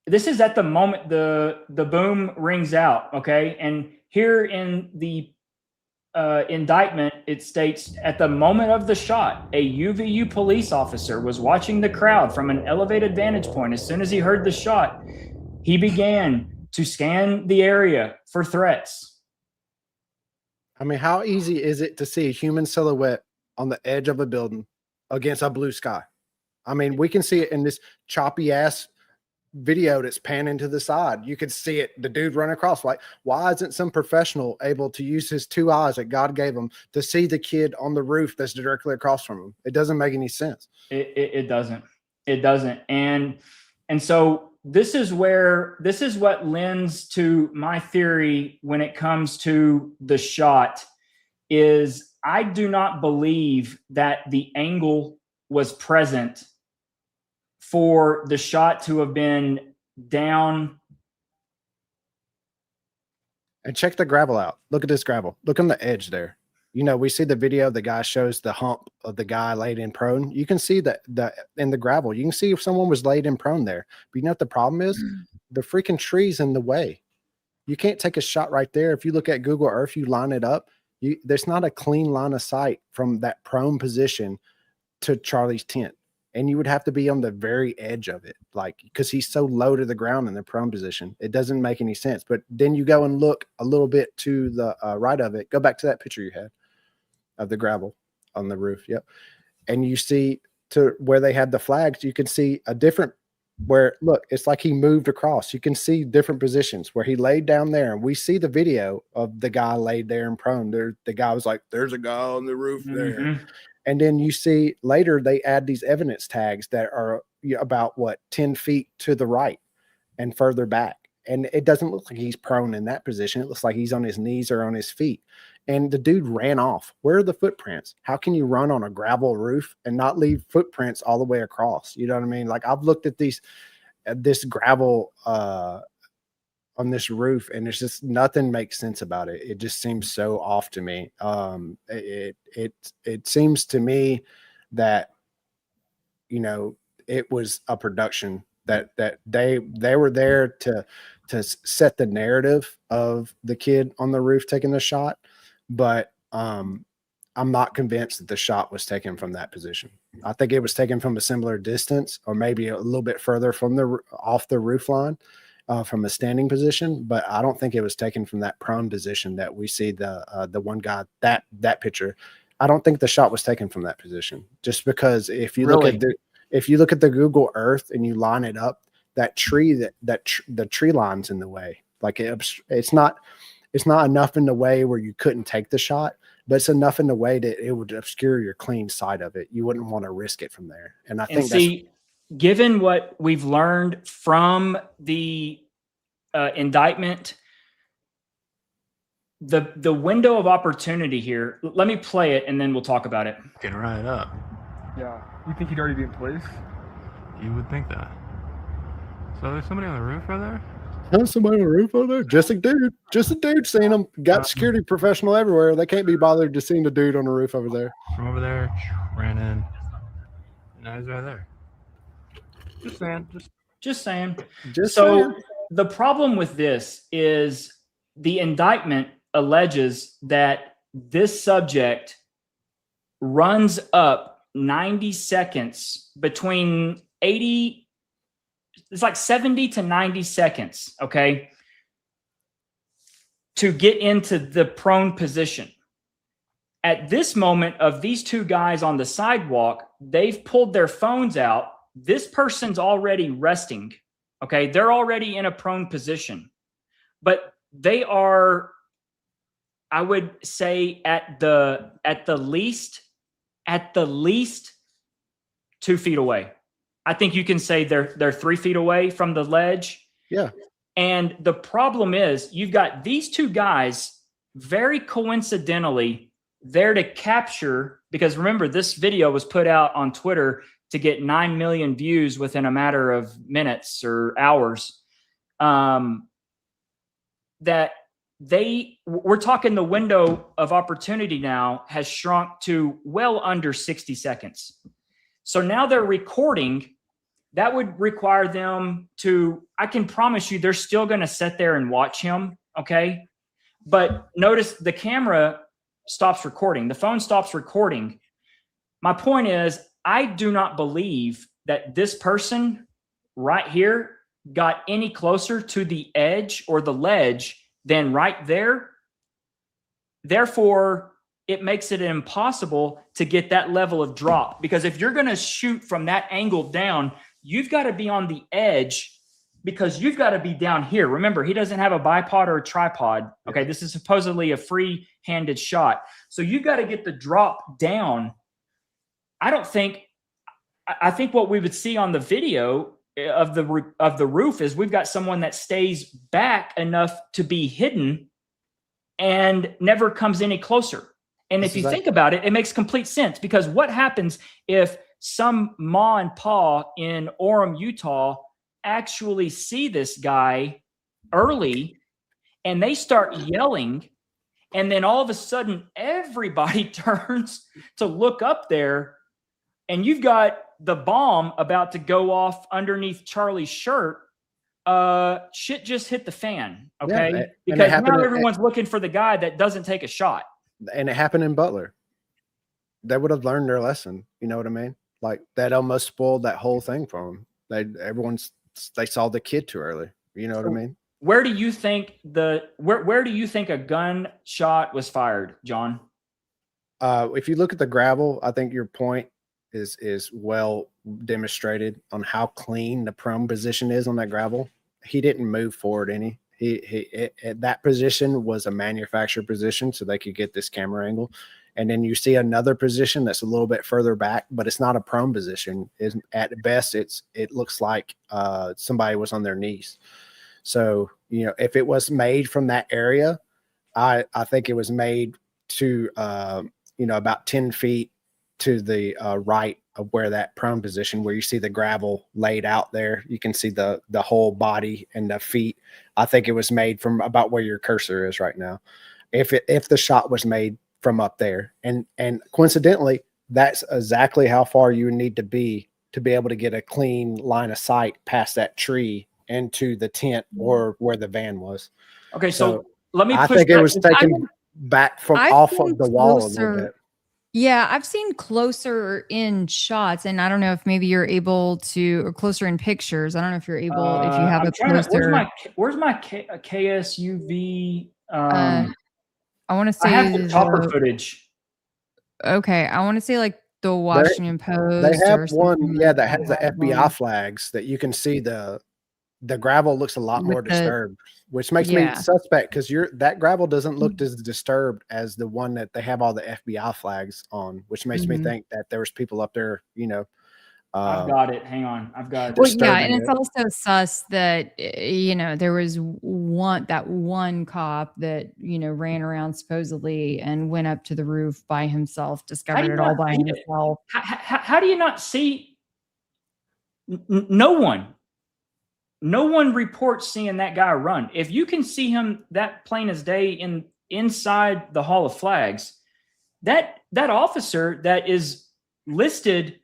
the boom rings out. Okay, and here in the indictment, it states, at the moment of the shot, a UVU police officer was watching the crowd from an elevated vantage point. As soon as he heard the shot, he began to scan the area for threats. I mean, how easy is it to see a human silhouette on the edge of a building against a blue sky? I mean, we can see it in this choppy ass video that's panning to the side. You could see it, the dude run across. Like, why isn't some professional able to use his two eyes that God gave him to see the kid on the roof that's directly across from him? It doesn't make any sense. It doesn't. And so this is what lends to my theory when it comes to the shot is I do not believe that the angle was present for the shot to have been down. And check the gravel out. Look at this gravel. Look on the edge there. You know, we see the video, the guy shows the hump of the guy laid in prone. You can see that in the gravel. You can see if someone was laid in prone there. But you know what the problem is? The freaking tree's in the way. You can't take a shot right there. If you look at Google Earth, you line it up. There's not a clean line of sight from that prone position to Charlie's tent. And you would have to be on the very edge of it, like, because he's so low to the ground in the prone position. It doesn't make any sense. But then you go and look a little bit to the right of it. Go back to that picture you had of the gravel on the roof. Yep. And you see to where they had the flags, you can see a different where, look, it's like he moved across. You can see different positions where he laid down there. And we see the video of the guy laid there in prone. The guy was like, there's a guy on the roof there. And then you see later they add these evidence tags that are about 10 feet to the right and further back. And it doesn't look like he's prone in that position. It looks like he's on his knees or on his feet. And the dude ran off. Where are the footprints? How can you run on a gravel roof and not leave footprints all the way across? You know what I mean? Like, I've looked at this gravel on this roof, and there's just nothing makes sense about it. It just seems so off to me. It seems to me that, you know, it was a production that they were there to set the narrative of the kid on the roof taking the shot, but I'm not convinced that the shot was taken from that position. I think it was taken from a similar distance, or maybe a little bit further from off the roof line. From a standing position, but I don't think it was taken from that prone position that we see the one guy, that picture. I don't think the shot was taken from that position, just because if you look at the Google Earth and you line it up, that tree the tree line's in the way. Like, it's not enough in the way where you couldn't take the shot, but it's enough in the way that it would obscure your clean side of it. You wouldn't want to risk it from there. And I think given what we've learned from the indictment, the window of opportunity here, let me play it and then we'll talk about it. Get right up. Yeah. You think he'd already be in place? You would think that. So there's somebody on the roof right there? There's somebody on the roof over there. Just a dude seeing him. Got security professional everywhere. They can't be bothered to seeing the dude on the roof over there. From over there, ran in. Now he's right there. Just saying. Just saying. So the problem with this is the indictment alleges that this subject runs up 90 seconds between 80, it's like 70 to 90 seconds, okay, to get into the prone position. At this moment of these two guys on the sidewalk, they've pulled their phones out. This person's already resting, okay? They're already in a prone position, but they are, I would say at the least 2 feet away. I think you can say they're 3 feet away from the ledge. Yeah. And the problem is you've got these two guys very coincidentally there to capture, because remember, this video was put out on Twitter to get 9 million views within a matter of minutes or hours. That we're talking the window of opportunity now has shrunk to well under 60 seconds. So now they're recording. That would require them to, I can promise you, they're still going to sit there and watch him. Okay. But notice the camera stops recording. The phone stops recording. My point is, I do not believe that this person right here got any closer to the edge or the ledge than right there. Therefore, it makes it impossible to get that level of drop, because if you're going to shoot from that angle down, you've got to be on the edge, because you've got to be down here. Remember, he doesn't have a bipod or a tripod. Okay, this is supposedly a free-handed shot. So you've got to get the drop down. I think what we would see on the video of the roof is we've got someone that stays back enough to be hidden and never comes any closer. And if you think about it, it makes complete sense, because what happens if some ma and pa in Orem, Utah actually see this guy early and they start yelling, and then all of a sudden everybody turns to look up there, and you've got the bomb about to go off underneath Charlie's shirt. Shit just hit the fan. Okay. Yeah, because now everyone's looking for the guy that doesn't take a shot. And it happened in Butler. They would have learned their lesson. You know what I mean? Like, that almost spoiled that whole thing for them. They saw the kid too early. You know what I mean? Where do you think where do you think a gunshot was fired, John? If you look at the gravel, I think your point is well demonstrated on how clean the prone position is on that gravel. He didn't move forward any. That position was a manufactured position so they could get this camera angle. And then you see another position that's a little bit further back, but it's not a prone position. At best, it looks like somebody was on their knees. So, you know, if it was made from that area, I think it was made to, about 10 feet to the right of where that prone position, where you see the gravel laid out there. You can see the whole body and the feet. I think it was made from about where your cursor is right now. If the shot was made from up there, and coincidentally, that's exactly how far you need to be able to get a clean line of sight past that tree into the tent or where the van was. Okay, so let me. I think it was taken back from off of the wall a little bit. Yeah, I've seen closer in shots, and I don't know if maybe you're able to, or closer in pictures. I don't know if you're able, if you have a closer. Where's my KSUV? I want to say I have the chopper footage. Okay, I want to say like the Washington Post. They have one, that has the FBI flags that you can see the gravel looks a lot more disturbed, which makes me suspect, because that gravel doesn't look as disturbed as the one that they have all the FBI flags on, which makes me think that there was people up there, I've got it. Hang on. I've got it. Well, yeah, and it's also sus that, there was one cop that, ran around supposedly and went up to the roof by himself, discovered it all by himself. How do you not see? No one reports seeing that guy run. If you can see him that plain as day inside the Hall of Flags, that officer that is listed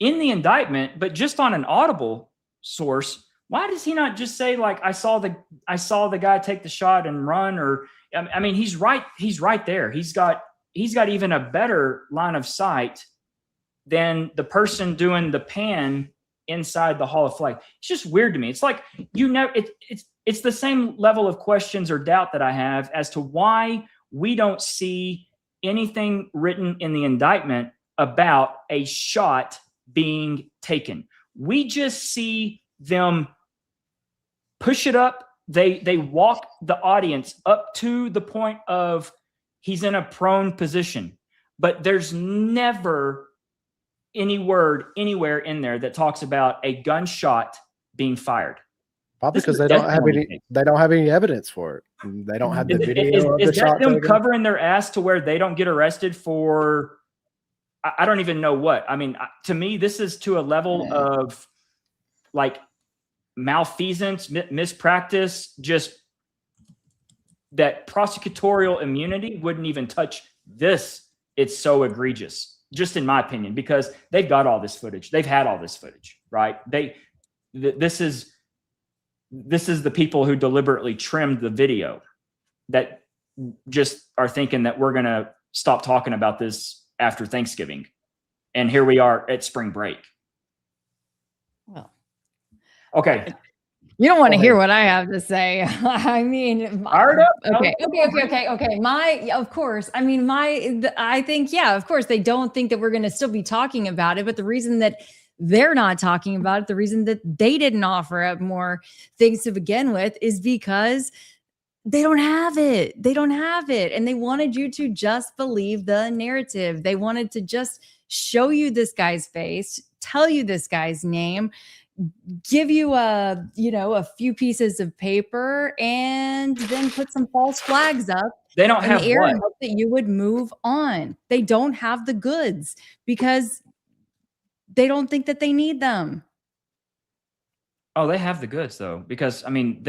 in the indictment, but just on an audible source, Why does he not just say like, I saw the guy take the shot and run? Or I mean, he's right there. He's got even a better line of sight than the person doing the pan inside the Hall of Fame. It's just weird to me. It's like, it's the same level of questions or doubt that I have as to why we don't see anything written in the indictment about a shot being taken. We just see them push it up. They walk the audience up to the point of he's in a prone position, but there's never any word anywhere in there that talks about a gunshot being fired. Probably because they don't have any evidence for it. They don't have the video of the shot. Is that them covering their ass to where they don't get arrested for? I don't even know what. I mean, to me, this is to a level of like malfeasance, mispractice, just that prosecutorial immunity wouldn't even touch this. It's so egregious, just in my opinion, because they've got all this footage. They've had all this footage, right? This is the people who deliberately trimmed the video that just are thinking that we're going to stop talking about this after Thanksgiving. And here we are at spring break. Well, okay. You don't want to hear what I have to say. I mean, okay. Of course. I mean, I think, yeah, of course, they don't think that we're going to still be talking about it. But the reason that they're not talking about it, the reason that they didn't offer up more things to begin with is because they don't have it. They don't have it. And they wanted you to just believe the narrative. They wanted to just show you this guy's face, tell you this guy's name, give you a few pieces of paper, and then put some false flags up. They don't have air what? and hope that you would move on. They don't have the goods because they don't think that they need them. Oh, they have the goods though, because I mean,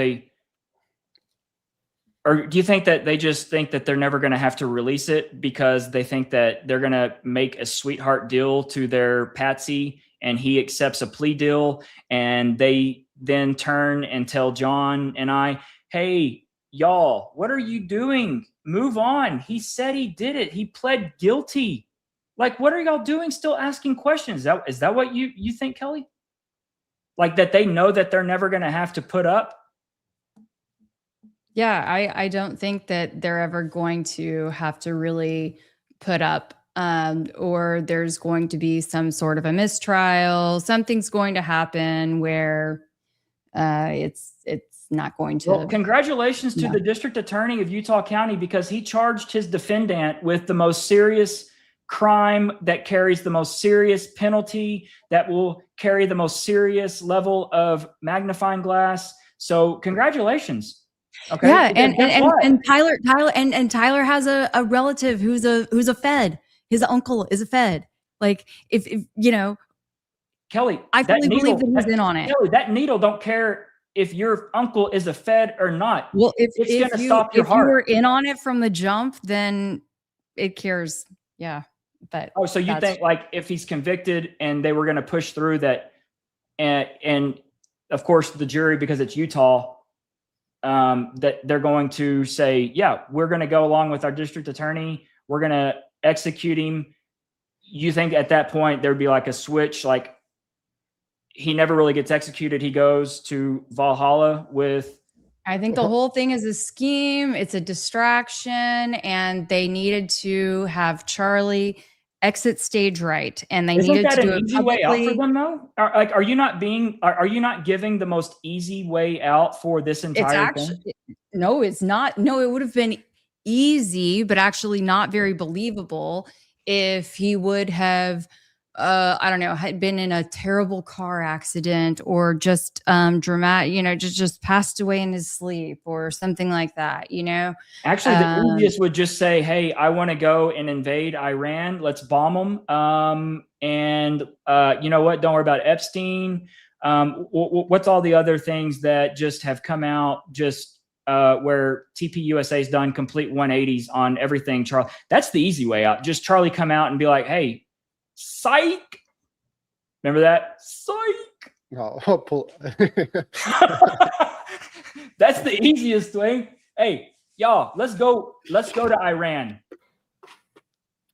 or do you think that they just think that they're never going to have to release it because they think that they're going to make a sweetheart deal to their patsy and he accepts a plea deal, and they then turn and tell John and I, hey, y'all, what are you doing? Move on. He said he did it. He pled guilty. Like, what are y'all doing still asking questions? Is that what you think, Kelly? Like that they know that they're never going to have to put up? Yeah, I don't think that they're ever going to have to really put up, or there's going to be some sort of a mistrial. Something's going to happen where it's not going to. Well, congratulations to the district attorney of Utah County, because he charged his defendant with the most serious crime that carries the most serious penalty, that will carry the most serious level of magnifying glass. So congratulations. Okay. Yeah, and Tyler has a relative who's a Fed. His uncle is a Fed. Like if you know, Kelly, I fully believe that he's in on it. Kelly, that needle don't care if your uncle is a Fed or not. Well, if you were in on it from the jump, then it cares. Yeah. But so you think like if he's convicted and they were going to push through that, and of course the jury, because it's Utah, that they're going to say, yeah, we're going to go along with our district attorney. We're going to execute him. You think at that point there'd be like a switch, like he never really gets executed. He goes to Valhalla with. I think the whole thing is a scheme. It's a distraction, and they needed to have Charlie exit stage right, and they needed to do it easy way out for them, though. Are you not giving the most easy way out for this entire thing? No, it's not. No, it would have been easy, but actually not very believable if he would have. I don't know, had been in a terrible car accident or just dramatic, just passed away in his sleep or something like that, Actually, the easiest would just say, hey, I want to go and invade Iran. Let's bomb them. And you know what? Don't worry about Epstein. What's all the other things that just have come out just where TPUSA has done complete 180s on everything, Charlie? That's the easy way out. Just Charlie come out and be like, hey, psych. Remember that? Psych. No, I'll pull. That's the easiest thing. Hey, y'all, let's go to Iran.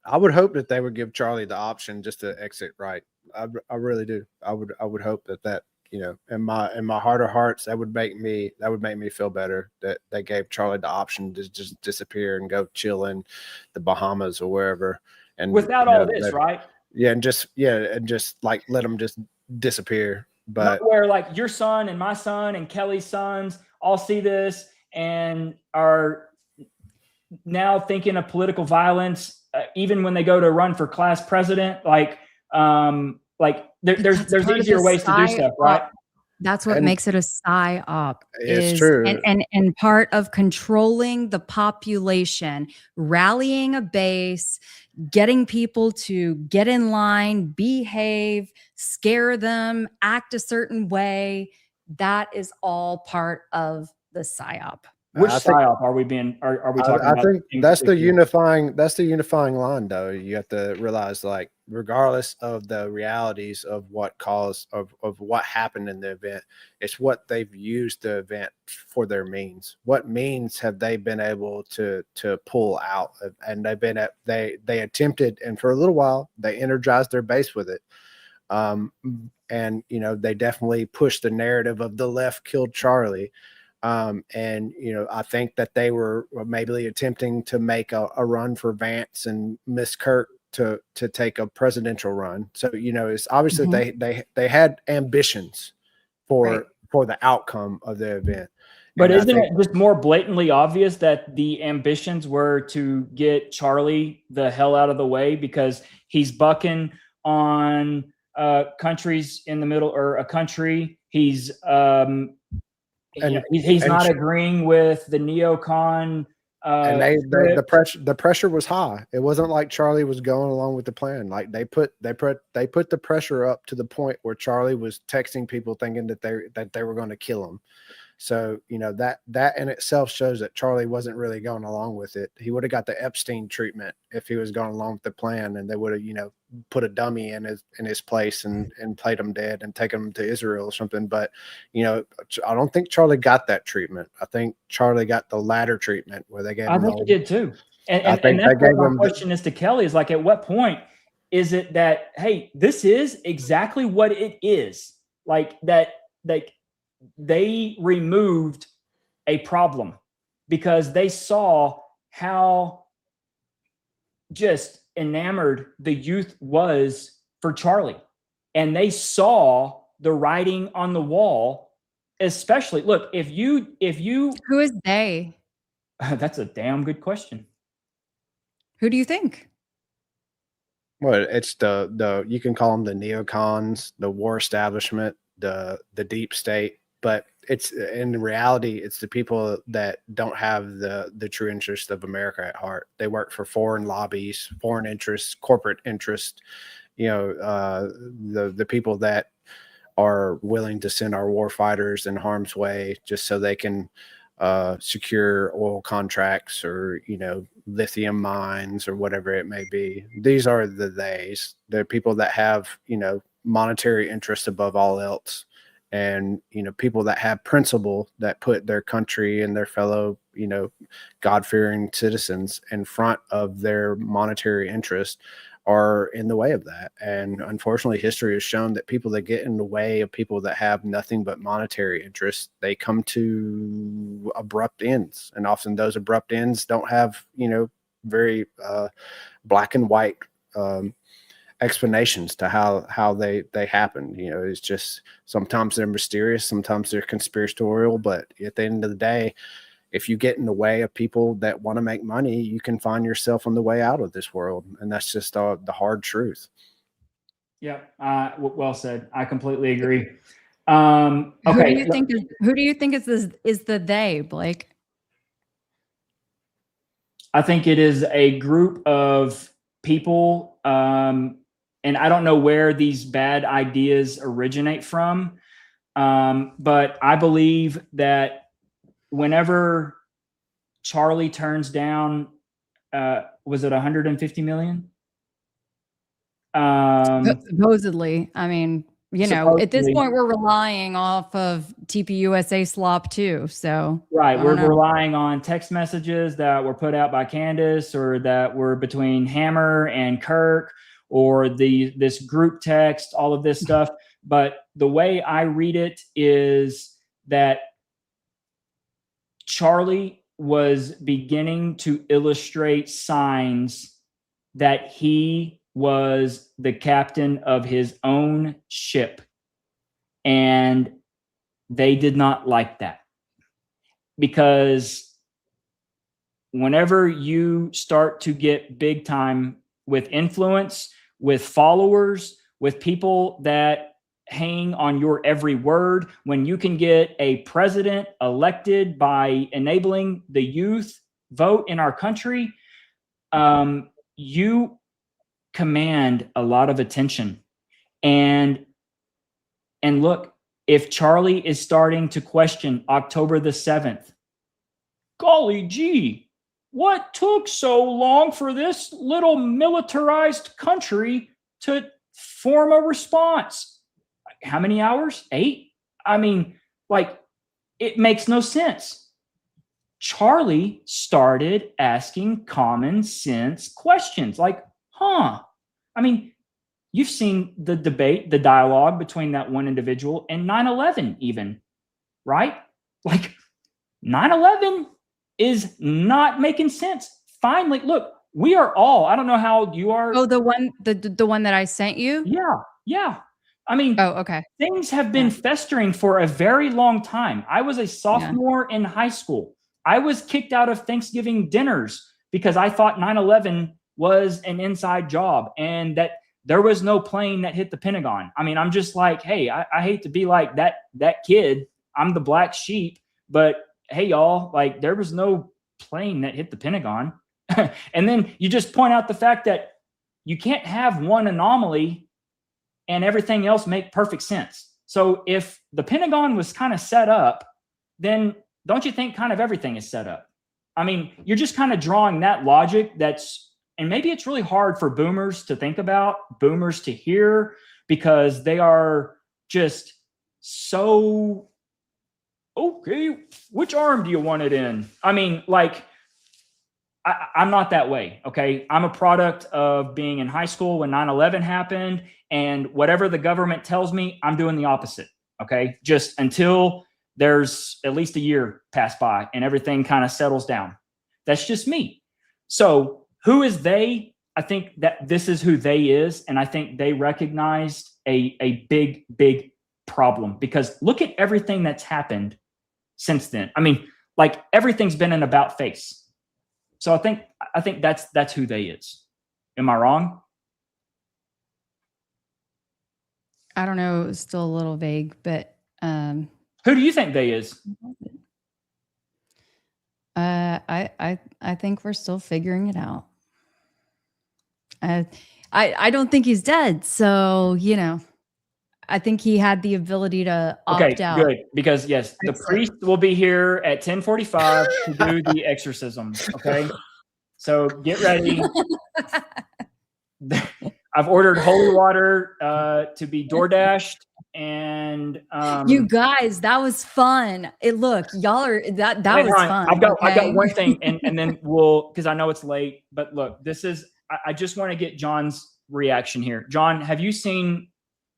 I would hope that they would give Charlie the option just to exit right. I really do. I would hope that in my heart of hearts, that would make me feel better that they gave Charlie the option to just disappear and go chill in the Bahamas or wherever. And without all this, right? Yeah, and just like let them just disappear. But not where like your son and my son and Kelly's sons all see this and are now thinking of political violence, even when they go to run for class president. There's easier ways to do stuff, right? That's what makes it a psyop. It's true. And part of controlling the population, rallying a base, getting people to get in line, behave, scare them, act a certain way. That is all part of the psyop. Which psyop are we talking about? I think that's the unifying line, though. You have to realize, like, regardless of the realities of what caused of what happened in the event, it's what they've used the event for their means. What means have they been able to pull out? And they attempted, and for a little while they energized their base with it. And they definitely pushed the narrative of the left killed Charlie. I think that they were maybe attempting to make a run for Vance and Miss Kirk to take a presidential run. So, it's obviously they had ambitions for the outcome of the event. But isn't it just more blatantly obvious that the ambitions were to get Charlie the hell out of the way because he's bucking on countries in the middle, or a country he's he's not agreeing with the neocon. And the pressure was high. It wasn't like Charlie was going along with the plan. Like they put the pressure up to the point where Charlie was texting people thinking that they were going to kill him. So, that in itself shows that Charlie wasn't really going along with it. He would have got the Epstein treatment if he was going along with the plan, and they would have, put a dummy in his place and played him dead and taken him to Israel or something. But, I don't think Charlie got that treatment. I think Charlie got the latter treatment where they gave him. I think he did too. And that's my question is to Kelly is like, at what point is it that, hey, this is exactly what it is? Like that, they removed a problem because they saw how just enamored the youth was for Charlie. And they saw the writing on the wall, especially, look, if you who is they? That's a damn good question. Who do you think? Well, it's the you can call them the neocons, the war establishment, the deep state. But it's in reality, it's the people that don't have the true interest of America at heart. They work for foreign lobbies, foreign interests, corporate interests. The people that are willing to send our war fighters in harm's way just so they can secure oil contracts or lithium mines or whatever it may be. These are the theys. They're people that have monetary interest above all else. And, people that have principle that put their country and their fellow, God-fearing citizens in front of their monetary interest are in the way of that. And unfortunately, history has shown that people that get in the way of people that have nothing but monetary interests, they come to abrupt ends. And often those abrupt ends don't have, very black and white explanations to how they happen. It's just sometimes they're mysterious, sometimes they're conspiratorial, but at the end of the day, if you get in the way of people that want to make money, you can find yourself on the way out of this world, and that's just the hard truth. Yeah, well said. I completely agree. Okay, who do you think is the they, Blake? I think it is a group of people. And I don't know where these bad ideas originate from, but I believe that whenever Charlie turns down, was it 150 million? Supposedly, I mean, you know, at this supposedly- point, we're relying off of TPUSA slop too. So Right. I We're don't know. relying on text messages that were put out by Candace or that were between Hammer and Kirk or this group text, all of this stuff. But the way I read it is that Charlie was beginning to illustrate signs that he was the captain of his own ship. And they did not like that. Because whenever you start to get big time with influence, with followers, with people that hang on your every word, when you can get a president elected by enabling the youth vote in our country, you command a lot of attention. And look, if Charlie is starting to question October the 7th, golly gee, what took so long for this little militarized country to form a response? How many hours? 8? I mean, like, it makes no sense. Charlie started asking common sense questions like, I mean, you've seen the debate, the dialogue between that one individual and 9/11 even, right? Like 9/11 is not making sense. Finally, look, we are all, I don't know how old you are. Oh, the one that I sent you? Yeah. I mean, okay. Things have been festering for a very long time. I was a sophomore in high school. I was kicked out of Thanksgiving dinners because I thought 9/11 was an inside job and that there was no plane that hit the Pentagon. I mean, I'm just like, hey, I hate to be like that kid. I'm the black sheep, but hey, y'all, like there was no plane that hit the Pentagon. And then you just point out the fact that you can't have one anomaly and everything else make perfect sense. So if the Pentagon was kind of set up, then don't you think kind of everything is set up? I mean, you're just kind of drawing that logic and maybe it's really hard for boomers to think about, boomers to hear, because they are just so, okay, which arm do you want it in? I mean, like, I'm not that way, okay? I'm a product of being in high school when 9/11 happened, and whatever the government tells me, I'm doing the opposite, okay? Just until there's at least a year pass by and everything kind of settles down. That's just me. So who is they? I think that this is who they is, and I think they recognized a big, big problem because look at everything that's happened since then. I mean, like everything's been an about face. So I think that's who they is. Am I wrong? I don't know. It was still a little vague, but who do you think they is? I think we're still figuring it out. I don't think he's dead, so you know, I think he had the ability to opt out. Okay, good, because yes, the priest will be here at 10:45 to do the exorcism. Okay, so get ready. I've ordered holy water to be DoorDashed, and you guys, that was fun. Look, y'all are that was fun. I've got one thing, and then because I know it's late, but look, this is. I just want to get John's reaction here. John, have you seen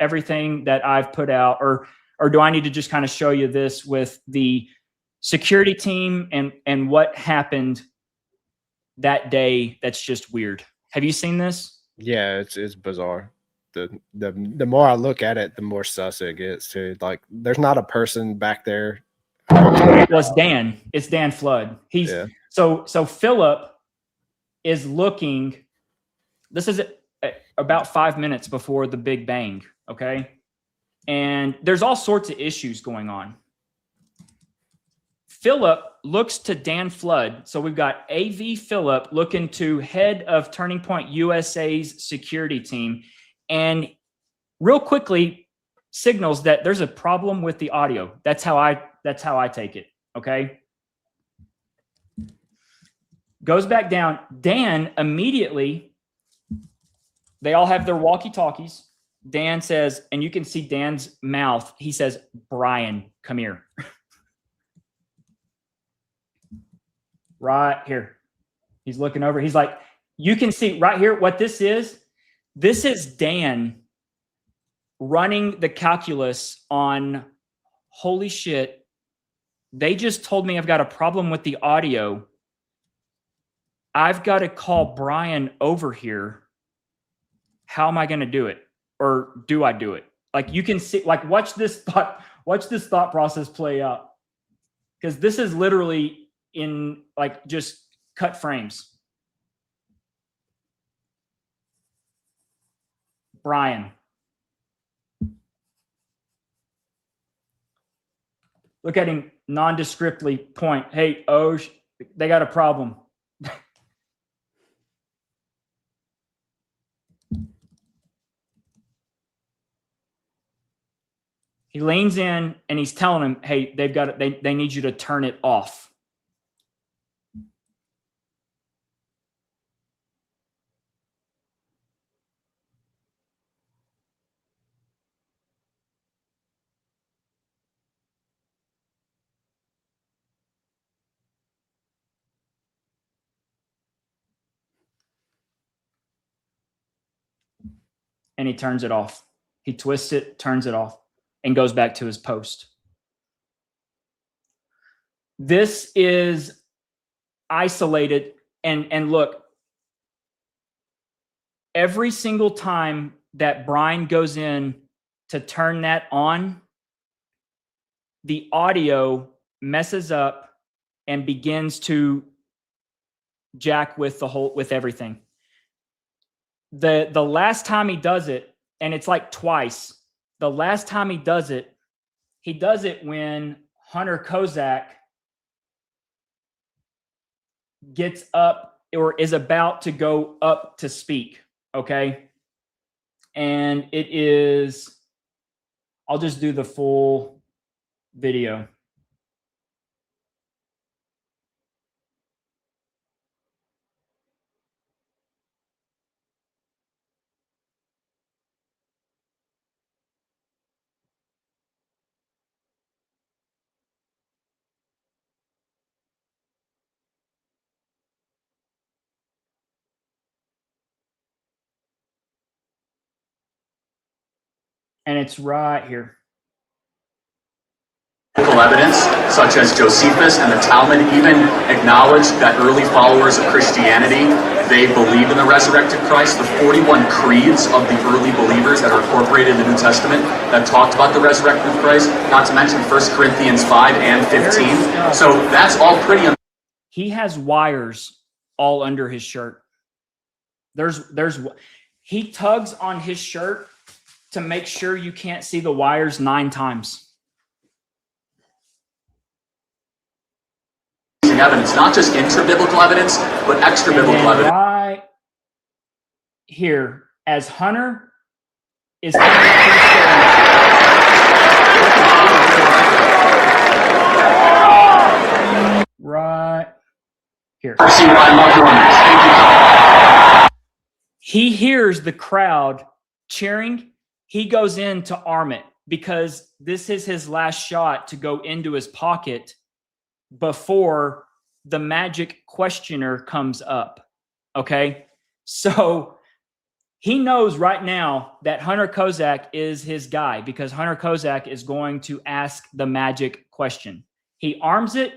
everything that I've put out, or do I need to just kind of show you this with the security team and what happened that day? That's just weird. Have you seen this? Yeah, it's bizarre. The more I look at it, the more sus it gets too. Like there's not a person back there. Well, it's Dan. It's Dan Flood. So Philip is looking. This is about 5 minutes before the Big Bang, okay? And there's all sorts of issues going on. Philip looks to Dan Flood. So we've got AV Philip looking to head of Turning Point USA's security team. And real quickly signals that there's a problem with the audio. That's how I take it, okay? Goes back down. Dan immediately... They all have their walkie-talkies. Dan says, and you can see Dan's mouth. He says, Brian, come here. Right here. He's looking over. He's like, you can see right here what this is. This is Dan running the calculus on, holy shit, they just told me I've got a problem with the audio. I've got to call Brian over here. How am I going to do it? Or do I do it? Like you can see, like watch this thought process play out. Because this is literally in like just cut frames. Brian. Look at him nondescriptly point. Hey, they got a problem. He leans in and he's telling him, hey, they need you to turn it off. And he turns it off. He twists it, turns it off, and goes back to his post. This is isolated. And look, every single time that Brian goes in to turn that on, the audio messes up and begins to jack with everything. The last time he does it, and it's like twice, the last time he does it when Hunter Kozak gets up or is about to go up to speak, okay? And it is, I'll just do the full video. And it's right here. Evidence, such as Josephus and the Talmud, even acknowledge that early followers of Christianity, they believe in the resurrected Christ. The 41 creeds of the early believers that are incorporated in the New Testament that talked about the resurrected Christ, not to mention 1 Corinthians 5 and 15. So that's all pretty. He has wires all under his shirt. He tugs on his shirt to make sure you can't see the wires 9 times. Evidence, not just intra-biblical evidence, but extra-biblical evidence. Right here, as Hunter is coming up to the stage, right here. He hears the crowd cheering. He goes in to arm it because this is his last shot to go into his pocket before the magic questioner comes up. Okay. So he knows right now that Hunter Kozak is his guy because Hunter Kozak is going to ask the magic question. He arms it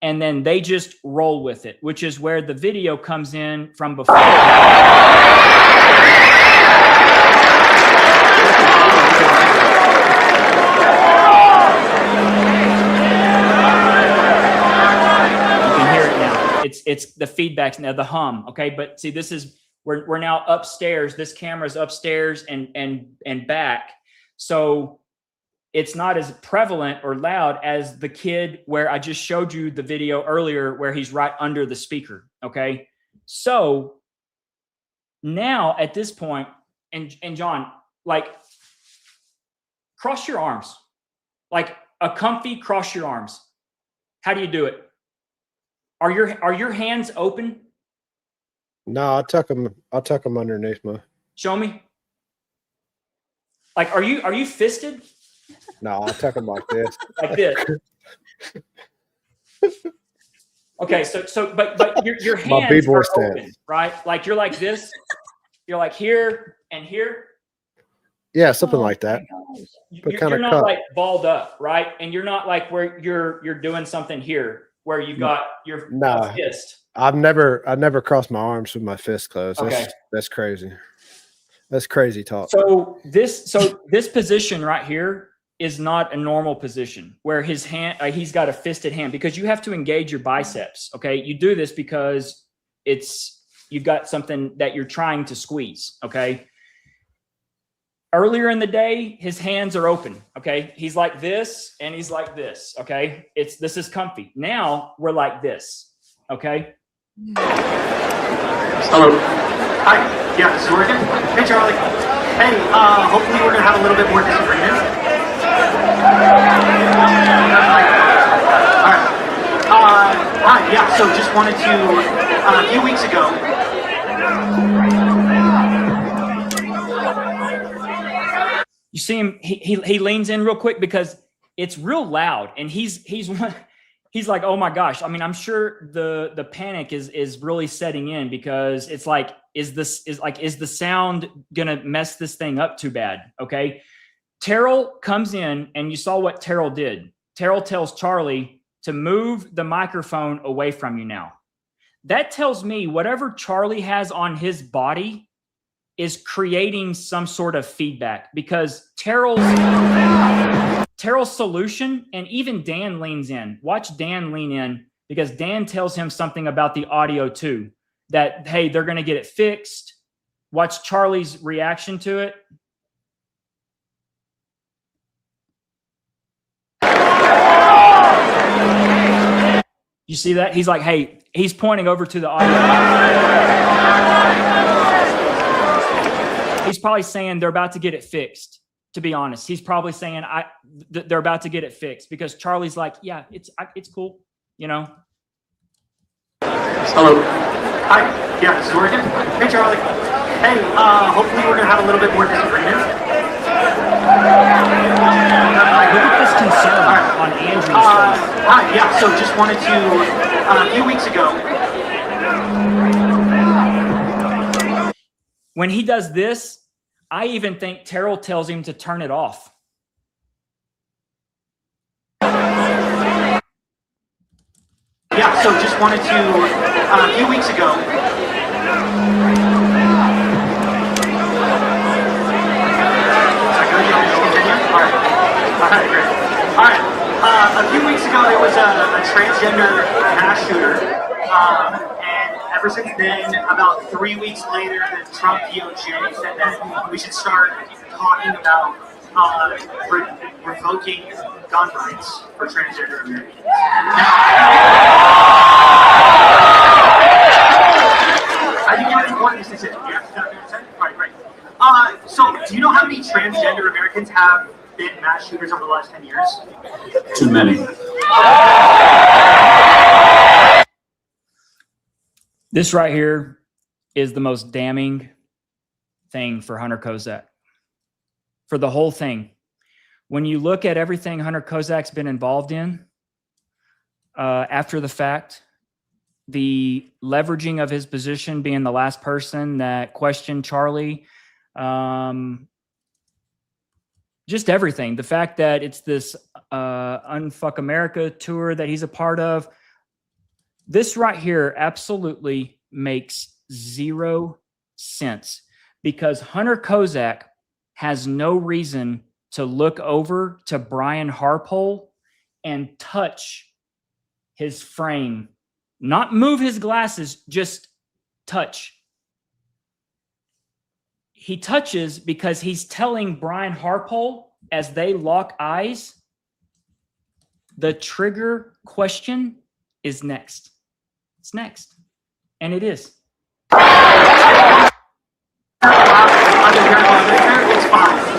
and then they just roll with it, which is where the video comes in from before. It's the feedbacks now, the hum. Okay. But see, this is, we're now upstairs. This camera's upstairs and back. So it's not as prevalent or loud as the kid where I just showed you the video earlier where he's right under the speaker. Okay. So now at this point, and John, like cross your arms, like a comfy cross your arms. How do you do it? Are your hands open? No, I'll tuck them underneath my. Show me. Like, are you fisted? No, I tuck them like this. Like this. Okay, but your My hands B-boy are stance. open, right? Like you're like this. You're like here and here. Yeah, something like that. But You're kinda not cut. like balled up, right? And you're not like where you're doing something here where you've got your Nah. fist. I've never crossed my arms with my fist closed. Okay. That's crazy. That's crazy talk. So this position right here is not a normal position where his hand, he's got a fisted hand, because you have to engage your biceps. Okay. You do this because you've got something that you're trying to squeeze. Okay. Earlier in the day, his hands are open. Okay. He's like this and he's like this. Okay. This is comfy. Now we're like this. Okay. Hello. Hi. Yeah, this is working. Hey, Charlie. Hey, hopefully we're going to have a little bit more disagreement. All right. Hi, yeah, so just wanted to, a few weeks ago. You see him, he leans in real quick because it's real loud, and he's like, oh my gosh. I mean, I'm sure the panic is really setting in, because it's like, is the sound gonna mess this thing up too bad? Okay. Terrell comes in, and you saw what Terrell did. Terrell tells Charlie to move the microphone away from you now. That tells me whatever Charlie has on his body is creating some sort of feedback, because Terrell's solution, and even Dan leans in. Watch Dan lean in, because Dan tells him something about the audio too, that, hey, they're going to get it fixed. Watch Charlie's reaction to it. You see that? He's like, hey, he's pointing over to the audio. He's probably saying they're about to get it fixed. To be honest, he's probably saying they're about to get it fixed, because Charlie's like, yeah, it's cool, you know. Hello. Hi. Yeah, this is working. Hey, Charlie. Hey, hopefully we're gonna have a little bit more disagreement. Look at this concern on Andrew's face. Hi. Yeah. So just wanted to, a few weeks ago. When he does this, I even think Terrell tells him to turn it off. Yeah, so just wanted to, a few weeks ago. All right. A few weeks ago, there was a transgender mass shooter, and ever since then, about 3 weeks later, the Trump DOJ said that we should start talking about revoking gun rights for transgender Americans. I think it's important to say. Yeah, all right, great. So, do you know how many transgender Americans have been mass shooters over the last 10 years? Too many. This right here is the most damning thing for Hunter Kozak. For the whole thing. When you look at everything Hunter Kozak's been involved in, after the fact, the leveraging of his position, being the last person that questioned Charlie, just everything. The fact that it's this Unfuck America tour that he's a part of. This right here absolutely makes 0 sense, because Hunter Kozak has no reason to look over to Brian Harpole and touch his frame. Not move his glasses, just touch. He touches because he's telling Brian Harpole, as they lock eyes, the trigger question is next. It's next. And it is. It's 5.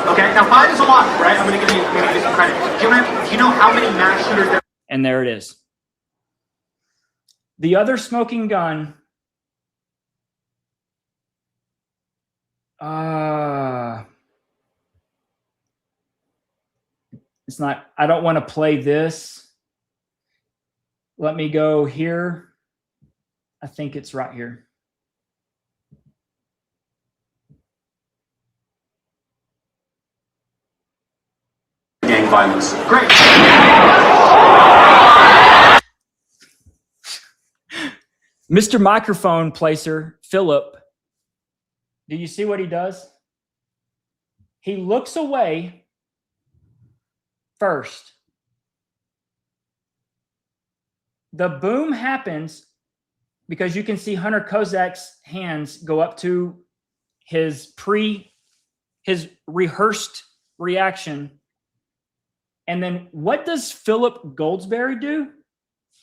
Okay, now 5 is a lot, right? I'm going to give you some credit. Do you know how many mass shooters there? And there it is. The other smoking gun. It's not, I don't want to play this. Let me go here. I think it's right here. Gang violence. Great. Mr. Microphone Placer, Philip, do you see what he does? He looks away first. The boom happens because you can see Hunter Kozak's hands go up to his rehearsed reaction. And then what does Philip Goldsberry do?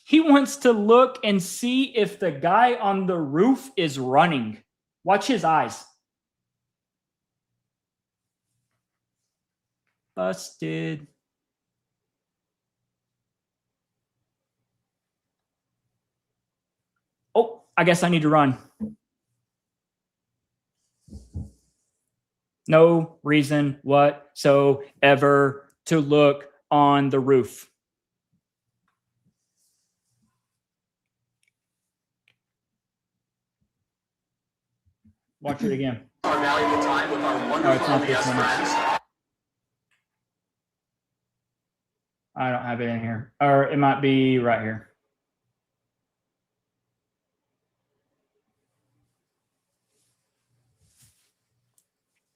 He wants to look and see if the guy on the roof is running. Watch his eyes. Busted. Oh, I guess I need to run. No reason whatsoever to look on the roof. Watch it again. Our valuable time with our wonderful LDS friends. I don't have it in here. Or it might be right here.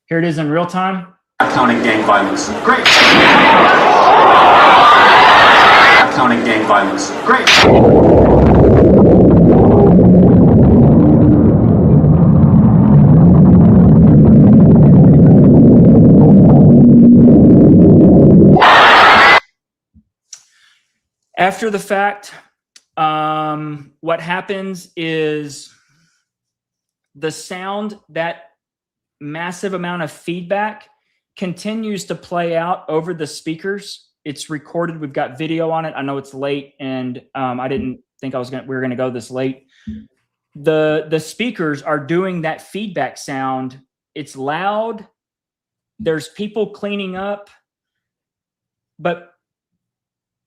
Here it is in real time. Counting gang violence. Great. Counting gang violence. Great. After the fact, what happens is the sound, that massive amount of feedback continues to play out over the speakers. It's recorded. We've got video on it. I know it's late, and I didn't think we were going to go this late. The speakers are doing that feedback sound. It's loud. There's people cleaning up, but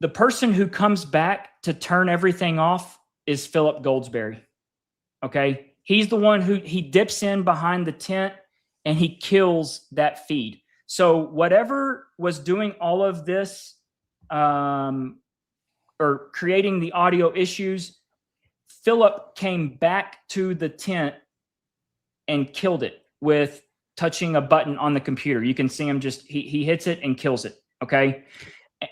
the person who comes back to turn everything off is Philip Goldsberry. Okay. He's the one who he dips in behind the tent and he kills that feed. So whatever was doing all of this, or creating the audio issues, Philip came back to the tent and killed it with touching a button on the computer. You can see him he hits it and kills it. Okay.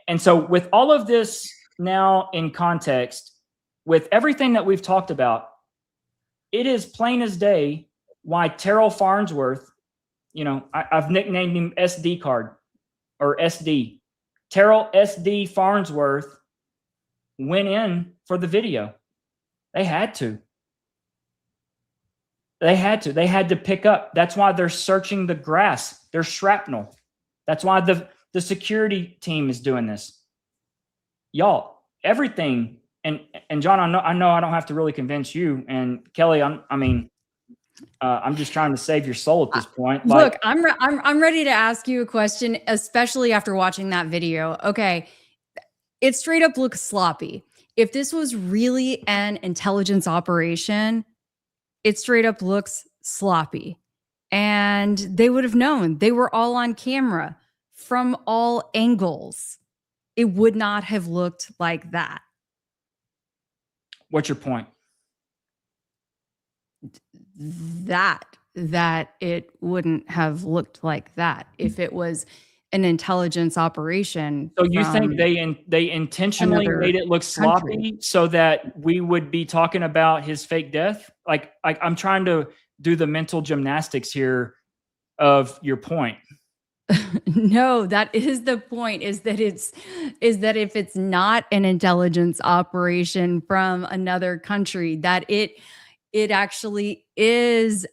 And so with all of this now in context, with everything that we've talked about, it is plain as day why Terrell Farnsworth, I've nicknamed him SD card or SD. Terrell SD Farnsworth went in for the video. They had to. They had to pick up. That's why they're searching the grass. There's shrapnel. That's why the security team is doing this. Y'all, everything, and John, I know I don't have to really convince you, and Kelly, I'm just trying to save your soul at this point. Look, I'm ready to ask you a question, especially after watching that video. Okay, it straight up looks sloppy. If this was really an intelligence operation, it straight up looks sloppy, and they would have known. They were all on camera from all angles. It would not have looked like that. What's your point? That it wouldn't have looked like that if it was an intelligence operation. So you think they intentionally made it look sloppy so that we would be talking about his fake death? Like I'm trying to do the mental gymnastics here of your point. No, that is the point, is that if it's not an intelligence operation from another country, that it actually is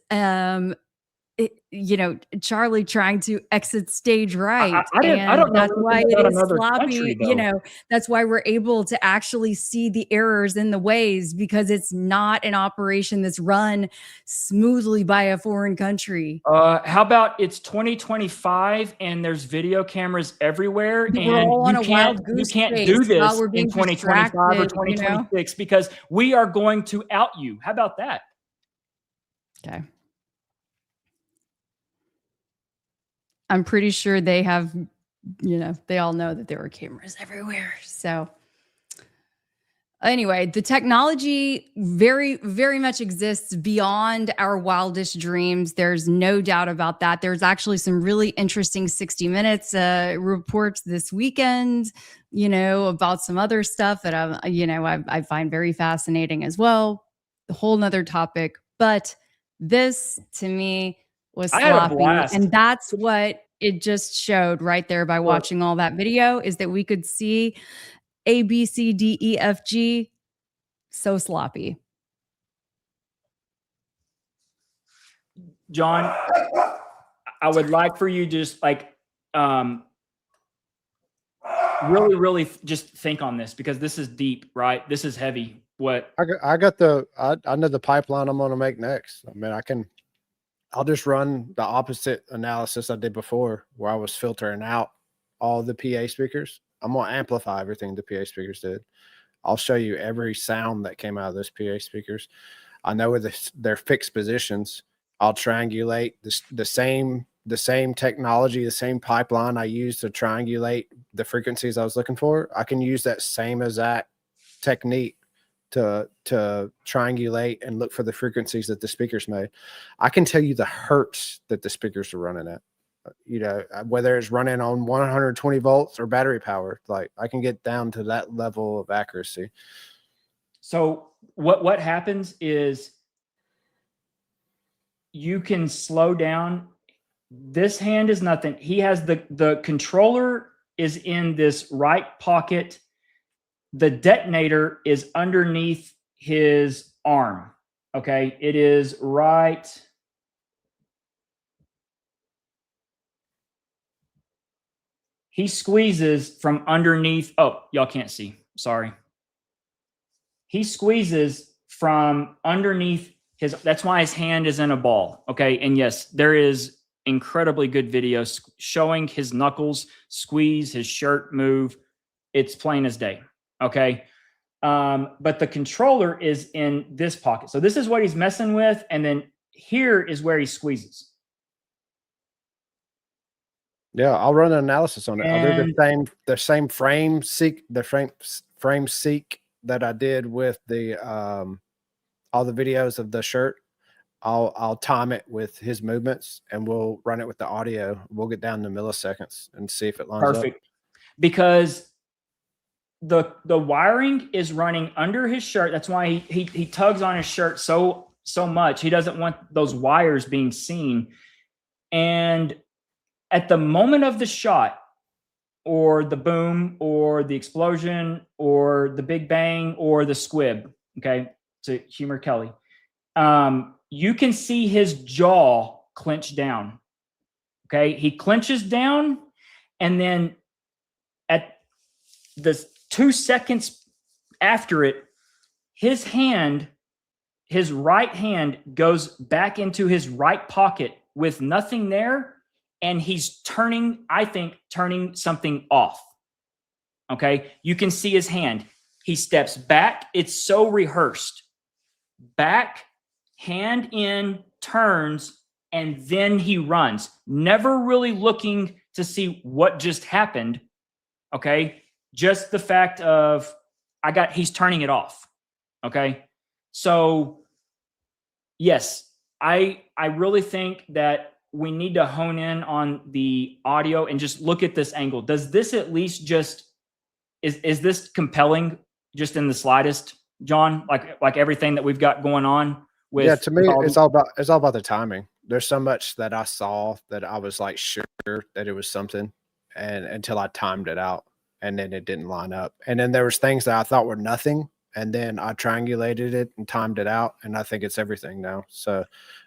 you know, Charlie trying to exit stage right. I don't know That's why anything it about is another sloppy. country, You though. know, that's why we're able to actually see the errors in the ways, because it's not an operation that's run smoothly by a foreign country. How about it's 2025 and there's video cameras everywhere, We're and all on you a can't wild goose do chase this while we're in being 2025 or distracted, you know? 2026 because we are going to out you. How about that? Okay. I'm pretty sure they have, you know, they all know that there were cameras everywhere. So anyway, the technology very, very much exists beyond our wildest dreams. There's no doubt about that. There's actually some really interesting 60 Minutes reports this weekend, you know, about some other stuff that I find very fascinating as well. A whole nother topic. But this to me was I had a sloppy. blast. And that's what it just showed right there by watching all that video, is that we could see A, B, C, D, E, F, G. So sloppy. John, I would like for you just like really, really just think on this, because this is deep, right? This is heavy. What I know the pipeline I'm going to make next. I mean, I'll just run the opposite analysis I did before, where I was filtering out all the PA speakers. I'm going to amplify everything the PA speakers did. I'll show you every sound that came out of those PA speakers. I know where their fixed positions. I'll triangulate the same technology, the same pipeline I used to triangulate the frequencies I was looking for. I can use that same exact technique to triangulate and look for the frequencies that the speakers made. I can tell you the hertz that the speakers are running at, you know, whether it's running on 120 volts or battery power. Like, I can get down to that level of accuracy. So what happens is you can slow down. This hand is nothing. He has the controller is in this right pocket. The detonator is underneath his arm. Okay. It is right. He squeezes from underneath. Oh, y'all can't see. Sorry. He squeezes from underneath his, that's why his hand is in a ball. Okay. And yes, there is incredibly good videos showing his knuckles squeeze, his shirt move. It's plain as day. Okay. But the controller is in this pocket. So this is what he's messing with. And then here is where he squeezes. Yeah, I'll run an analysis on it. Are they the same frame seek, frame seek that I did with the all the videos of the shirt? I'll time it with his movements, and we'll run it with the audio. We'll get down to milliseconds and see if it lines up. Perfect. Because the wiring is running under his shirt. That's why he tugs on his shirt so much. He doesn't want those wires being seen. And at the moment of the shot, or the boom, or the explosion, or the big bang, or the squib, okay, to humor Keli, you can see his jaw clench down. Okay, he clenches down, and then at the 2 seconds after it, his right hand goes back into his right pocket with nothing there, and he's turning something off. Okay, you can see his hand. He steps back. It's so rehearsed. Back, hand in, turns, and then he runs. Never really looking to see what just happened. Okay, just the fact of he's turning it off. Okay, so yes, I really think that we need to hone in on the audio and just look at this angle. Does this at least is this compelling just in the slightest, John? Like everything that we've got going on with. Yeah, to me, it's all about the timing. There's so much that I saw that I was like sure that it was something, and until I timed it out, and then it didn't line up. And then there was things that I thought were nothing, and then I triangulated it and timed it out, and I think it's everything now. So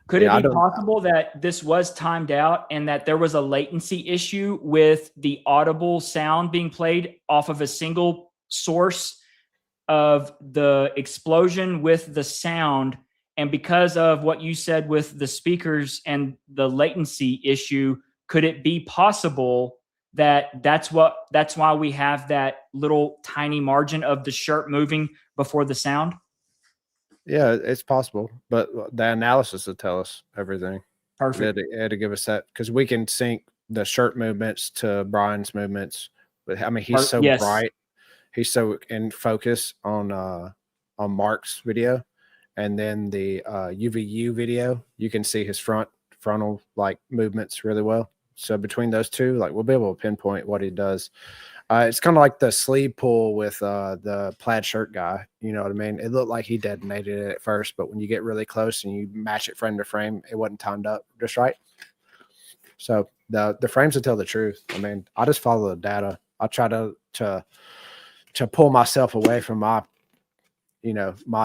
could yeah, it be possible that this was timed out and that there was a latency issue with the audible sound being played off of a single source of the explosion with the sound? And because of what you said with the speakers and the latency issue, could it be possible that that's why we have that little tiny margin of the shirt moving before the sound? Yeah, it's possible, but the analysis will tell us everything. Perfect. It had to give us that, because we can sync the shirt movements to Brian's movements. But I mean, he's so bright, he's so in focus on Mark's video, and then the UVU video, you can see his frontal like movements really well. So between those two, like, we'll be able to pinpoint what he does. It's kind of like the sleeve pull with the plaid shirt guy. You know what I mean? It looked like he detonated it at first, but when you get really close and you match it frame to frame, it wasn't timed up just right. So the frames will tell the truth. I mean, I just follow the data. I try to pull myself away from my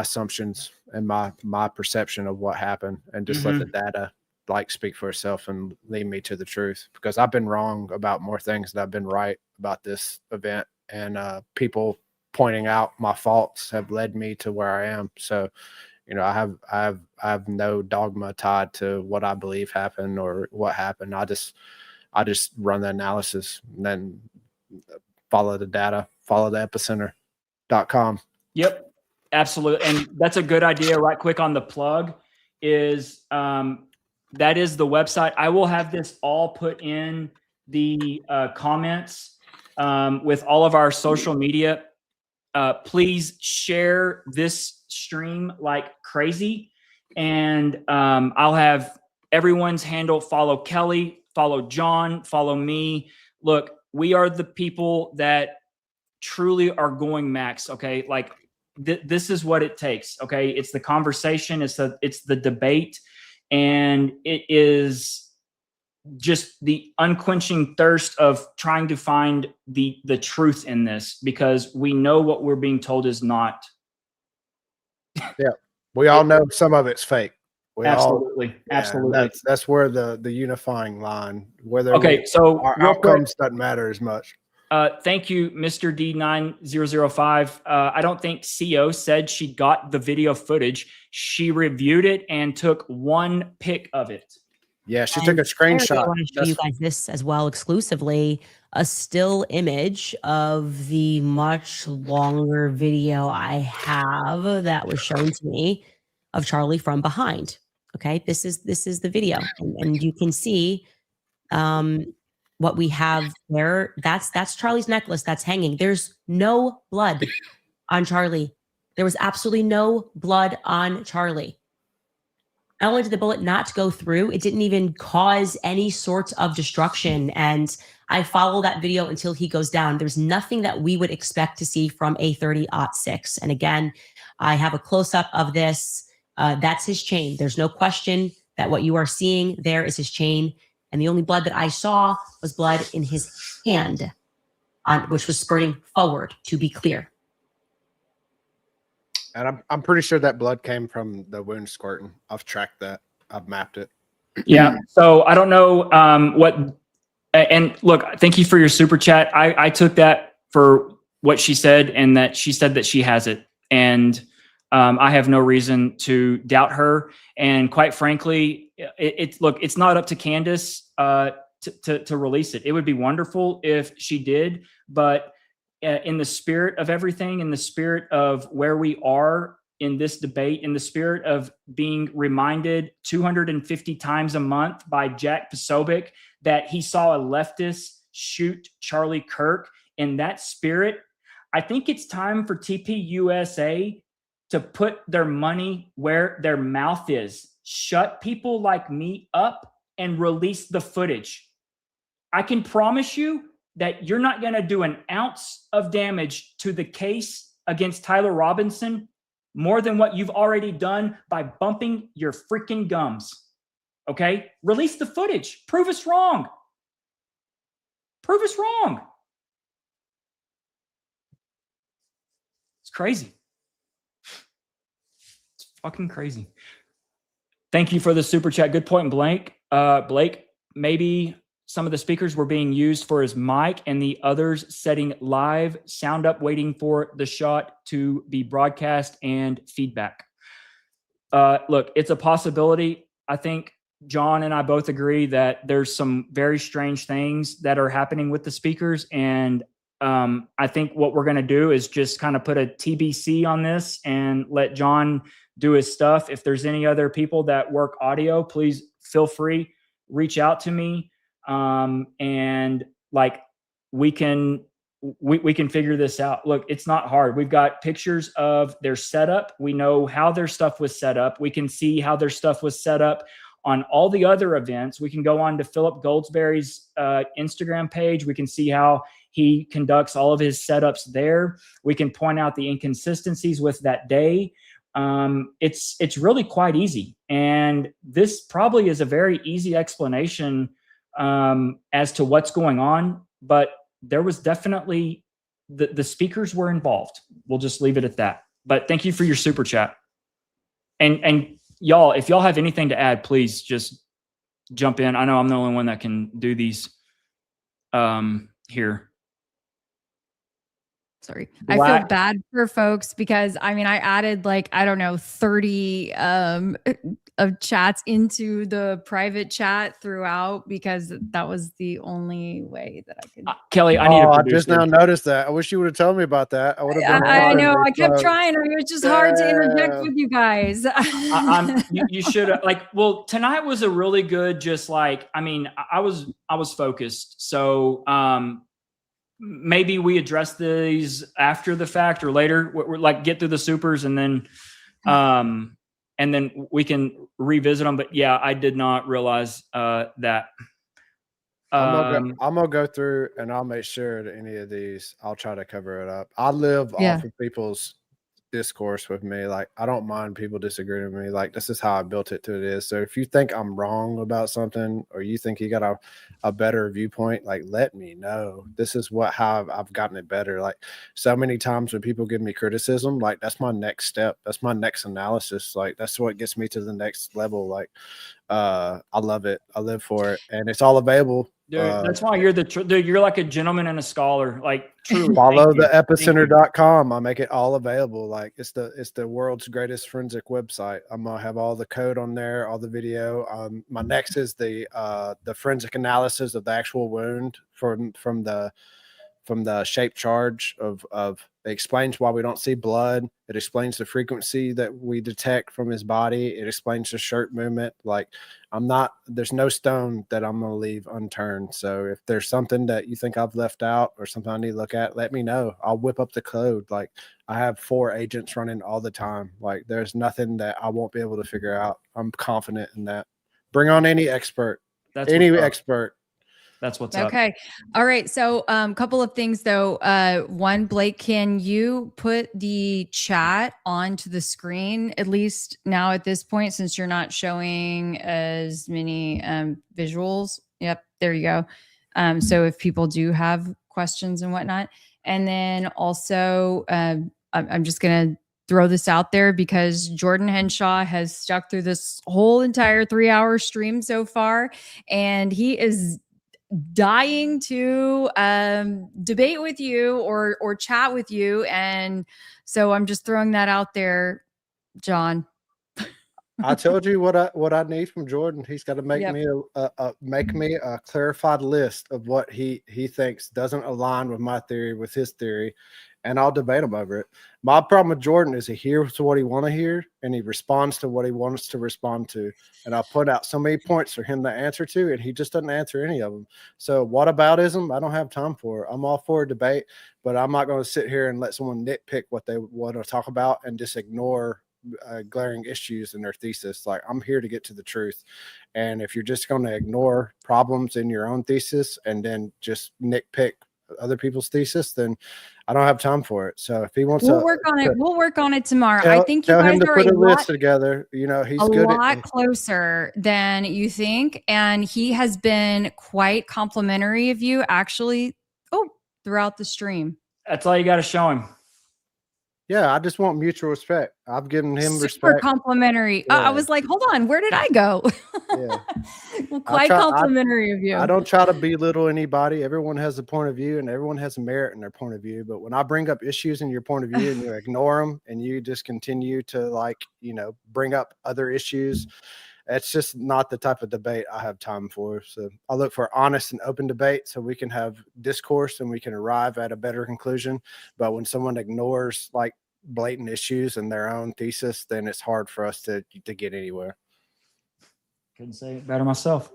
assumptions and my perception of what happened, and just let the data like speak for itself and lead me to the truth, because I've been wrong about more things than I've been right about this event, and people pointing out my faults have led me to where I am. So, I have no dogma tied to what I believe happened or what happened. I just run the analysis and then follow the data, follow the epicenter.com. Yep, absolutely. And that's a good idea. Right quick on the plug is that is the website. I will have this all put in the comments with all of our social media. Please share this stream like crazy. And I'll have everyone's handle. Follow Keli, follow Jon, follow me. Look, we are the people that truly are going max. Okay. Like this is what it takes. Okay. It's the conversation. It's the debate. And it is just the unquenching thirst of trying to find the truth in this, because we know what we're being told is not. Yeah. We all know some of it's fake. Absolutely. That's where the unifying line, whether so our outcomes doesn't matter as much. Thank you, Mr. D9005. I don't think CO said she got the video footage. She reviewed it and took one pic of it. Yeah, she took a screenshot. I want to show you guys this as well exclusively, a still image of the much longer video I have that was shown to me of Charlie from behind. Okay, this is the video, and you can see what we have there. That's Charlie's necklace that's hanging. There's no blood on Charlie. There was absolutely no blood on Charlie. Not only did the bullet not go through, it didn't even cause any sort of destruction. And I follow that video until he goes down. There's nothing that we would expect to see from a 30-06. And again, I have a close-up of this. That's his chain. There's no question that what you are seeing there is his chain. And the only blood that I saw was blood in his hand, which was spurting forward, to be clear. And I'm pretty sure that blood came from the wound squirting. I've tracked that. I've mapped it. Yeah. So I don't know what. And look, thank you for your super chat. I took that for what she said, and that she said that she has it. And I have no reason to doubt her. And quite frankly, it's not up to Candace to release it. It would be wonderful if she did, but in the spirit of everything, in the spirit of where we are in this debate, in the spirit of being reminded 250 times a month by Jack Posobiec that he saw a leftist shoot Charlie Kirk, in that spirit, I think it's time for TPUSA to put their money where their mouth is. Shut people like me up and release the footage. I can promise you that you're not going to do an ounce of damage to the case against Tyler Robinson more than what you've already done by bumping your freaking gums. Okay? Release the footage. Prove us wrong. Prove us wrong. It's crazy. fucking crazy. Thank you for the super chat. Good point, Blake. Blake, maybe some of the speakers were being used for his mic and the others setting live sound up, waiting for the shot to be broadcast and feedback. Look, it's a possibility. I think John and I both agree that there's some very strange things that are happening with the speakers. And I think what we're going to do is just kind of put a TBC on this and let John do his stuff. If there's any other people that work audio, please feel free, reach out to me. And like, we can figure this out. Look, it's not hard. We've got pictures of their setup. We know how their stuff was set up. We can see how their stuff was set up on all the other events. We can go on to Philip Goldsberry's Instagram page. We can see how he conducts all of his setups there. We can point out the inconsistencies with that day. It's really quite easy. And this probably is a very easy explanation as to what's going on, but there was definitely the speakers were involved. We'll just leave it at that. But thank you for your super chat. And y'all, if y'all have anything to add, please just jump in. I know I'm the only one that can do these here. Sorry. I feel bad for folks because I mean, I added like, I don't know, 30 of chats into the private chat throughout because that was the only way that I could. Kelly, I need I just now noticed that. I wish you would have told me about that. I would have been. I know. I kept trying. It was just hard to interject with you guys. You should have well, tonight was a really good, just like, I mean, I was focused. So, maybe we address these after the fact or later. We're like get through the supers and then we can revisit them. But yeah, I did not realize that. I'm gonna go through and I'll make sure that any of these I'll try to cover it up. I live off of people's discourse with me. Like, I don't mind people disagreeing with me. Like, this is how I built it to it is. So if you think I'm wrong about something or you think you got a better viewpoint, like, let me know. This is how I've gotten it better. Like, so many times when people give me criticism, like, that's my next step. That's my next analysis. Like, that's what gets me to the next level. Like, I love it. I live for it. And it's all available. Dude, that's why you're like a gentleman and a scholar. Like, truly. Follow the epicenter.com. I make it all available. Like, it's the world's greatest forensic website. I'm gonna have all the code on there, all the video. My next is the forensic analysis of the actual wound from the shape charge of it explains why we don't see blood. It explains the frequency that we detect from his body. It explains the shirt movement. Like, there's no stone that I'm going to leave unturned. So if there's something that you think I've left out or something I need to look at, let me know. I'll whip up the code. Like, I have 4 agents running all the time. Like, there's nothing that I won't be able to figure out. I'm confident in that. Bring on any expert. Expert. That's what's up. Okay. All right. So couple of things though. One, Blake, can you put the chat onto the screen, at least now at this point, since you're not showing as many visuals? Yep. There you go. So if people do have questions and whatnot. And then also I'm just going to throw this out there because Jordan Henshaw has stuck through this whole entire 3-hour stream so far. And he is dying to debate with you or chat with you, and so I'm just throwing that out there, John. I told you what I need from Jordan. He's got to make me a clarified list of what he thinks doesn't align with my theory, with his theory, and I'll debate him over it. My problem with Jordan is he hears what he want to hear and he responds to what he wants to respond to. And I put out so many points for him to answer to, and he just doesn't answer any of them. So whataboutism, I don't have time for it. I'm all for a debate, but I'm not going to sit here and let someone nitpick what they want to talk about and just ignore glaring issues in their thesis. Like, I'm here to get to the truth. And if you're just going to ignore problems in your own thesis and then just nitpick other people's thesis, then I don't have time for it. So if he wants we'll work on it tomorrow. I think you guys are put a list together. You know, he's good a lot closer than you think, and he has been quite complimentary of you actually throughout the stream. That's all you got to show him. Yeah, I just want mutual respect. I've given him Super respect. complimentary. I Yeah. was like, hold on, where did I go? Yeah. Well, quite complimentary of you. I don't try to belittle anybody. Everyone has a point of view and everyone has a merit in their point of view. But when I bring up issues in your point of view and you ignore them and you just continue to bring up other issues, it's just not the type of debate I have time for. So I look for honest and open debate so we can have discourse and we can arrive at a better conclusion. But when someone ignores like blatant issues and their own thesis, then it's hard for us to get anywhere. Couldn't say it better myself.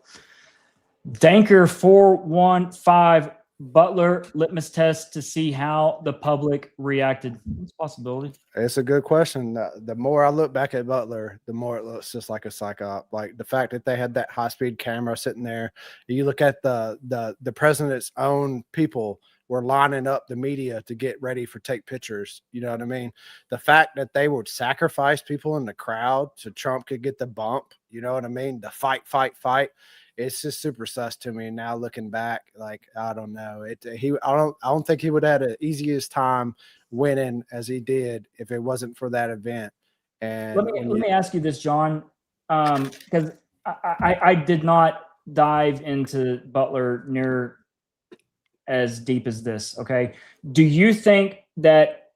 Danker 415 Butler litmus test to see how the public reacted. It's a possibility. It's a good question. The more I look back at Butler, the more it looks just like a psyop. Like the fact that they had that high-speed camera sitting there. You look at the president's own people were lining up the media to get ready for take pictures. You know what I mean? The fact that they would sacrifice people in the crowd so Trump could get the bump. You know what I mean? The fight. It's just super sus to me now looking back. Like, I don't know. I don't think he would have had the easiest time winning as he did if it wasn't for that event. And let me ask you this, John, because I did not dive into Butler near as deep as this. Okay. Do you think that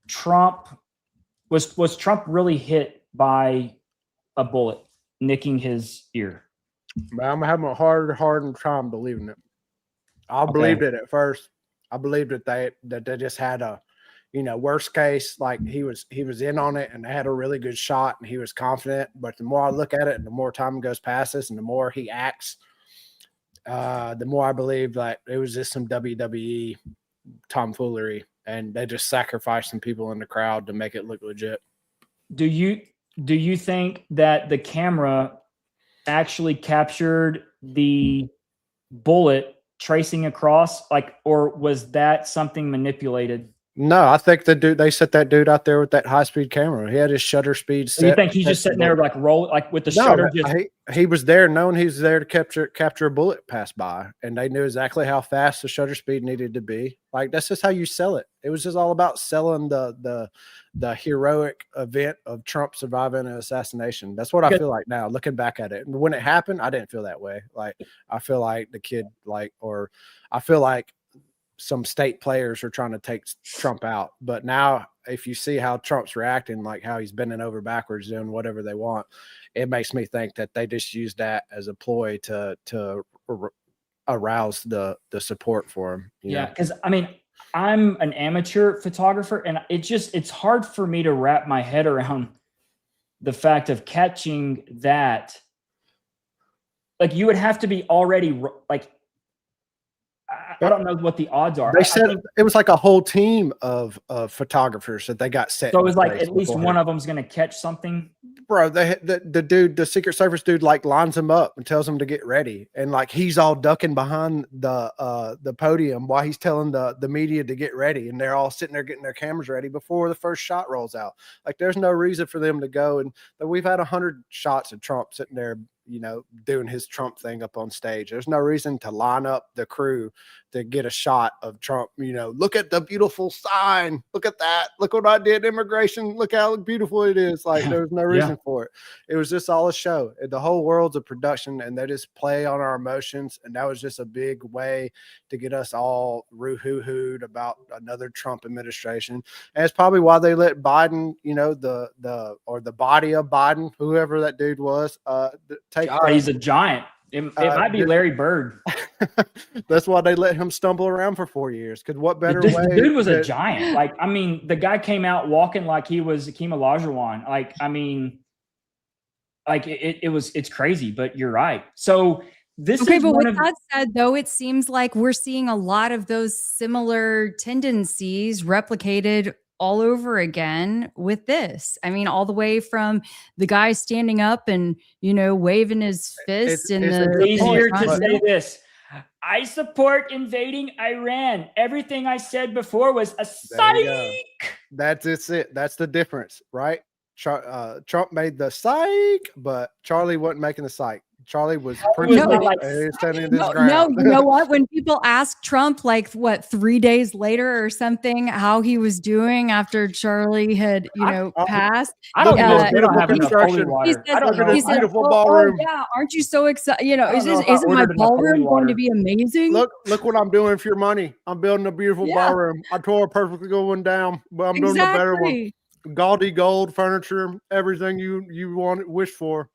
Trump was Trump really hit by a bullet nicking his ear? I'm having a hard time believing it. I believed it at first. I believed that they just had a, worst case, like he was in on it and they had a really good shot and he was confident. But the more I look at it and the more time goes past this and the more he acts, the more I believe that it was just some WWE tomfoolery and they just sacrificed some people in the crowd to make it look legit. Do you think that the camera actually captured the bullet tracing across, or was that something manipulated? No, I think they set that dude out there with that high-speed camera. He had his shutter speed set. So you think he's just sitting there with the shutter? He was there knowing he was there to capture a bullet pass by, and they knew exactly how fast the shutter speed needed to be. Like, that's just how you sell it. It was just all about selling the heroic event of Trump surviving an assassination. That's what I feel like now, looking back at it. And when it happened, I didn't feel that way. Like, I feel like the kid, I feel like some state players are trying to take Trump out. But now if you see how Trump's reacting, like how he's bending over backwards doing whatever they want, it makes me think that they just used that as a ploy to arouse the support for him. Yeah. Cause I'm an amateur photographer and it's hard for me to wrap my head around the fact of catching that. Like, you would have to be already I don't know what the odds are. They said it was like a whole team of photographers that they got set. So it was like at least one of them's going to catch something. Bro, the Secret Service dude lines him up and tells him to get ready, and he's all ducking behind the podium while he's telling the media to get ready, and they're all sitting there getting their cameras ready before the first shot rolls out. Like, there's no reason for them to go, and we've had 100 shots of Trump sitting there, doing his Trump thing up on stage. There's no reason to line up the crew to get a shot of Trump. Look at the beautiful sign. Look at that. Look what I did. Immigration. Look how beautiful it is. Like, there's no reason for it. It was just all a show. The whole world's a production, and they just play on our emotions. And that was just a big way to get us all hoo-hooed about another Trump administration. And it's probably why they let Biden, the body of Biden, whoever that dude was, he's a giant. It might be Larry Bird. That's why they let him stumble around for 4 years. Because what better way? The dude was a giant. The guy came out walking like he was Hakeem Olajuwon. It's crazy. But you're right. So this is but with that said, though, it seems like we're seeing a lot of those similar tendencies replicated all over again with this. All the way from the guy standing up and, waving his fist it's easier to say this. I support invading Iran. Everything I said before was a psych. That's it. That's the difference, right? Trump made the psych, but Charlie wasn't making the psych. Charlie was No, pretty no, much standing in his ground. No, you know what? When people ask Trump, like 3 days later or something, how he was doing after Charlie had, passed. I don't know. Yeah. They don't have enough holy Construction. water. He I don't know. he said, beautiful oh, ballroom. yeah, aren't you so excited? I don't know if I Isn't my ordered enough holy ballroom going water. to be amazing? Look what I'm doing for your money. I'm building a beautiful ballroom. I tore a perfectly good one down, but I'm building a better one. Gaudy gold furniture, everything you wish for.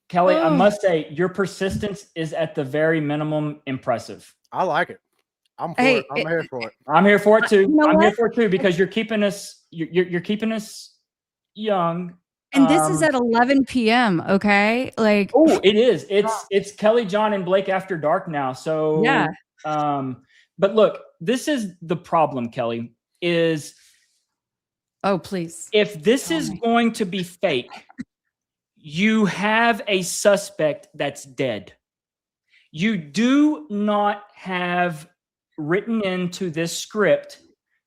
Kelly, I must say, your persistence is at the very minimum impressive. I like it. I'm for it. I'm here for it. I'm here for it too. You know I'm here what? for it too because you're keeping us. You're keeping us young. And this is at 11 p.m. Okay, like it is. It's Kelly, John, and Blake after dark now. So yeah. But look, this is the problem, Kelly. Is please. If this is going to be fake, you have a suspect that's dead. You do not have written into this script.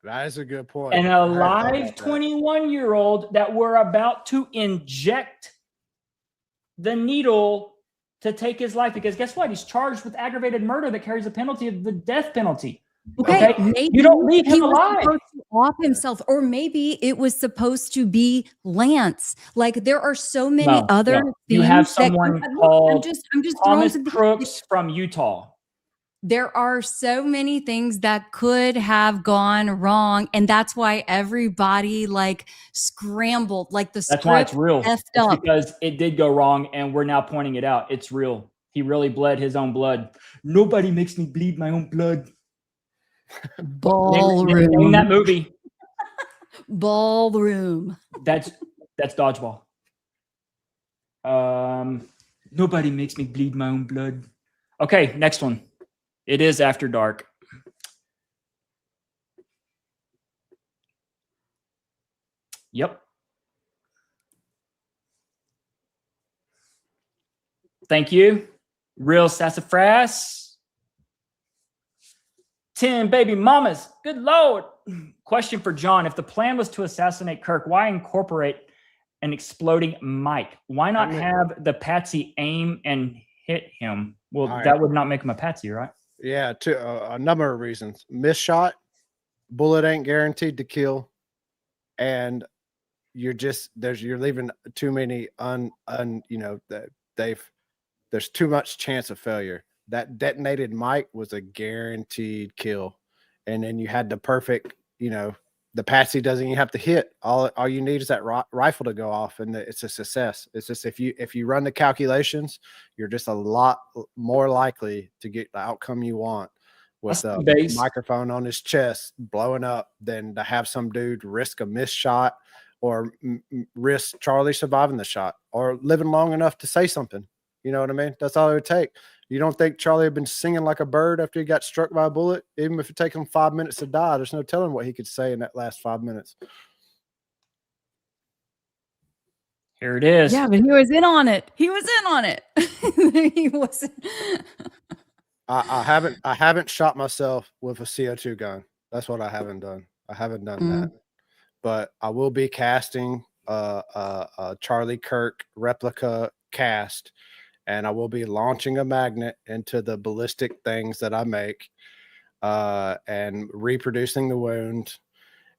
That is a good point. And a live 21-year-old that we're about to inject the needle to take his life. Because guess what? He's charged with aggravated murder that carries a penalty of the death penalty. Okay, maybe you don't leave him alive. Was supposed to off himself, or maybe it was supposed to be Lance. Like there are so many other things. You have someone called I'm just Thomas Crooks from Utah. There are so many things that could have gone wrong, and that's why everybody scrambled. Like that's why it's real. Effed up. Because it did go wrong, and we're now pointing it out. It's real. He really bled his own blood. Nobody makes me bleed my own blood. Ballroom. Name that movie. Ballroom. That's Dodgeball. Nobody makes me bleed my own blood. Okay, next one. It is After Dark. Yep. Thank you. Real sassafras. 10 baby mamas. Good Lord. Question for John. If the plan was to assassinate Kirk, why incorporate an exploding mic? Why not have the patsy aim and hit him? Well, that would not make him a patsy, right? Yeah, a number of reasons. Missed shot, bullet ain't guaranteed to kill, and you're leaving too many there's too much chance of failure. That detonated mic was a guaranteed kill. And then you had the perfect, the patsy doesn't even have to hit. All you need is that rifle to go off, and it's a success. It's just if you run the calculations, you're just a lot more likely to get the outcome you want with a microphone on his chest blowing up than to have some dude risk a missed shot or risk Charlie surviving the shot or living long enough to say something. You know what I mean? That's all it would take. You don't think Charlie had been singing like a bird after he got struck by a bullet? Even if it took him 5 minutes to die, there's no telling what he could say in that last 5 minutes. Here it is. Yeah, but he was in on it. He was in on it. He wasn't. I haven't shot myself with a CO2 gun. That's what I haven't done. I haven't done that. But I will be casting a Charlie Kirk replica cast. And I will be launching a magnet into the ballistic things that I make and reproducing the wound.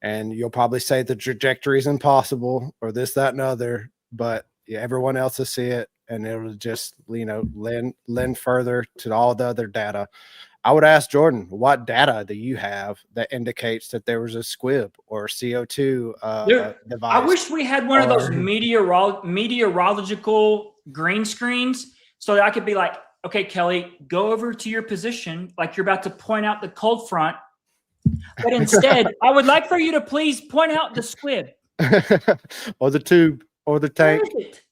And you'll probably say the trajectory is impossible or this, that, and other. But everyone else will see it, and it'll just, lend further to all the other data. I would ask Jordan, what data do you have that indicates that there was a squib or CO2 device? I wish we had one of those meteorological green screens so that I could be like, okay, Kelly, go over to your position like you're about to point out the cold front. But instead, I would like for you to please point out the squib. Or the tube, or the tank,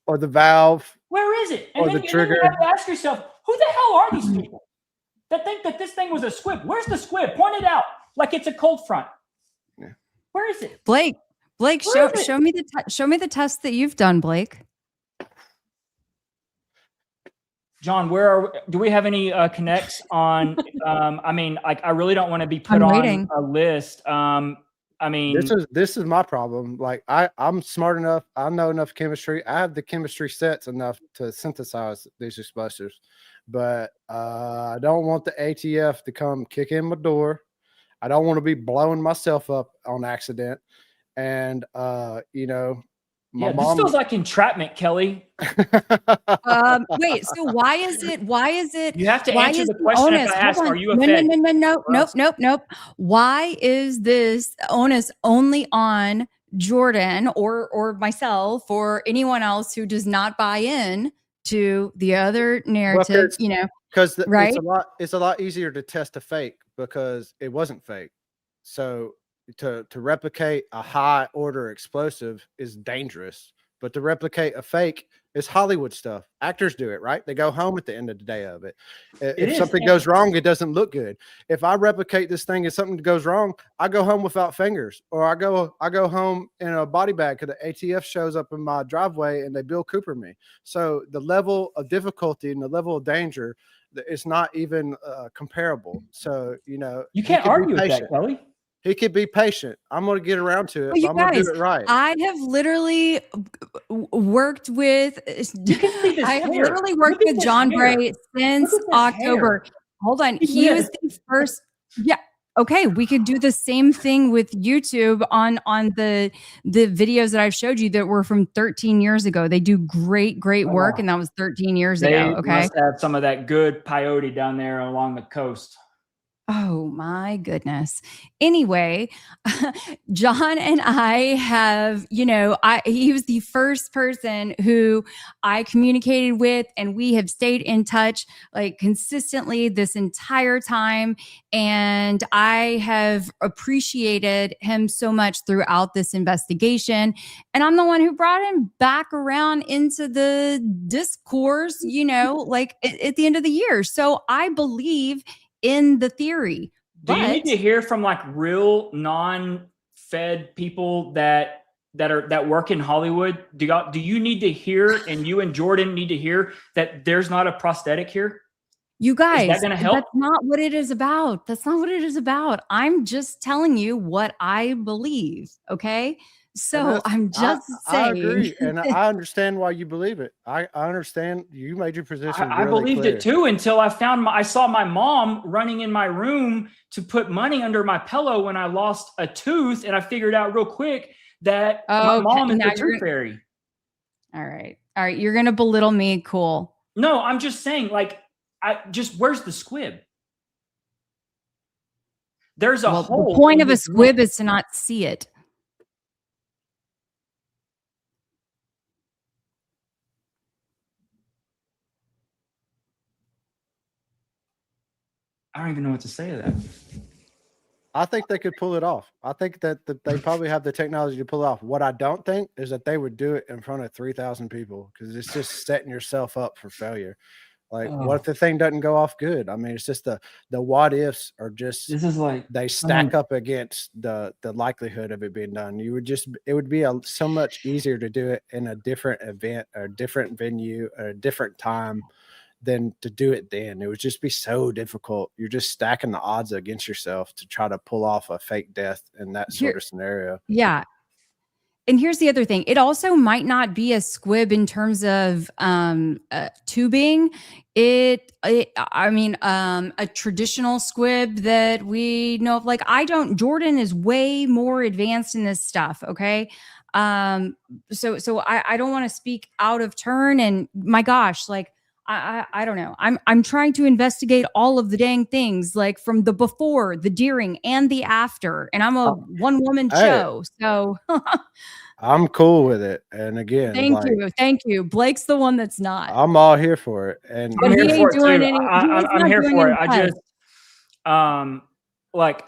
or the valve. Where is it? And or then, the trigger. And then you have to ask yourself, who the hell are these people that think that this thing was a squib? Where's the squib? Point it out like it's a cold front. Yeah. Where is it? Blake, show me the test that you've done, Blake. John, do we have any connects on? I really don't want to be put on a list. I mean, this is my problem. Like I'm smart enough. I know enough chemistry. I have the chemistry sets enough to synthesize these explosives, but I don't want the ATF to come kick in my door. I don't want to be blowing myself up on accident. And you know, my this mom feels like entrapment, Kelly. Wait, so why is it You have to why answer is the question if onus? I ask, Hold on. are you a Fed? Nope. Why is this onus only on Jordan or myself or anyone else who does not buy in to the other narrative, you know? Because right? it's a lot easier to test a fake because it wasn't fake. So to replicate a high order explosive is dangerous, but to replicate a fake is Hollywood stuff. Actors do it, right? They go home at the end of the day of it. If something goes wrong, it doesn't look good. If I replicate this thing and something goes wrong, I go home without fingers, or I go home in a body bag because the ATF shows up in my driveway and they Bill Cooper me. So the level of difficulty and the level of danger, it's not even comparable. So, you know, You can't argue with that, Kelly. He could be patient. I'm going to get around to it. Well, I'm going to do it right. I have literally worked with. I have literally worked with Jon Bray since October. Hold on, he was the first. Yeah. Okay, we could do the same thing with YouTube on the videos that I've showed you that were from 13 years ago. They do great work, and that was 13 years ago. Okay, must have some of that good peyote down there along the coast. Oh my goodness. Anyway, Jon and I have, you know, he was the first person who I communicated with, and we have stayed in touch like consistently this entire time. And I have appreciated him so much throughout this investigation. And I'm the one who brought him back around into the discourse, you know, like at the end of the year. So I believe in the theory. Do you need to hear from like real non-Fed people that work in Hollywood? Do you need to hear, and you and Jordan need to hear, that there's not a prosthetic here? You guys, is that going to help? That's not what it is about. That's not what it is about. I'm just telling you what I believe. Okay. So I'm just saying. I agree, and I understand why you believe it. I understand you made your position. I believed it too until I saw my mom running in my room to put money under my pillow when I lost a tooth, and I figured out real quick that my mom is the tooth fairy. All right, you're gonna belittle me. Cool. No, I'm just saying, like, where's the squib? There's a hole. The point of a squib is to not see it. I don't even know what to say to that. I think they could pull it off. I think that they probably have the technology to pull it off. What I don't think is that they would do it in front of 3,000 people, because it's just setting yourself up for failure. Like, what if the thing doesn't go off good? I mean, it's just the what ifs are just, this is like, they stack up against the likelihood of it being done. It would be so much easier to do it in a different event or a different venue or a different time than to do it then. It would just be so difficult. You're just stacking the odds against yourself to try to pull off a fake death in that sort of scenario. Yeah. And here's the other thing. It also might not be a squib in terms of tubing. A traditional squib that we know of. Like, Jordan is way more advanced in this stuff. Okay. So I don't want to speak out of turn, and my gosh, like, I don't know. I'm trying to investigate all of the dang things, like from the before, the during, and the after. And I'm a one-woman show, so I'm cool with it. And again, thank you. Blake's the one that's not. I'm all here for it, and I'm here for it too. I'm here for it. I just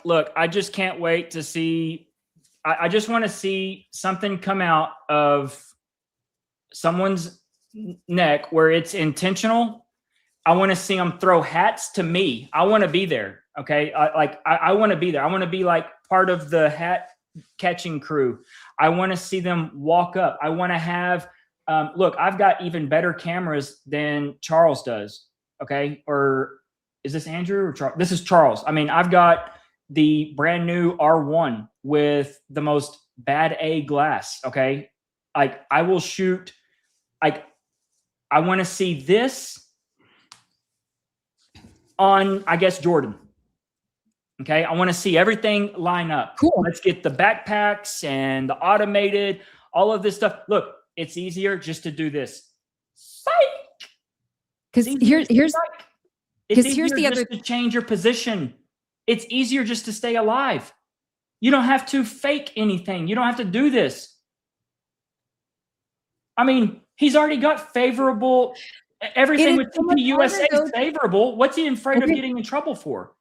look. I just can't wait to see. I just want to see something come out of someone's neck where it's intentional. I want to see them throw hats to me. I want to be there. Okay. I want to be there. I want to be like part of the hat catching crew. I want to see them walk up. I want to have, look, I've got even better cameras than Charles does. Okay. Or is this Andrew or Charles? This is Charles. I mean, I've got the brand new R1 with the most bad A glass. Okay. Like I will shoot, like I want to see this on, I guess, Jordan. Okay. I want to see everything line up. Cool. Let's get the backpacks and the automated, all of this stuff. Look, it's easier just to do this. Because here's the other to change your position. It's easier just to stay alive. You don't have to fake anything. You don't have to do this. I mean, he's already got favorable. Everything with TP USA is favorable. What's he afraid of getting in trouble for?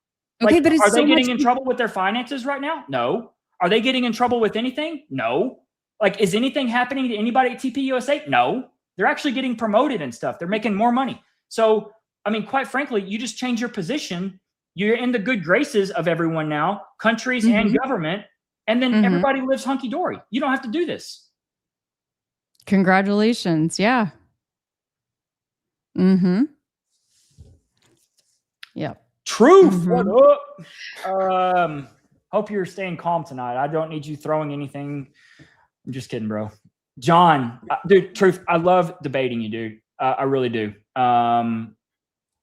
Okay, like, but are they getting in trouble with their finances right now? No. Are they getting in trouble with anything? No. Like, is anything happening to anybody at TP USA? No. They're actually getting promoted and stuff. They're making more money. So, I mean, quite frankly, you just change your position. You're in the good graces of everyone now, countries and government, and then everybody lives hunky-dory. You don't have to do this. Congratulations. Yeah. Yeah. Truth. What up? Hope you're staying calm tonight. I don't need you throwing anything. I'm just kidding, bro. John, dude, truth. I love debating you, dude. I really do.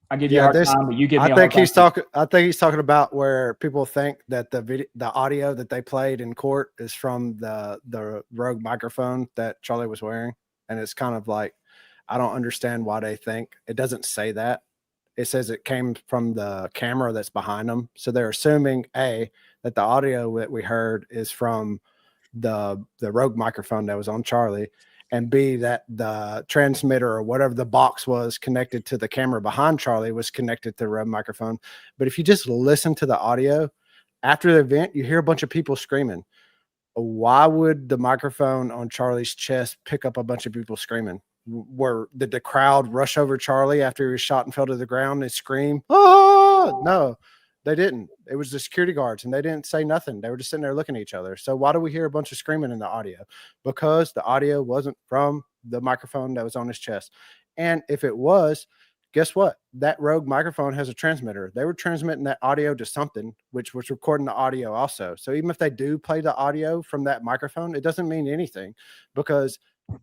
I give you a hard time, but you give me a hard time. I think he's talking about where people think that the audio that they played in court is from the Rogue microphone that Charlie was wearing, and it's kind of like, I don't understand why they think it doesn't say that. It says it came from the camera that's behind them, so they're assuming A, that the audio that we heard is from the Rogue microphone that was on Charlie, and B, that the transmitter or whatever the box was connected to the camera behind Charlie was connected to the Rogue microphone. But if you just listen to the audio after the event, you hear a bunch of people screaming. Why would the microphone on Charlie's chest pick up a bunch of people screaming? Did the crowd rush over Charlie after he was shot and fell to the ground and scream? Oh, no, they didn't. It was the security guards, and they didn't say nothing. They were just sitting there looking at each other. So why do we hear a bunch of screaming in the audio? Because the audio wasn't from the microphone that was on his chest. And if it was, guess what? That Rogue microphone has a transmitter. They were transmitting that audio to something, which was recording the audio also. So even if they do play the audio from that microphone, it doesn't mean anything, because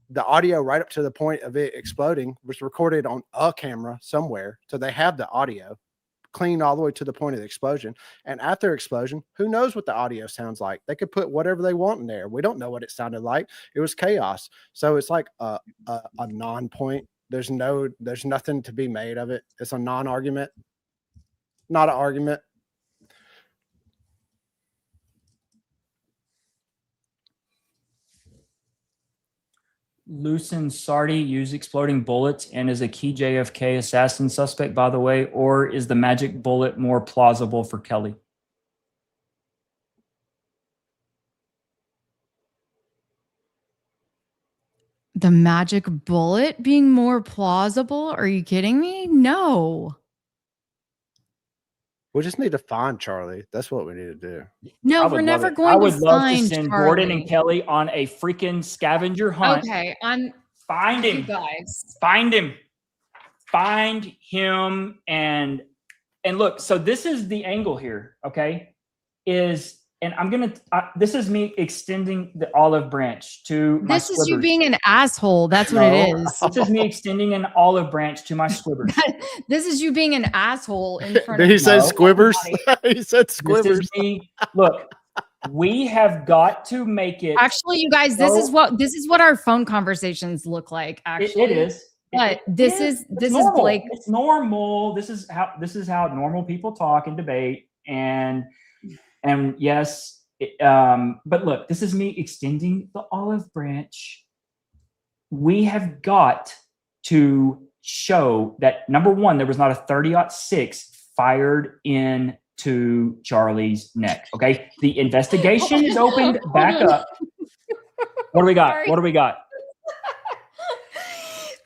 the audio right up to the point of it exploding was recorded on a camera somewhere. So they have the audio clean all the way to the point of the explosion. And after explosion, who knows what the audio sounds like? They could put whatever they want in there. We don't know what it sounded like. It was chaos. So it's like a non-point. There's nothing to be made of it. It's a non-argument, not an argument. Lucen Sardi used exploding bullets and is a key JFK assassin suspect, by the way, or is the magic bullet more plausible for Keli? The magic bullet being more plausible? Are you kidding me? No. We just need to find Charlie. That's what we need to do. No, we're never going to find I would love to send Charlie. Gordon and Keli on a freaking scavenger hunt. Okay, find him, guys. Find him, and look. So this is the angle here. Okay, this is me extending the olive branch to my This is you being an asshole. That's what it is. This is me extending an olive branch to my squibbers. This is you being an asshole in front Did of he say squibbers? He said squibbers. This is me. Look, we have got to make it. Actually, you guys, this is what our phone conversations look like. Actually, it is. But this is Blake. It's normal. This is how normal people talk and debate. And yes, but look, this is me extending the olive branch. We have got to show that, number one, there was not a 30-06 fired into Charlie's neck. Okay, the investigation is opened back up. What do we got? Sorry. What do we got?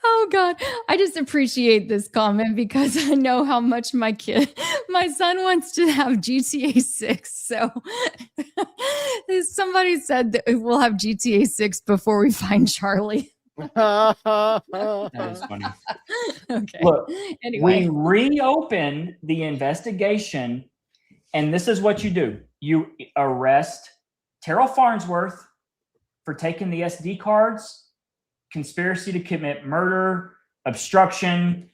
Oh God, I just appreciate this comment because I know how much my son wants to have GTA 6. So somebody said that we'll have GTA 6 before we find Charlie. That is funny. Okay. Look, anyway, we reopen the investigation And this is what you do. You arrest Terrell Farnsworth for taking the SD cards, conspiracy to commit murder, obstruction.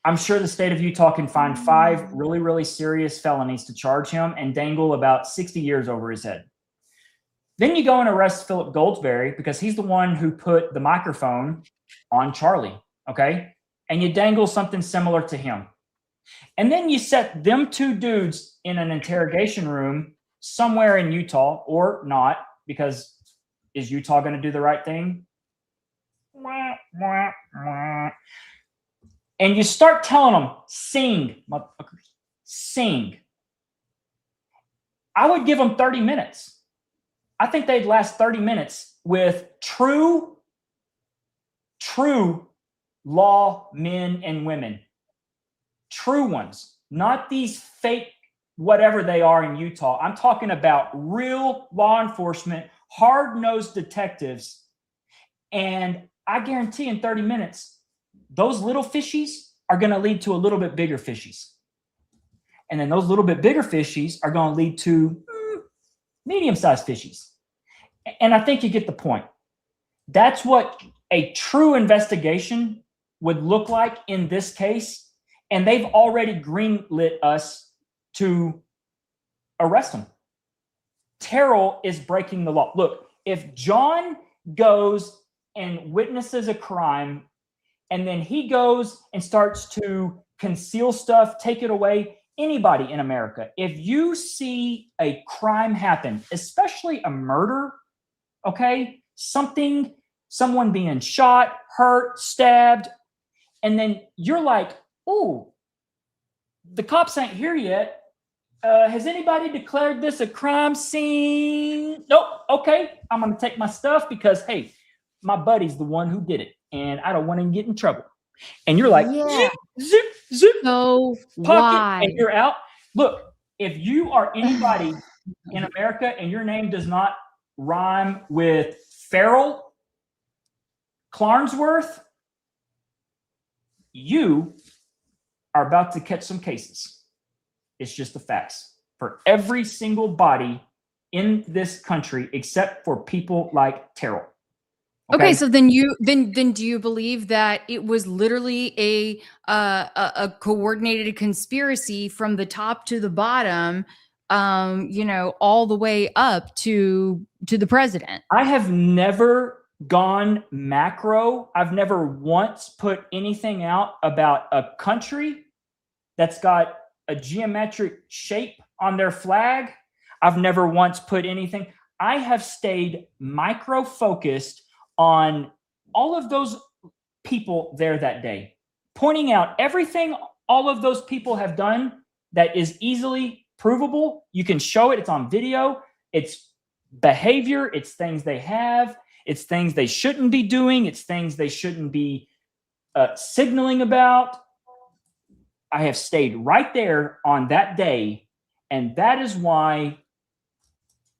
I'm sure the state of Utah can find 5 really, really serious felonies to charge him and dangle about 60 years over his head. Then you go and arrest Philip Goldsberry because he's the one who put the microphone on Charlie, okay? And you dangle something similar to him. And then you set them 2 dudes in an interrogation room somewhere in Utah, or not, because is Utah going to do the right thing? And you start telling them, sing, motherfuckers, sing. I would give them 30 minutes. I think they'd last 30 minutes with true law men and women. True ones, not these fake whatever they are in Utah. I'm talking about real law enforcement, hard-nosed detectives. And I guarantee in 30 minutes, those little fishies are going to lead to a little bit bigger fishies. And then those little bit bigger fishies are going to lead to medium-sized fishies. And I think you get the point. That's what a true investigation would look like in this case. And they've already greenlit us to arrest him. Terrell is breaking the law. Look, if Jon goes and witnesses a crime, and then he goes and starts to conceal stuff, take it away, anybody in America, if you see a crime happen, especially a murder, okay, someone being shot, hurt, stabbed, and then you're like, oh, the cops ain't here yet. Has anybody declared this a crime scene? Nope. Okay, I'm going to take my stuff because, hey, my buddy's the one who did it, and I don't want him to get in trouble. And you're like, zip, zip, zip, So pocket, why? and you're out. Look, if you are anybody in America and your name does not rhyme with Farrell, Clarnsworth, you are about to catch some cases. It's just the facts for every single body in this country, except for people like Terrell. Okay, so then do you believe that it was literally a coordinated conspiracy from the top to the bottom, all the way up to the president? I have never gone macro. I've never once put anything out about a country that's got a geometric shape on their flag. I've never once put anything. I have stayed micro focused on all of those people there that day, pointing out everything all of those people have done that is easily provable. You can show it. It's on video. It's behavior. It's things they have. It's things they shouldn't be doing. It's things they shouldn't be signaling about. I have stayed right there on that day. And that is why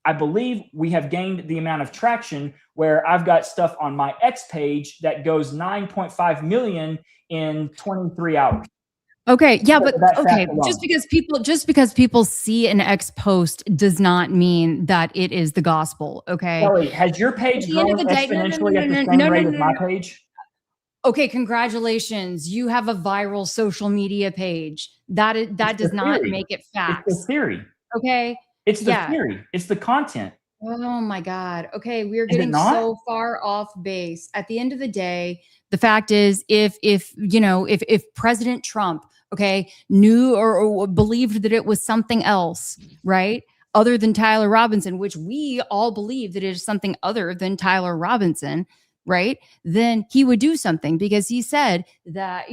I believe we have gained the amount of traction where I've got stuff on my X page that goes 9.5 million in 23 hours. Okay. Yeah. But okay. Just because people see an X post does not mean that it is the gospel. Okay. Kelly, has your page grown exponentially at the same rate as my page? Okay, congratulations. You have a viral social media page. That does not make it facts. It's the theory. Okay. It's the theory. It's the content. Oh my God. Okay, we're getting so far off base. At the end of the day, the fact is, if President Trump, okay, knew or believed that it was something else, right, other than Tyler Robinson, which we all believe that it is something other than Tyler Robinson, right, then he would do something, because he said that,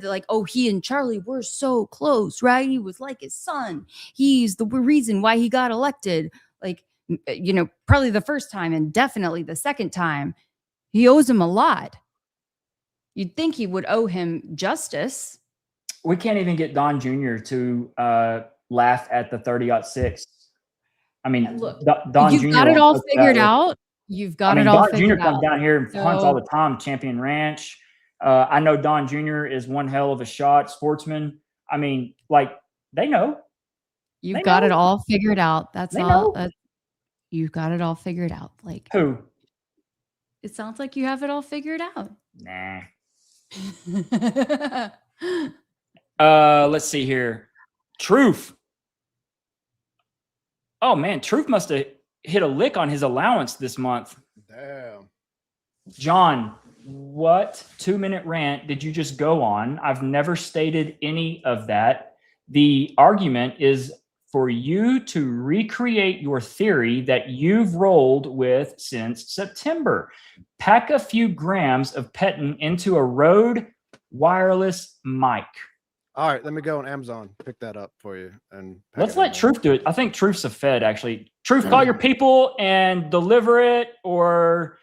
like, oh, he and Charlie were so close, right? He was like his son. He's the reason why he got elected. Like, probably the first time and definitely the second time. He owes him a lot. You'd think he would owe him justice. We can't even get Don Jr. to laugh at the 30-06. I mean, look, Don Jr. You've got it all figured out. You've got it all figured out. Don Jr. comes down here and hunts all the time, Champion Ranch. I know Don Jr. is one hell of a shot, sportsman. I mean, like, they know. You've They got know. it all figured out. That's They all. know. You've got it all figured out. Like, Who? it sounds like you have it all figured out. Nah. Let's see here. Truth. Oh man, Truth must have hit a lick on his allowance this month. Damn. John, what 2-minute rant did you just go on? I've never stated any of that. The argument is for you to recreate your theory that you've rolled with since September. Pack a few grams of Petin into a Rode wireless mic. All right, let me go on Amazon, pick that up for you, and Let's let Truth do it. I think Truth's a Fed, actually. Truth, call your people and deliver it, or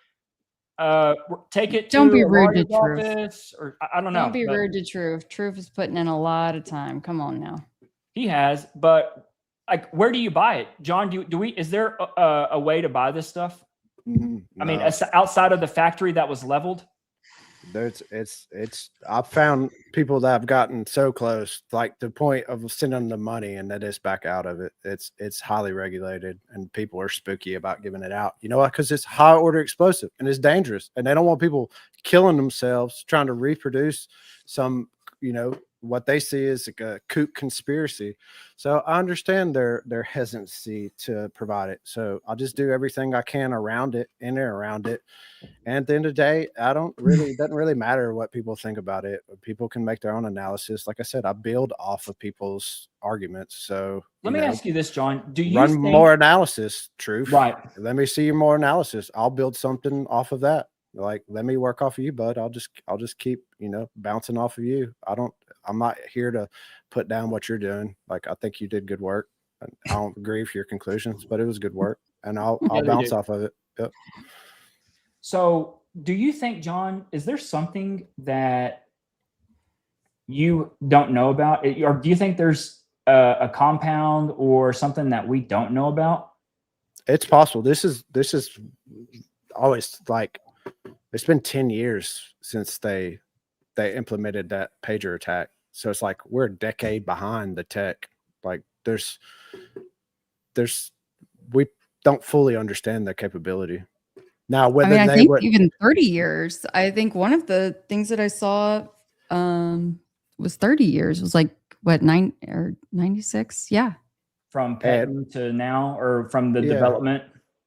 take it Don't to be a rude to lawyer's Truth. office, or I don't know. Don't be but rude to Truth. Truth is putting in a lot of time. Come on now. He has, but like, where do you buy it, John? Is there a way to buy this stuff? I mean, outside of the factory that was leveled. I've found people that have gotten so close, like the point of sending them the money and that it's back out of it. It's highly regulated and people are spooky about giving it out. You know what? Because it's high order explosive and it's dangerous, and they don't want people killing themselves trying to reproduce some, what they see is like a kook conspiracy. So I understand their hesitancy to provide it. So I'll just do everything I can around it, in and around it. And at the end of the day, it doesn't really matter what people think about it. People can make their own analysis. Like I said, I build off of people's arguments. So let me ask you this, John. Do you run more analysis, Truth? Right. Let me see your more analysis. I'll build something off of that. Like, let me work off of you, bud. I'll just keep, bouncing off of you. I'm not here to put down what you're doing. Like, I think you did good work. I don't agree with your conclusions, but it was good work, and I'll bounce off of it. Yep. So, do you think, John, is there something that you don't know about, or do you think there's a compound or something that we don't know about? It's possible. This is always like, it's been 10 years since they implemented that pager attack. So it's like we're a decade behind the tech. Like we don't fully understand the capability. Now, whether I think even 30 years. I think one of the things that I saw was 30 years. It was like, what, 96? Yeah. From Petin to now, or from the development?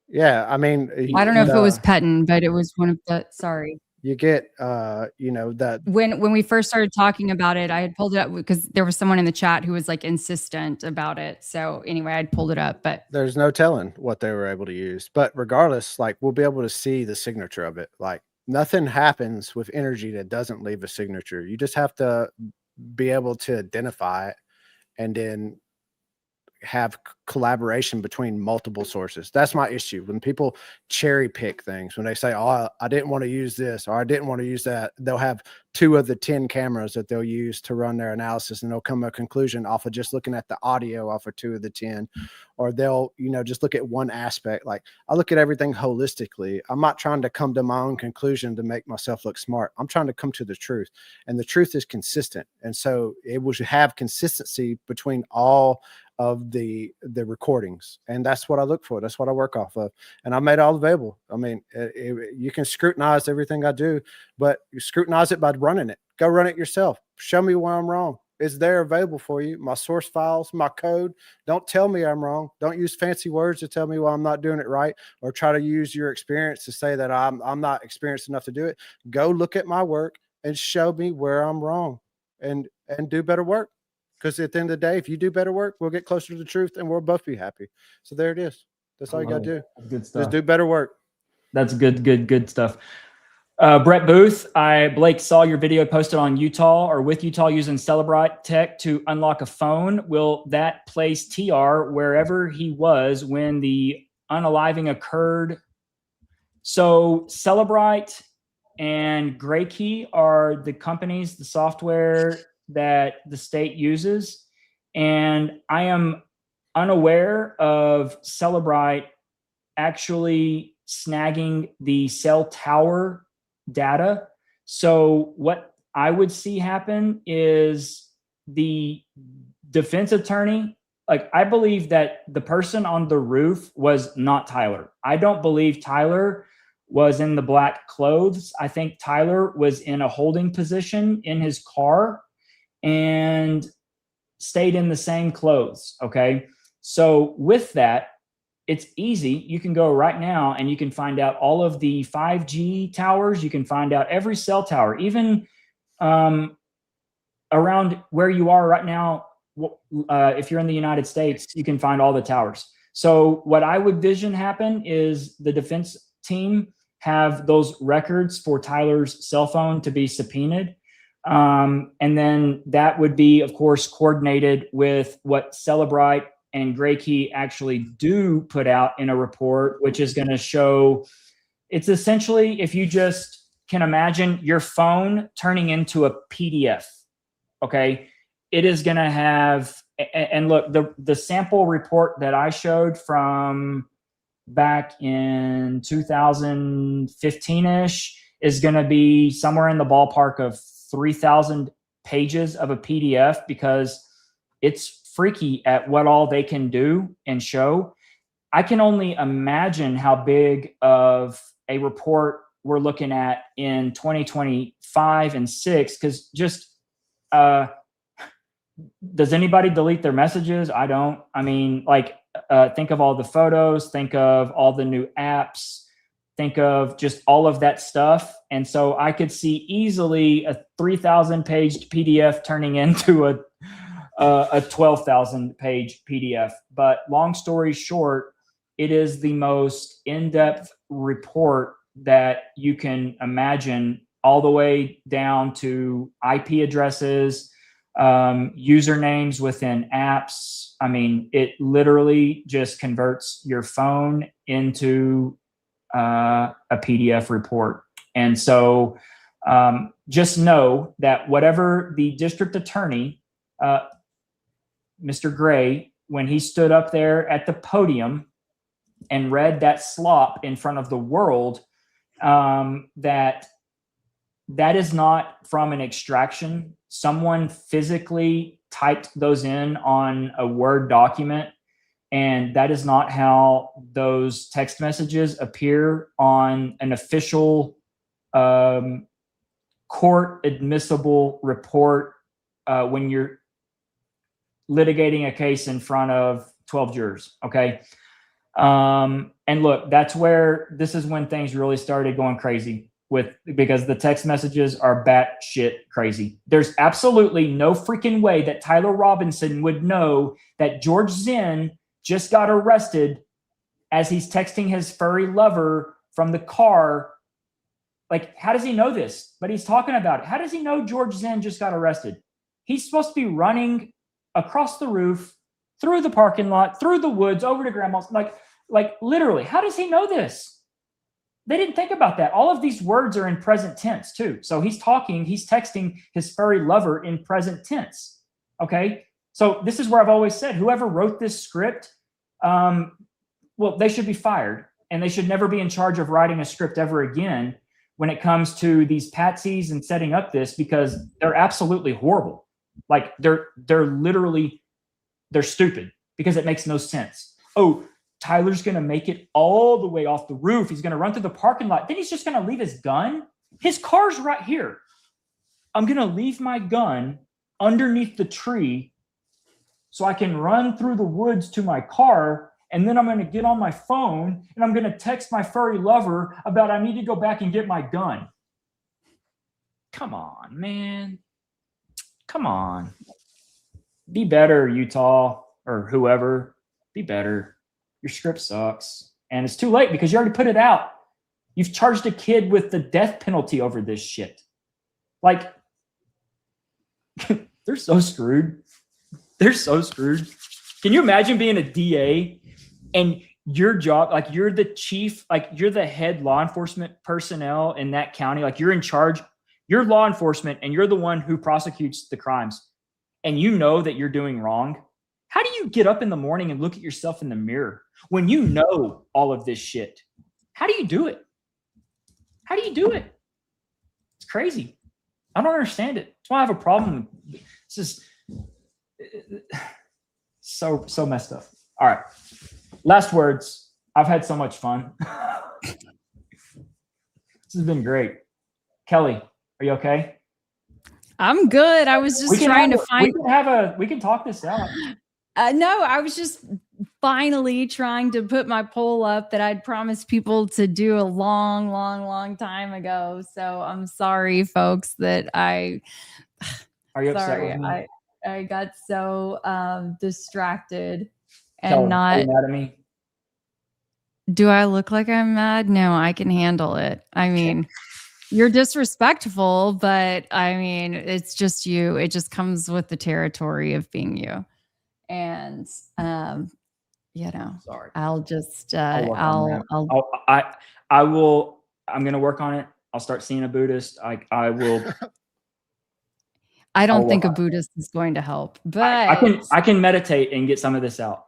Yeah, I mean, I don't know if it was Petin, but it was one of the. Sorry. You get, that when we first started talking about it, I had pulled it up because there was someone in the chat who was like insistent about it. So anyway, I'd pulled it up, but there's no telling what they were able to use. But regardless, like, we'll be able to see the signature of it. Like, nothing happens with energy that doesn't leave a signature. You just have to be able to identify it and then have collaboration between multiple sources. That's my issue. When people cherry pick things, when they say, oh, I didn't want to use this, or I didn't want to use that, they'll have 2 of the 10 cameras that they'll use to run their analysis, and they'll come to a conclusion off of just looking at the audio off of 2 of the 10, or they'll, just look at one aspect. Like, I look at everything holistically. I'm not trying to come to my own conclusion to make myself look smart. I'm trying to come to the truth, and the truth is consistent. And so it will have consistency between all of the recordings, and that's what I look for. That's what I work off of, and I made it all available. I mean, you can scrutinize everything I do, but you scrutinize it by running it. Go run it yourself. Show me where I'm wrong. It's there available for you. My source files, my code. Don't tell me I'm wrong. Don't use fancy words to tell me why I'm not doing it right, or try to use your experience to say that I'm not experienced enough to do it. Go look at my work and show me where I'm wrong, and do better work. Because at the end of the day, if you do better work, we'll get closer to the truth, and we'll both be happy. So there it is. That's all you got to do. Good stuff. Just do better work. That's good stuff. Brett Booth, Blake saw your video posted on Utah, or with Utah using Celebrite tech to unlock a phone. Will that place TR wherever he was when the unaliving occurred? So Celebrite and Gray Key are the companies, the software that the state uses, and I am unaware of Celebrite actually snagging the cell tower data. So what I would see happen is the defense attorney like, I believe that the person on the roof was not Tyler. I don't believe Tyler was in the black clothes. I think Tyler was in a holding position in his car and stayed in the same clothes. Okay. So with that, it's easy. You can go right now and you can find out all of the 5G towers. You can find out every cell tower, even around where you are right now. If you're in the United States, you can find all the towers. So what I would vision happen is the defense team have those records for Tyler's cell phone to be subpoenaed. And then that would be, of course, coordinated with what Celebrite and Gray Key actually do put out in a report, which is going to show, it's essentially, if you just can imagine your phone turning into a PDF, okay? It is going to have, and look, the sample report that I showed from back in 2015-ish is going to be somewhere in the ballpark of 3,000 pages of a PDF, because it's freaky at what all they can do and show. I can only imagine how big of a report we're looking at in 2025 and 6, because just does anybody delete their messages? I don't. I mean, like, think of all the photos, think of all the new apps, think of just all of that stuff. And so I could see easily a 3,000 page PDF turning into a 12,000 page PDF. But long story short, it is the most in-depth report that you can imagine, all the way down to IP addresses, usernames within apps. I mean, it literally just converts your phone into a PDF report. And so just know that whatever the district attorney, Mr. Gray, when he stood up there at the podium and read that slop in front of the world, that is not from an extraction. Someone physically typed those in on a Word document, and that is not how those text messages appear on an official court admissible report when you're litigating a case in front of 12 jurors. Okay. And look, this is when things really started going crazy because the text messages are batshit crazy. There's absolutely no freaking way that Tyler Robinson would know that George Zinn just got arrested as he's texting his furry lover from the car. Like, how does he know this? But he's talking about it. How does he know George Zinn just got arrested? He's supposed to be running across the roof, through the parking lot, through the woods, over to grandma's. Like literally, how does he know this? They didn't think about that. All of these words are in present tense too. So he's texting his furry lover in present tense. Okay. So this is where I've always said, whoever wrote this script, well, they should be fired, and they should never be in charge of writing a script ever again when it comes to these patsies and setting up this, because they're absolutely horrible. Like they're stupid, because it makes no sense. Oh, Tyler's going to make it all the way off the roof. He's going to run through the parking lot. Then he's just going to leave his gun. His car's right here. I'm going to leave my gun underneath the tree so I can run through the woods to my car. And then I'm going to get on my phone and I'm going to text my furry lover about, I need to go back and get my gun. Come on, man. Come on. Be better, Utah, or whoever. Be better. Your script sucks. And it's too late because you already put it out. You've charged a kid with the death penalty over this shit. Like, they're so screwed. They're so screwed. Can you imagine being a DA and your job, like you're the chief, like you're the head law enforcement personnel in that county, like you're in charge, you're law enforcement, and you're the one who prosecutes the crimes, and you know that you're doing wrong? How do you get up in the morning and look at yourself in the mirror when you know all of this shit? How do you do it? How do you do it? It's crazy. I don't understand it. That's why I have a problem. This is So messed up. All right. Last words. I've had so much fun. This has been great. Kelly, are you okay? I'm good. I was just trying to find. We can talk this out. No, I was just finally trying to put my poll up that I'd promised people to do a long time ago. So I'm sorry, folks, that Are you upset with me? I got so distracted and Kelly, not. are you mad at me? Do I look like I'm mad? No, I can handle it. I mean, you're disrespectful, but I mean, it's just you. It just comes with the territory of being you. And you know, Sorry. I'll just I will. I'm gonna work on it. I'll start seeing a Buddhist. I will. I don't think a Buddhist is going to help, but I can meditate and get some of this out.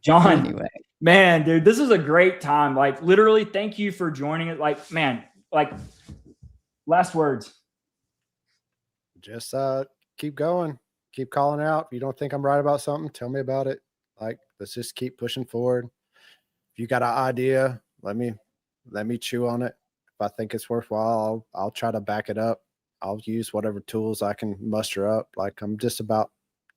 John, anyway. Man, dude, this is a great time. Like, literally, thank you for joining it. Like, man, like, last words. Just keep going, keep calling out. If you don't think I'm right about something, tell me about it. Like, let's just keep pushing forward. If you got an idea, let me chew on it. If I think it's worthwhile, I'll try to back it up. I'll use whatever tools I can muster up. Like, I'm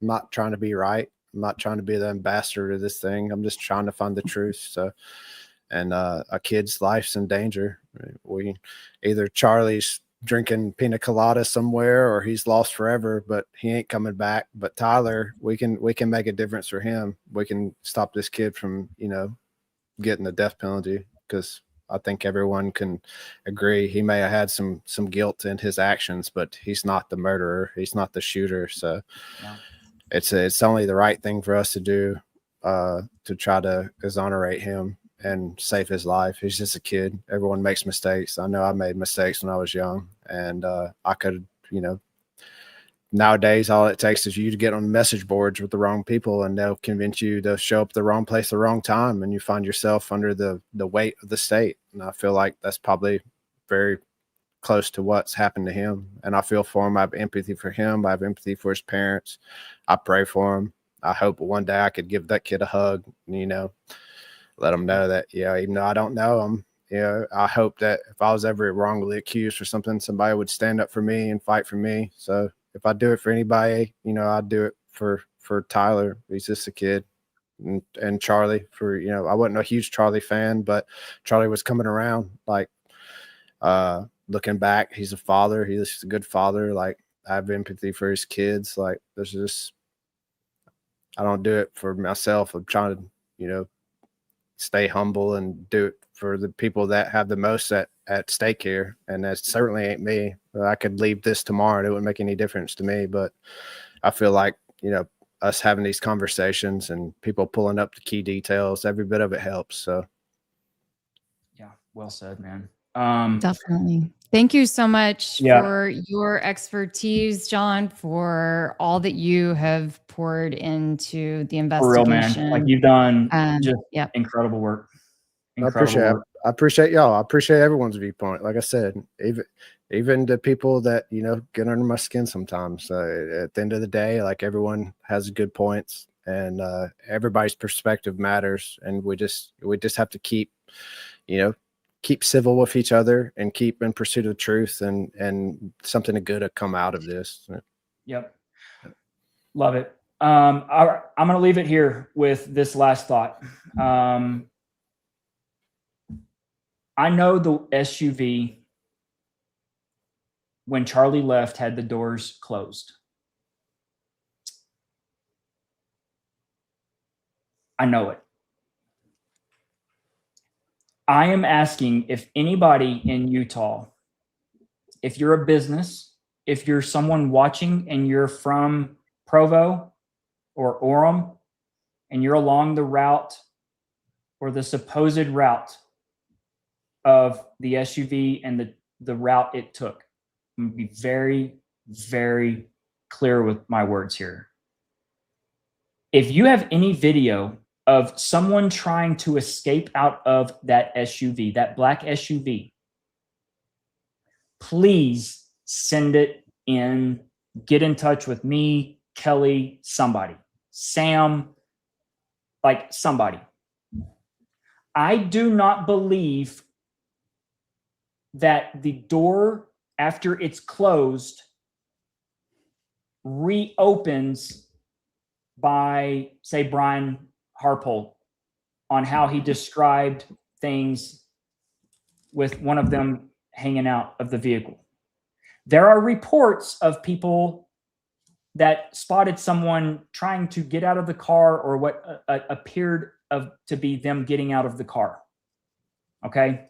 not trying to be right. I'm not trying to be the ambassador to this thing. I'm just trying to find the truth. So, and a kid's life's in danger. Either Charlie's drinking pina colada somewhere or he's lost forever, but he ain't coming back. But Tyler, we can make a difference for him. We can stop this kid from, getting the death penalty, because I think everyone can agree he may have had some guilt in his actions, but he's not the murderer. He's not the shooter. So yeah. It's only the right thing for us to do, to try to exonerate him and save his life. He's just a kid. Everyone makes mistakes. I know I made mistakes when I was young, and I could, nowadays all it takes is you to get on message boards with the wrong people, and they'll convince you to show up at the wrong place, the wrong time, and you find yourself under the weight of the state. And I feel like that's probably very close to what's happened to him. And I feel for him. I have empathy for him. I have empathy for his parents. I pray for him. I hope one day I could give that kid a hug, let him know that, even though I don't know him, I hope that if I was ever wrongly accused for something, somebody would stand up for me and fight for me. So if I do it for anybody, I'd do it for Tyler. He's just a kid. And Charlie, I wasn't a huge Charlie fan, but Charlie was coming around. Like, looking back, he's a father. He's a good father. Like, I have empathy for his kids. Like, there's just, I don't do it for myself. I'm trying to, stay humble and do it for the people that have the most at stake here. And that certainly ain't me. I could leave this tomorrow and it wouldn't make any difference to me. But I feel like, us having these conversations and people pulling up the key details, every bit of it helps. So. Yeah. Well said, man. Definitely. Thank you so much for your expertise, John, for all that you have poured into the investigation. For real, man. Like, you've done just incredible work. I appreciate y'all. I appreciate everyone's viewpoint. Like I said, even the people that, get under my skin sometimes. At the end of the day, like, everyone has good points, and everybody's perspective matters. And we just have to keep civil with each other and keep in pursuit of truth, and something good to come out of this. Yep. Love it. I'm going to leave it here with this last thought. I know the SUV, when Charlie left, had the doors closed. I know it. I am asking if anybody in Utah, if you're a business, if you're someone watching and you're from Provo or Orem and you're along the route or the supposed route of the SUV and the route it took, I'm going to be very, very clear with my words here. If you have any video of someone trying to escape out of that SUV, that black SUV, please send it in get in touch with me, Keli, somebody, Sam, like somebody. I do not believe that the door, after it's closed, reopens by, say, Brian Harpole on how he described things with one of them hanging out of the vehicle. There are reports of people that spotted someone trying to get out of the car, or what appeared to be them getting out of the car. Okay.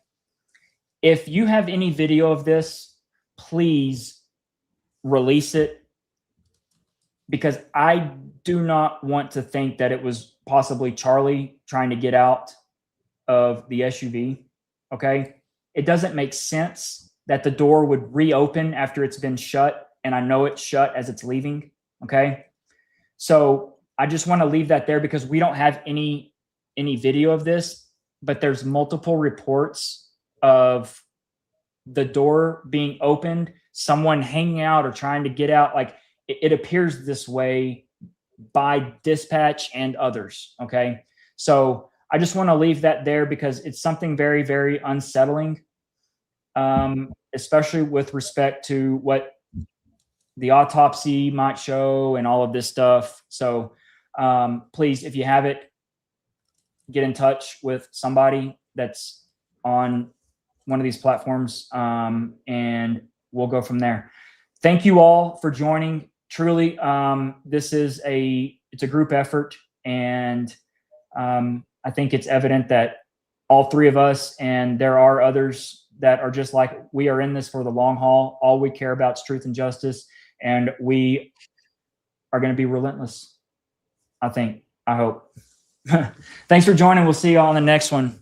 If you have any video of this, please release it, because I do not want to think that it was possibly Charlie trying to get out of the SUV. Okay. It doesn't make sense that the door would reopen after it's been shut. And I know it's shut as it's leaving. Okay. So I just want to leave that there, because we don't have any video of this, but there's multiple reports of the door being opened, someone hanging out or trying to get out. Like it appears this way by dispatch and others. Okay. So I just want to leave that there, because it's something very, very unsettling, especially with respect to what the autopsy might show and all of this stuff. So please, if you have it, get in touch with somebody that's on one of these platforms, and we'll go from there. Thank you all for joining. Truly, this is it's a group effort, and I think it's evident that all three of us, and there are others that are just like, we are in this for the long haul. All we care about is truth and justice, and we are going to be relentless. I hope. Thanks for joining. We'll see you all on the next one.